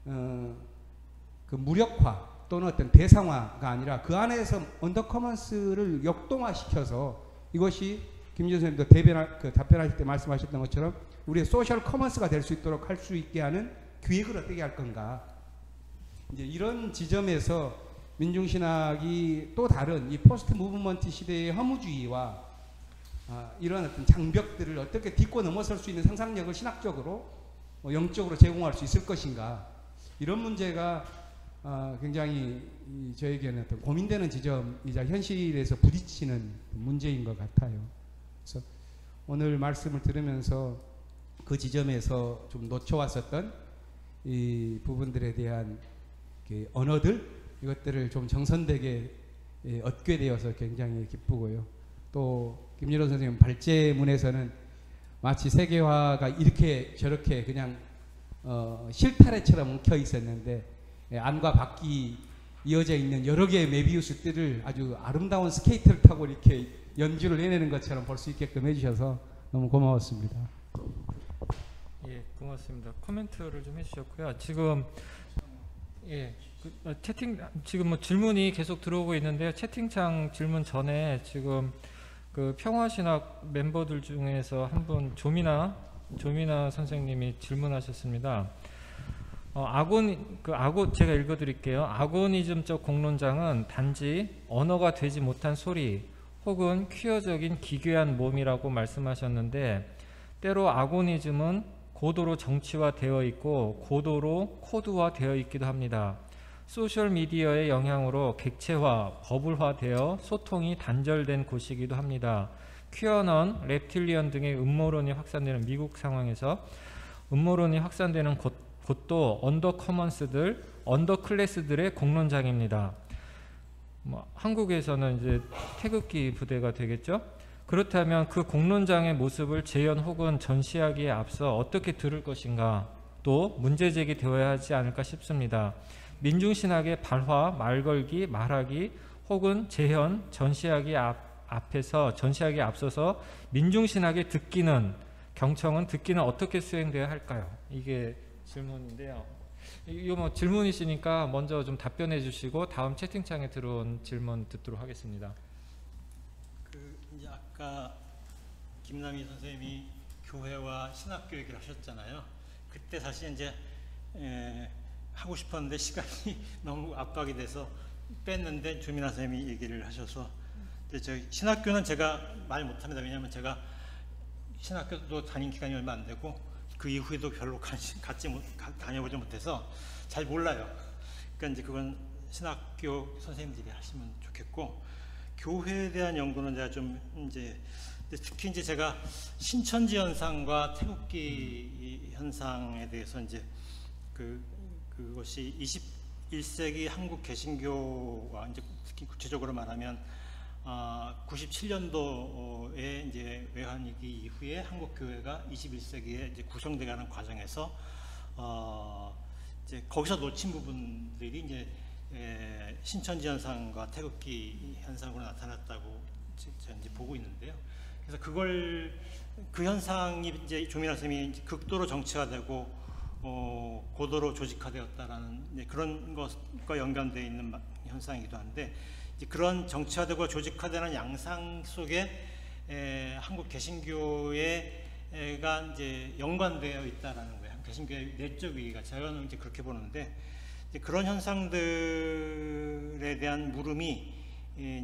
그 무력화 또는 어떤 대상화가 아니라 그 안에서 언더커먼스를 역동화시켜서 이것이 김진선 선생님도 답변하실 때 말씀하셨던 것처럼 우리의 소셜 커먼스가 될 수 있도록 할 수 있게 하는 기획을 어떻게 할 건가. 이제 이런 지점에서 민중신학이 또 다른 이 포스트 무브먼트 시대의 허무주의와 이런 어떤 장벽들을 어떻게 딛고 넘어설 수 있는 상상력을 신학적으로 영적으로 제공할 수 있을 것인가. 이런 문제가 굉장히 저에게는 어떤 고민되는 지점이자 현실에서 부딪히는 문제인 것 같아요. 그래서 오늘 말씀을 들으면서 그 지점에서 좀 놓쳐왔었던 이 부분들에 대한 언어들 이것들을 좀 정선되게 얻게 되어서 굉장히 기쁘고요. 또 김진원 선생님 발제문에서는 마치 세계화가 이렇게 저렇게 그냥 실타래처럼 뭉쳐 있었는데 안과 밖이 이어져 있는 여러 개의 메비우스들을 아주 아름다운 스케이트를 타고 이렇게 연주를 해내는 것처럼 볼 수 있게끔 해주셔서 너무 고마웠습니다. 예, 고맙습니다. 코멘트를 좀 해주셨고요. 지금 채팅 지금 뭐 질문이 계속 들어오고 있는데요. 채팅창 질문 전에 지금 그 평화신학 멤버들 중에서 한 분 조미나 선생님이 질문하셨습니다. 제가 읽어드릴게요. 아고니즘적 공론장은 단지 언어가 되지 못한 소리 혹은 퀴어적인 기괴한 몸이라고 말씀하셨는데 때로 아고니즘은 고도로 정치화되어 있고 고도로 코드화되어 있기도 합니다. 소셜미디어의 영향으로 객체화, 버블화되어 소통이 단절된 곳이기도 합니다. 퀴어넌, 랩틸리언 등의 음모론이 확산되는 미국 상황에서 음모론이 확산되는 곳도 언더커먼스들, 언더클래스들의 공론장입니다. 한국에서는 이제 태극기 부대가 되겠죠. 그렇다면 그 공론장의 모습을 재현 혹은 전시하기에 앞서 어떻게 들을 것인가 또 문제제기 되어야 하지 않을까 싶습니다. 민중신학의 발화, 말걸기, 말하기 혹은 재현, 전시하기 전시하기에 앞서서 민중신학의 경청은 듣기는 어떻게 수행되어야 할까요? 이게 질문인데요. 이거 뭐 질문이시니까 먼저 좀 답변해 주시고 다음 채팅창에 들어온 질문 듣도록 하겠습니다. 이제 아까 김남희 선생님이 교회와 신학교 얘기를 하셨잖아요. 그때 사실 이제 하고 싶었는데 시간이 너무 압박이 돼서 뺐는데 조민아 선생님이 얘기를 하셔서 저 신학교는 제가 말 못합니다. 왜냐하면 제가 신학교도 다닌 기간이 얼마 안 되고 그 이후에도 별로 다녀보지 못해서 잘 몰라요. 그러니까 이제 그건 신학교 선생님들이 하시면 좋겠고 교회에 대한 연구는 제가 좀 이제 특히 이제 제가 신천지 현상과 태극기 현상에 대해서 이제 그것이 21세기 한국 개신교와 이제 특히 구체적으로 말하면 97년도에 이제 외환위기 이후에 한국 교회가 21세기에 이제 구성돼가는 과정에서 이제 거기서 놓친 부분들이 이제 신천지 현상과 태극기 현상으로 나타났다고 제가 이제 보고 있는데요. 그래서 그 현상이 이제 조민아 선생님이 극도로 정치화되고 고도로 조직화되었다라는 그런 것과 연관되어 있는 현상이기도 한데 이제 그런 정치화되고 조직화되는 양상 속에 한국 개신교회가 이제 연관되어 있다라는 거예요. 개신교의 내적 위기가 저는 이제 그렇게 보는데 이제 그런 현상들에 대한 물음이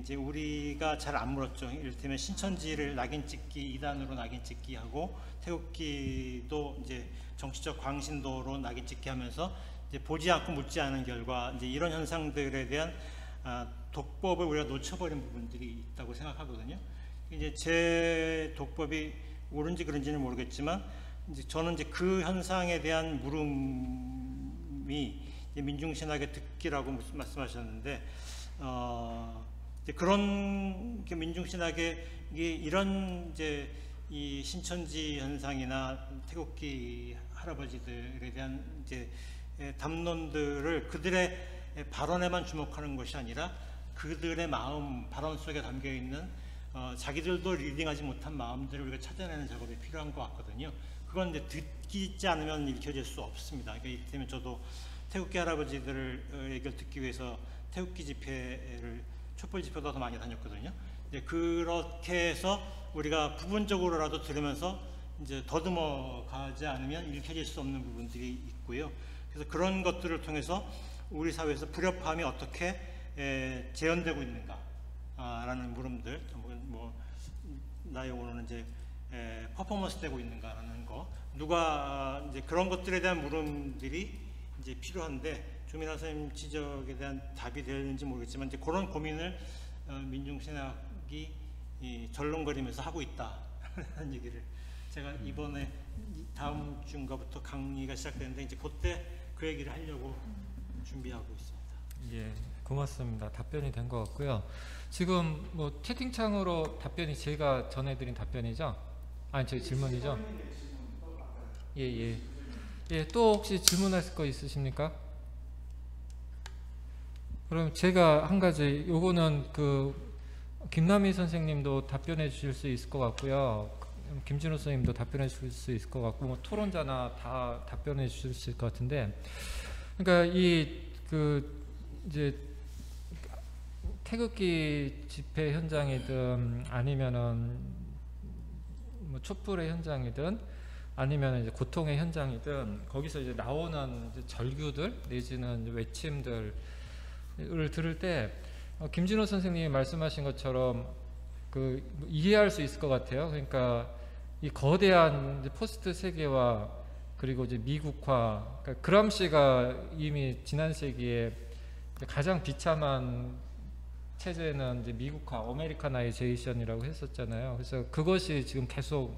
이제 우리가 잘 안 물었죠. 이를테면 신천지를 낙인 찍기, 이단으로 낙인 찍기 하고 태극기도 이제 정치적 광신도로 낙인 찍기 하면서 이제 보지 않고 묻지 않은 결과 이제 이런 현상들에 대한 독법을 우리가 놓쳐버린 부분들이 있다고 생각하거든요. 이제 제 독법이 옳은지 그런지는 모르겠지만 이제 저는 이제 그 현상에 대한 물음이 이제 민중신학의 득기라고 말씀하셨는데 이제 그런 민중신학의 이런 이제 이 신천지 현상이나 태극기 할아버지들에 대한 이제 담론들을 그들의 발언에만 주목하는 것이 아니라 그들의 마음, 발언 속에 담겨 있는 자기들도 리딩하지 못한 마음들을 우리가 찾아내는 작업이 필요한 것 같거든요. 그건 이제 듣지 않으면 읽혀질 수 없습니다. 그러니까 이를테면 저도 태극기 할아버지들을 얘기를 듣기 위해서 태극기 집회를 촛불 집회도 더 많이 다녔거든요. 이제 그렇게 해서 우리가 부분적으로라도 들으면서 이제 더듬어 가지 않으면 읽혀질 수 없는 부분들이 있고요. 그래서 그런 것들을 통해서 우리 사회에서 불협화음이 어떻게 재현되고 있는가라는 물음들, 나의 오늘은 이제 퍼포먼스 되고 있는가라는 거, 누가 이제 그런 것들에 대한 물음들이 이제 필요한데 조민아 선생님 지적에 대한 답이 되는지 모르겠지만 이제 그런 고민을 민중신학이 절렁거리면서 하고 있다는 얘기를 제가 이번에 다음 주인가부터 강의가 시작되는데 이제 그때 그 얘기를 하려고 준비하고 있습니다. 예, 고맙습니다. 답변이 된 것 같고요. 지금 뭐 채팅창으로 답변이 제가 전해드린 답변이죠? 아니, 제 질문이죠? 예. 예, 또 혹시 질문하실 거 있으십니까? 그럼 제가 한 가지, 요거는 김남희 선생님도 답변해 주실 수 있을 것 같고요. 김진호 선생님도 답변해 주실 수 있을 것 같고, 뭐 토론자나 다 답변해 주실 수 있을 것 같은데, 그러니까 이제 태극기 집회 현장이든 아니면은 뭐 촛불의 현장이든 아니면 이제 고통의 현장이든 거기서 이제 나오는 이제 절규들 내지는 이제 외침들을 들을 때 김진호 선생님이 말씀하신 것처럼 이해할 수 있을 것 같아요. 그러니까 이 거대한 이제 포스트 세계화 그리고 이제 미국화, 그러니까 그람시가 이미 지난 세기에 가장 비참한 체제는 이제 미국화, 아메리카나이제이션이라고 했었잖아요. 그래서 그것이 지금 계속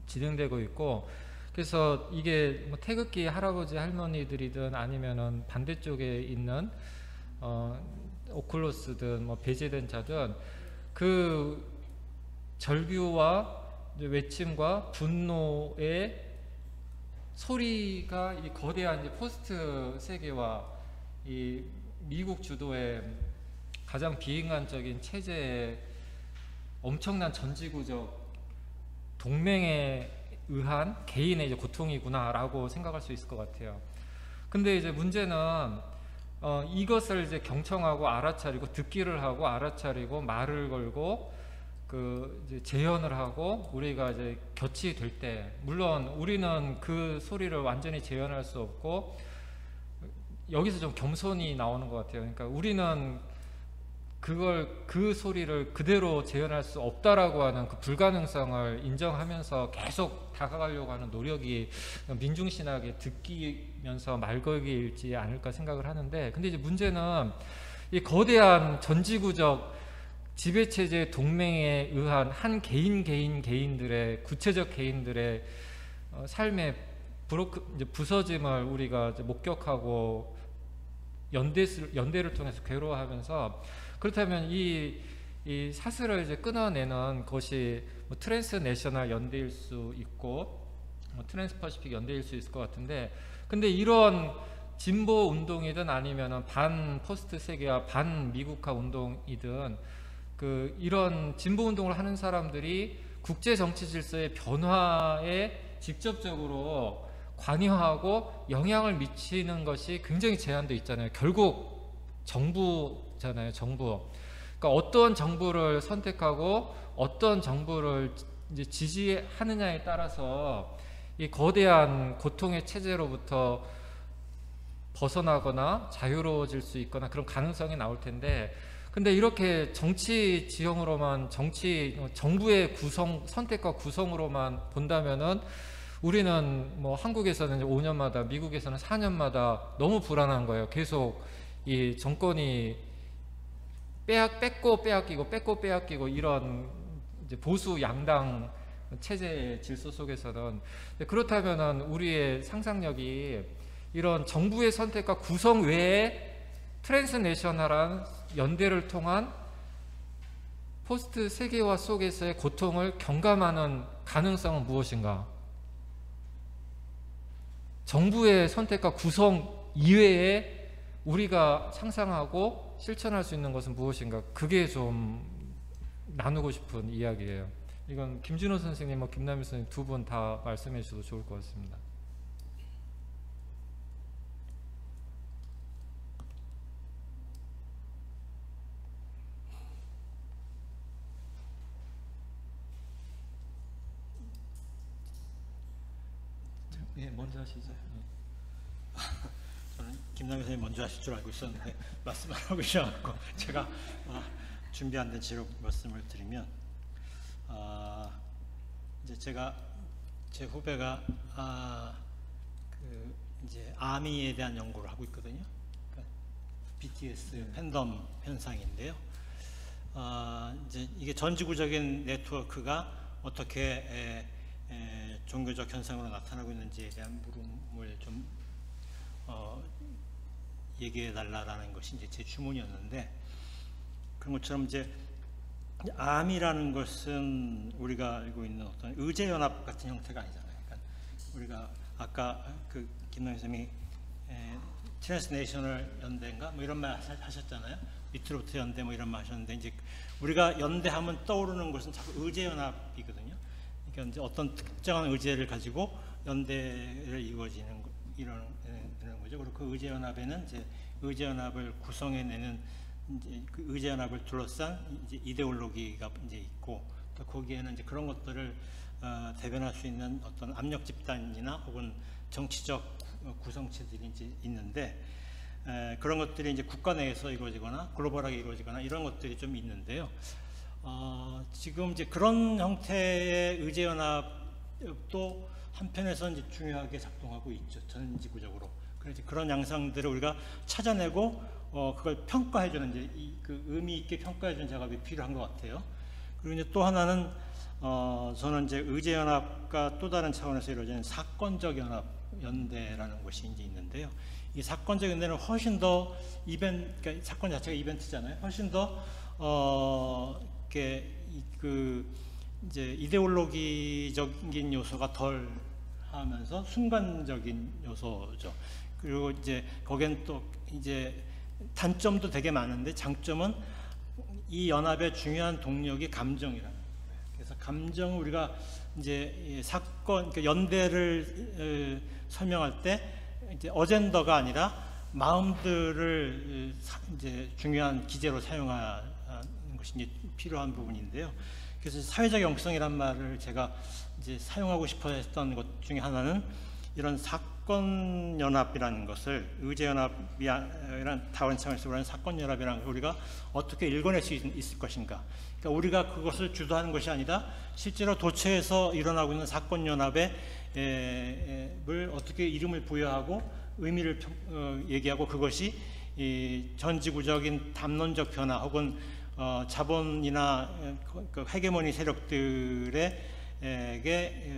진행되고 있고, 그래서 이게 뭐 태극기 할아버지 할머니들이든 아니면은 반대쪽에 있는 오클로스든 뭐 배제된 자든 그 절규와 외침과 분노의 소리가 이 거대한 이제 포스트 세계와 이 미국 주도의 가장 비인간적인 체제의 엄청난 전지구적 동맹에 의한 개인의 이제 고통이구나라고 생각할 수 있을 것 같아요. 근데 이제 문제는 이것을 이제 경청하고 알아차리고 듣기를 하고 알아차리고 말을 걸고 이제 재현을 하고 우리가 이제 곁이 될 때, 물론 우리는 그 소리를 완전히 재현할 수 없고 여기서 좀 겸손이 나오는 것 같아요. 그러니까 우리는 그 소리를 그대로 재현할 수 없다라고 하는 그 불가능성을 인정하면서 계속 다가가려고 하는 노력이 민중신학의 듣기면서 말걸기일지 않을까 생각을 하는데, 근데 이제 문제는 이 거대한 전지구적 지배체제 동맹에 의한 한 개인들의 구체적 개인들의 삶의 이제 부서짐을 우리가 이제 목격하고 연대를 통해서 괴로워하면서, 그렇다면 이 사슬을 이제 끊어내는 것이 뭐 트랜스내셔널 연대일 수 있고 뭐 트랜스퍼시픽 연대일 수 있을 것 같은데, 근데 이런 진보 운동이든 아니면은 반 포스트 세계화 반 미국화 운동이든 이런 진보 운동을 하는 사람들이 국제 정치 질서의 변화에 직접적으로 관여하고 영향을 미치는 것이 굉장히 제한되어 있잖아요. 결국 정부잖아요, 정부. 그러니까 어떤 정부를 선택하고 어떤 정부를 이제 지지하느냐에 따라서 이 거대한 고통의 체제로부터 벗어나거나 자유로워질 수 있거나 그런 가능성이 나올 텐데, 근데 이렇게 정치 지형으로만, 정부의 선택과 구성으로만 본다면은 우리는 뭐 한국에서는 5년마다, 미국에서는 4년마다 너무 불안한 거예요. 계속 이 정권이 뺏고 빼앗기고 이런 이제 보수 양당 체제의 질서 속에서는. 그렇다면은 우리의 상상력이 이런 정부의 선택과 구성 외에 트랜스내셔널한 연대를 통한 포스트 세계화 속에서의 고통을 경감하는 가능성은 무엇인가? 정부의 선택과 구성 이외에 우리가 상상하고 실천할 수 있는 것은 무엇인가? 그게 좀 나누고 싶은 이야기예요. 이건 김진호 선생님, 김남일 선생님 두 분 다 말씀해 주셔도 좋을 것 같습니다. 네, 먼저 하시죠. 저는 김남일 선생님 먼저 하실 줄 알고 있었는데 말씀을 하고 계셔서 제가 준비 안 된 채로 말씀을 드리면, 이제 제 후배가 이제 아미에 대한 연구를 하고 있거든요. 그러니까 BTS 팬덤 현상인데요. 이제 이게 전지구적인 네트워크가 어떻게 종교적 현상으로 나타나고 있는지에 대한 물음을 좀 얘기해 달라라는 것이 이제 제 주문이었는데, 그런 것처럼 이제 암이라는 것은 우리가 알고 있는 어떤 의제연합 같은 형태가 아니잖아요. 그러니까 우리가 아까 그 김남일 선생님이 트랜스내셔널 연대인가 뭐 이런 말 하셨잖아요. 밑으로부터 연대 뭐 이런 말 하셨는데, 이제 우리가 연대하면 떠오르는 것은 자꾸 의제연합이거든요. 그러니까 이제 어떤 특정한 의제를 가지고 연대를 이루어지는 이런 거죠. 그리고 그 의제연합에는 이제 의제연합을 구성해내는 이제 그 의제연합을 둘러싼 이제 이데올로기가 이제 있고, 또 거기에는 이제 그런 것들을 대변할 수 있는 어떤 압력 집단이나 혹은 정치적 구성체들이 이제 있는데, 그런 것들이 이제 국가 내에서 이루어지거나 글로벌하게 이루어지거나 이런 것들이 좀 있는데요. 지금 이제 그런 형태의 의제연합도 한편에서 이제 중요하게 작동하고 있죠. 전지구적으로. 그래서 그런 양상들을 우리가 찾아내고 그걸 평가해주는 이제 그 의미 있게 평가해주는 작업이 필요한 것 같아요. 그리고 이제 또 하나는 저는 이제 의제연합과 또 다른 차원에서 이루어지는 사건적 연대라는 것이 이제 있는데요. 이 사건적 연대는 훨씬 더 그러니까 사건 자체가 이벤트잖아요. 훨씬 더 이렇게 이제 이데올로기적인 요소가 덜 하면서 순간적인 요소죠. 그리고 이제 거기엔 또 이제 단점도 되게 많은데, 장점은 이 연합의 중요한 동력이 감정이라는 거예요. 그래서 감정을 우리가 이제 사건, 그러니까 연대를 설명할 때 이제 어젠더가 아니라 마음들을 이제 중요한 기제로 사용하는 것이 이제 필요한 부분인데요. 그래서 사회적 영성이란 말을 제가 이제 사용하고 싶어 했던 것 중에 하나는 이런 사건 연합이라는 것을, 의제연합이란 다른 차원에서 말하는 사건 연합이라는 걸 우리가 어떻게 읽어낼 수 있을 것인가. 그러니까 우리가 그것을 주도하는 것이 아니라 실제로 도처에서 일어나고 있는 사건 연합을 어떻게 이름을 부여하고 의미를 얘기하고, 그것이 이 전지구적인 담론적 변화 혹은 자본이나 그 헤게모니 세력들에게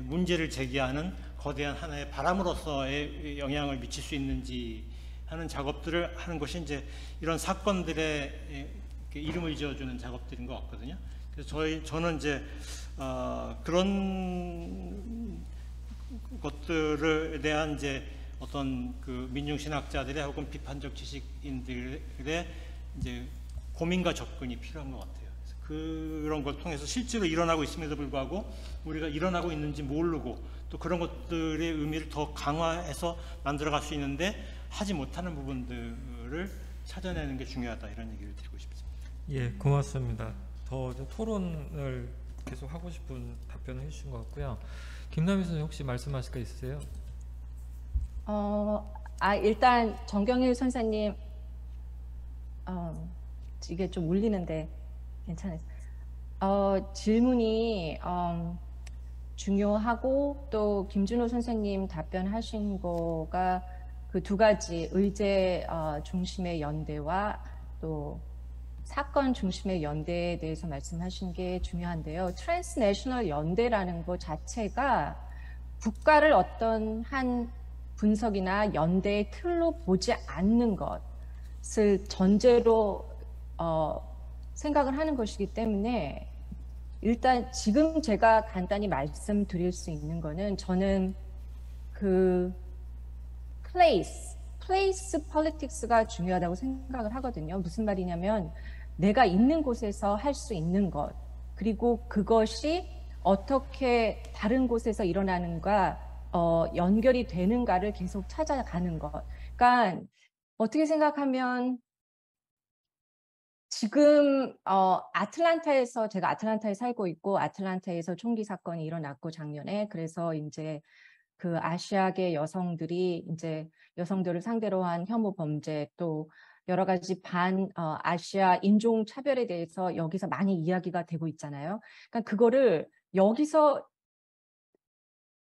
문제를 제기하는 거대한 하나의 바람으로서의 영향을 미칠 수 있는지 하는 작업들을 하는 것이 이제 이런 사건들의 이름을 지어주는 작업들인 것 같거든요. 그래서 저는 이제 그런 것들에 대한 이제 어떤 그 민중신학자들의 혹은 비판적 지식인들의 이제 고민과 접근이 필요한 것 같아요. 그런 걸 통해서 실제로 일어나고 있음에도 불구하고 우리가 일어나고 있는지 모르고, 또 그런 것들의 의미를 더 강화해서 만들어갈 수 있는데 하지 못하는 부분들을 찾아내는 게 중요하다, 이런 얘기를 드리고 싶습니다. 예, 고맙습니다. 더 좀 토론을 계속 하고 싶은 답변을 해주신 것 같고요. 김남희 선생님 혹시 말씀하실 거 있으세요? 일단 정경일 선생님, 이게 좀 울리는데 괜찮아요. 질문이 중요하고 또 김준호 선생님 답변하신 거가 그 두 가지 의제 중심의 연대와 또 사건 중심의 연대에 대해서 말씀하신 게 중요한데요. 트랜스내셔널 연대라는 것 자체가 국가를 어떤 한 분석이나 연대의 틀로 보지 않는 것을 전제로 생각을 하는 것이기 때문에 일단 지금 제가 간단히 말씀드릴 수 있는 거는 저는 그 place politics가 중요하다고 생각을 하거든요. 무슨 말이냐면 내가 있는 곳에서 할 수 있는 것, 그리고 그것이 어떻게 다른 곳에서 일어나는가 연결이 되는가를 계속 찾아가는 것. 그러니까 어떻게 생각하면 지금 아틀란타에서 제가 아틀란타에 살고 있고 아틀란타에서 총기 사건이 일어났고 작년에 그래서 이제 그 아시아계 여성들이 이제 여성들을 상대로 한 혐오 범죄 또 여러 가지 아시아 인종 차별에 대해서 여기서 많이 이야기가 되고 있잖아요. 그러니까 그거를 여기서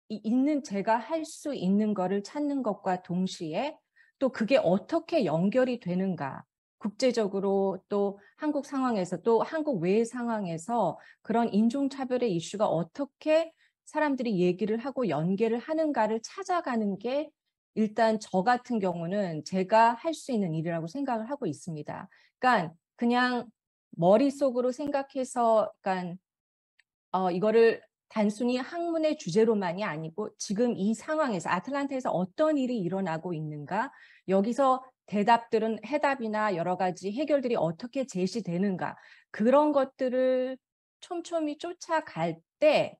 있는 제가 할 수 있는 거를 찾는 것과 동시에 또 그게 어떻게 연결이 되는가 국제적으로 또 한국 상황에서 또 한국 외의 상황에서 그런 인종차별의 이슈가 어떻게 사람들이 얘기를 하고 연계를 하는가를 찾아가는 게 일단 저 같은 경우는 제가 할 수 있는 일이라고 생각을 하고 있습니다. 그러니까 그냥 머릿속으로 생각해서 그러니까 이거를 단순히 학문의 주제로만이 아니고 지금 이 상황에서 아틀란타에서 어떤 일이 일어나고 있는가, 여기서 해답이나 여러 가지 해결들이 어떻게 제시되는가, 그런 것들을 촘촘히 쫓아갈 때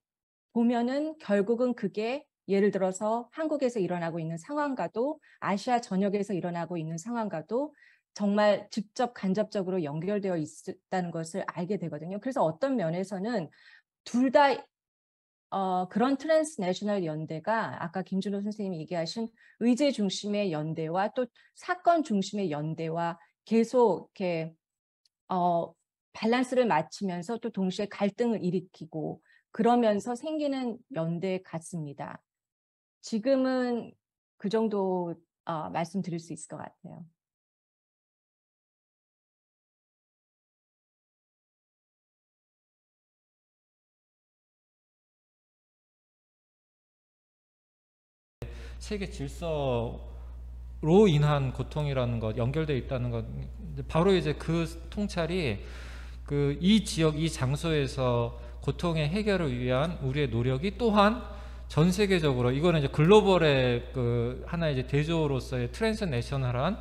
보면은 결국은 그게 예를 들어서 한국에서 일어나고 있는 상황과도 아시아 전역에서 일어나고 있는 상황과도 정말 직접 간접적으로 연결되어 있다는 것을 알게 되거든요. 그래서 어떤 면에서는 둘 다 그런 트랜스내셔널 연대가 아까 김준호 선생님이 얘기하신 의제 중심의 연대와 또 사건 중심의 연대와 계속 이렇게 밸런스를 맞추면서 또 동시에 갈등을 일으키고 그러면서 생기는 연대 같습니다. 지금은 그 정도 말씀드릴 수 있을 것 같아요. 세계 질서로 인한 고통이라는 것, 연결되어 있다는 것, 바로 이제 그 통찰이 이 지역, 이 장소에서 고통의 해결을 위한 우리의 노력이 또한 전 세계적으로, 이거는 이제 글로벌의 하나의 이제 대조로서의 트랜스내셔널한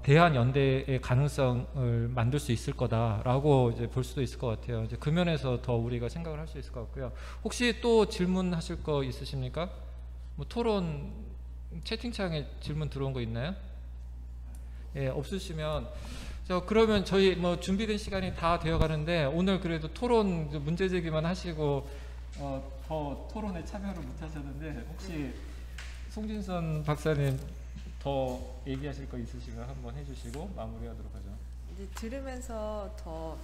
대한 연대의 가능성을 만들 수 있을 거다라고 이제 볼 수도 있을 것 같아요. 이제 그 면에서 더 우리가 생각을 할 수 있을 것 같고요. 혹시 또 질문하실 거 있으십니까? 뭐 토론 채팅창에 질문 들어온 거 있나요? 예, 없으시면 그러면 저희 뭐 준비된 시간이 다 되어 가는데 오늘 그래도 토론 문제 제기만 하시고 더 토론에 참여를 못 하셨는데 혹시 송진선 박사님 더 얘기하실 거 있으시면 한번 해주시고 마무리하도록 하죠. 이제 들으면서 더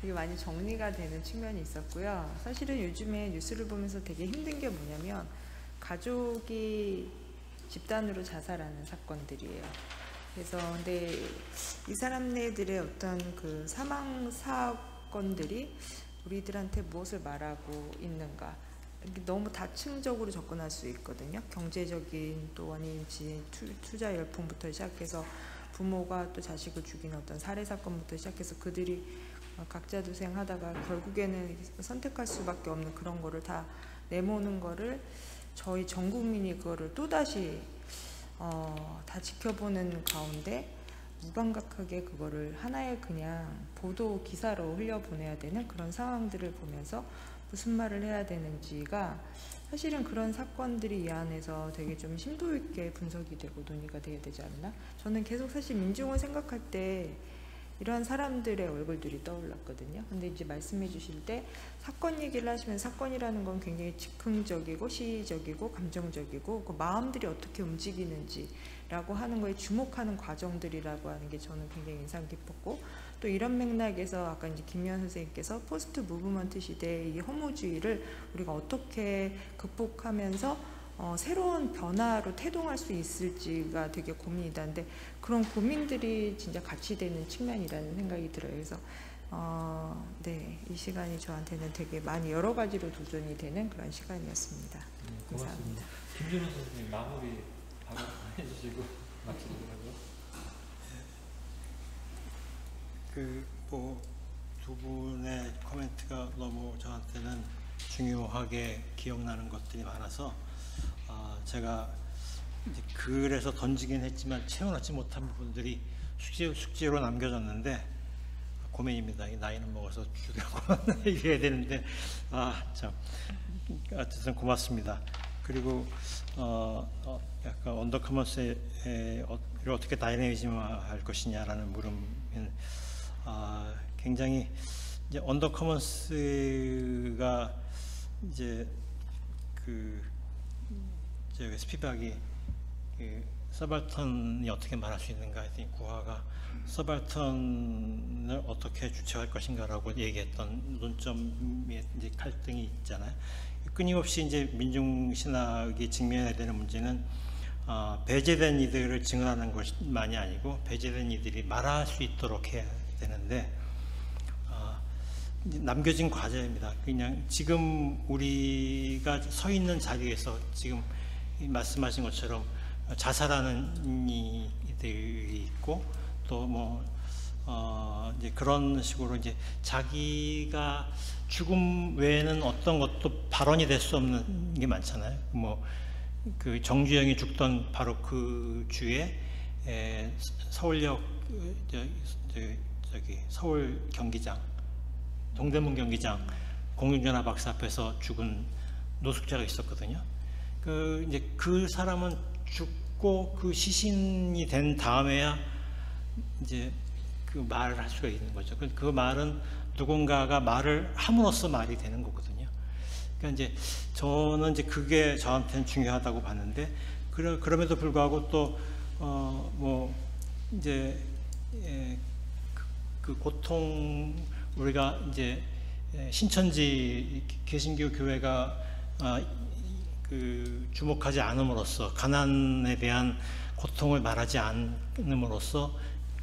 되게 많이 정리가 되는 측면이 있었고요. 사실은 요즘에 뉴스를 보면서 되게 힘든 게 뭐냐면 가족이 집단으로 자살하는 사건들이에요. 그래서 근데 이 사람네들의 어떤 그 사망 사건들이 우리들한테 무엇을 말하고 있는가, 너무 다층적으로 접근할 수 있거든요. 경제적인 또 아닌 투자 열풍부터 시작해서 부모가 또 자식을 죽이는 어떤 살해 사건부터 시작해서 그들이 각자 도생하다가 결국에는 선택할 수밖에 없는 그런 거를 다 내모는 거를 저희 전 국민이 그거를 또다시 다 지켜보는 가운데 무감각하게 그거를 하나의 그냥 보도 기사로 흘려보내야 되는 그런 상황들을 보면서 무슨 말을 해야 되는지가 사실은 그런 사건들이 이 안에서 되게 좀 심도 있게 분석이 되고 논의가 돼야 되지 않나? 저는 계속 사실 민중을 생각할 때 이런 사람들의 얼굴들이 떠올랐거든요. 근데 이제 말씀해 주실 때 사건 얘기를 하시면 사건이라는 건 굉장히 즉흥적이고 시의적이고 감정적이고 그 마음들이 어떻게 움직이는지라고 하는 거에 주목하는 과정들이라고 하는 게 저는 굉장히 인상 깊었고, 또 이런 맥락에서 아까 이제 김미연 선생님께서 포스트 무브먼트 시대의 이 허무주의를 우리가 어떻게 극복하면서 새로운 변화로 태동할 수 있을지가 되게 고민이다. 근데 그런 고민들이 진짜 같이 되는 측면이라는 생각이 들어요. 그래서 네, 이 시간이 저한테는 되게 많이 여러 가지로 도전이 되는 그런 시간이었습니다. 감사합니다. 김준호 선생님 마무리 바로 해주시고 마치도록하고요. 뭐 두 분의 코멘트가 너무 저한테는 중요하게 기억나는 것들이 많아서 제가 이제 그래서 던지긴 했지만 채워넣지 못한 부분들이 숙제로 남겨졌는데 고민입니다. 나이는 먹어서 주려고 얘기해야 되는데 참 어쨌든 고맙습니다. 그리고 약간 언더커먼스를 어떻게 다이내미즘화할 것이냐라는 물음은 굉장히 이제 언더커먼스가 이제 스피박이 서발턴이 어떻게 말할 수 있는가 했더니 구하가 서발턴을 어떻게 주체할 것인가라고 얘기했던 논점의 이제 갈등이 있잖아요. 끊임없이 이제 민중신학이 직면해야 되는 문제는 배제된 이들을 증언하는 것만이 아니고 배제된 이들이 말할 수 있도록 해야 되는데 남겨진 과제입니다. 그냥 지금 우리가 서 있는 자리에서 지금 말씀하신 것처럼 자살하는 이들이 있고 또 뭐 이제 그런 식으로 이제 자기가 죽음 외에는 어떤 것도 발언이 될 수 없는 게 많잖아요. 뭐 그 정주영이 죽던 바로 그 주에 서울역 저기 서울 경기장 동대문 경기장 공중전화 박스 앞에서 죽은 노숙자가 있었거든요. 이제 그 사람은 죽고 그 시신이 된 다음에야 이제 그 말을 할 수가 있는 거죠. 그 말은 누군가가 말을 함으로써 말이 되는 거거든요. 그러니까 이제 저는 이제 그게 저한테는 중요하다고 봤는데 그럼에도 불구하고 또 뭐 이제 그 고통 우리가 이제 신천지 개신교 교회가 그 주목하지 않음으로써 가난에 대한 고통을 말하지 않음으로써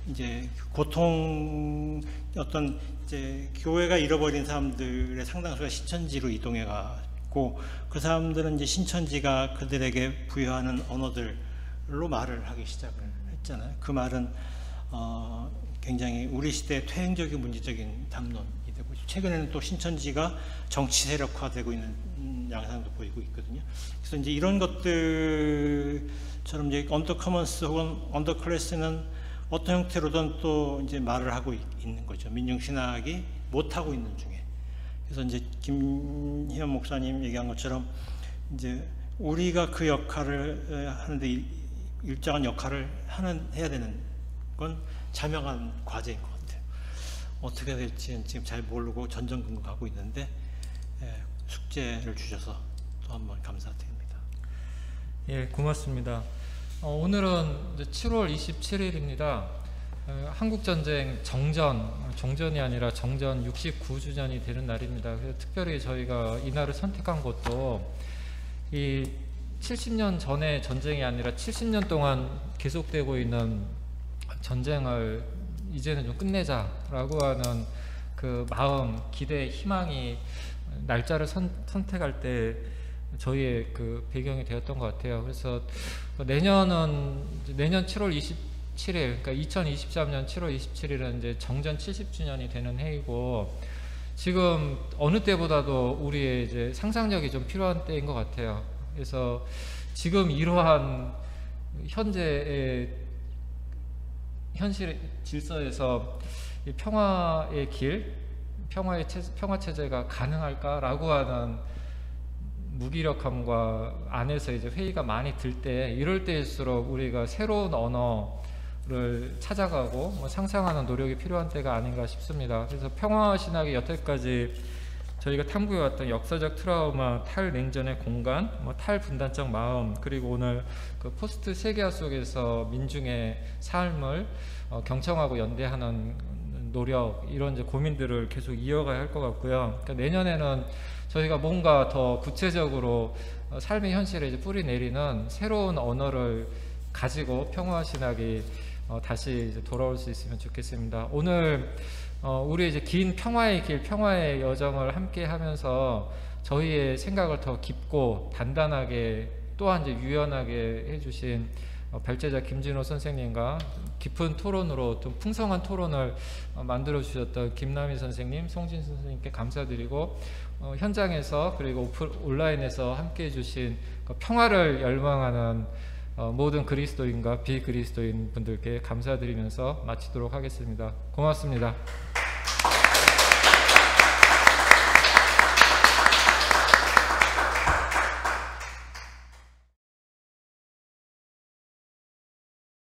이제 고통 어떤 이제 교회가 잃어버린 사람들의 상당수가 신천지로 이동해 갔고 그 사람들은 이제 신천지가 그들에게 부여하는 언어들로 말을 하기 시작을 했잖아요. 그 말은 굉장히 우리 시대의 퇴행적이고 문제적인 담론이 되고 최근에는 또 신천지가 정치 세력화되고 있는 양상도 보이고 있거든요. 그래서 이제 이런 것들처럼 이제 언더커먼스 혹은 언더클래스는 어떤 형태로든 또 이제 말을 하고 있는 거죠. 민중신학이 못 하고 있는 중에. 그래서 이제 김희연 목사님 얘기한 것처럼 이제 우리가 그 역할을 하는데 일정한 역할을 해야 되는 건 자명한 과제인 것 같아요. 어떻게 될지는 지금 잘 모르고 전전긍긍하고 있는데 숙제를 주셔서 또 한번 감사드립니다. 예, 고맙습니다. 오늘은 이제 7월 27일입니다. 한국전쟁 종전이 아니라 정전 69주년이 되는 날입니다. 그래서 특별히 저희가 이날을 선택한 것도 이 70년 전의 전쟁이 아니라 70년 동안 계속되고 있는 전쟁을 이제는 좀 끝내자라고 하는 그 마음, 기대, 희망이 날짜를 선택할 때 저희의 그 배경이 되었던 것 같아요. 그래서 내년 7월 27일, 그러니까 2023년 7월 27일은 이제 정전 70주년이 되는 해이고 지금 어느 때보다도 우리의 이제 상상력이 좀 필요한 때인 것 같아요. 그래서 지금 이러한 현재의 현실 질서에서 이 평화의 길, 평화 체제가 가능할까라고 하는 무기력함과 안에서 이제 회의가 많이 들 때, 이럴 때일수록 우리가 새로운 언어, 를 찾아가고 상상하는 노력이 필요한 때가 아닌가 싶습니다. 그래서 평화신학이 여태까지 저희가 탐구해왔던 역사적 트라우마, 탈냉전의 공간, 탈분단적 마음, 그리고 오늘 그 포스트 세계화 속에서 민중의 삶을 경청하고 연대하는 노력, 이런 이제 고민들을 계속 이어가야 할 것 같고요. 그러니까 내년에는 저희가 뭔가 더 구체적으로 삶의 현실에 이제 뿌리 내리는 새로운 언어를 가지고 평화신학이 다시 이제 돌아올 수 있으면 좋겠습니다. 오늘 우리 이제 긴 평화의 길, 평화의 여정을 함께 하면서 저희의 생각을 더 깊고 단단하게 또한 이제 유연하게 해주신 발제자 김진호 선생님과 깊은 토론으로 좀 풍성한 토론을 만들어 주셨던 김남희 선생님, 송진 선생님께 감사드리고 현장에서 그리고 온라인에서 함께 해주신 평화를 열망하는 모든 그리스도인과 비그리스도인 분들께 감사드리면서 마치도록 하겠습니다. 고맙습니다.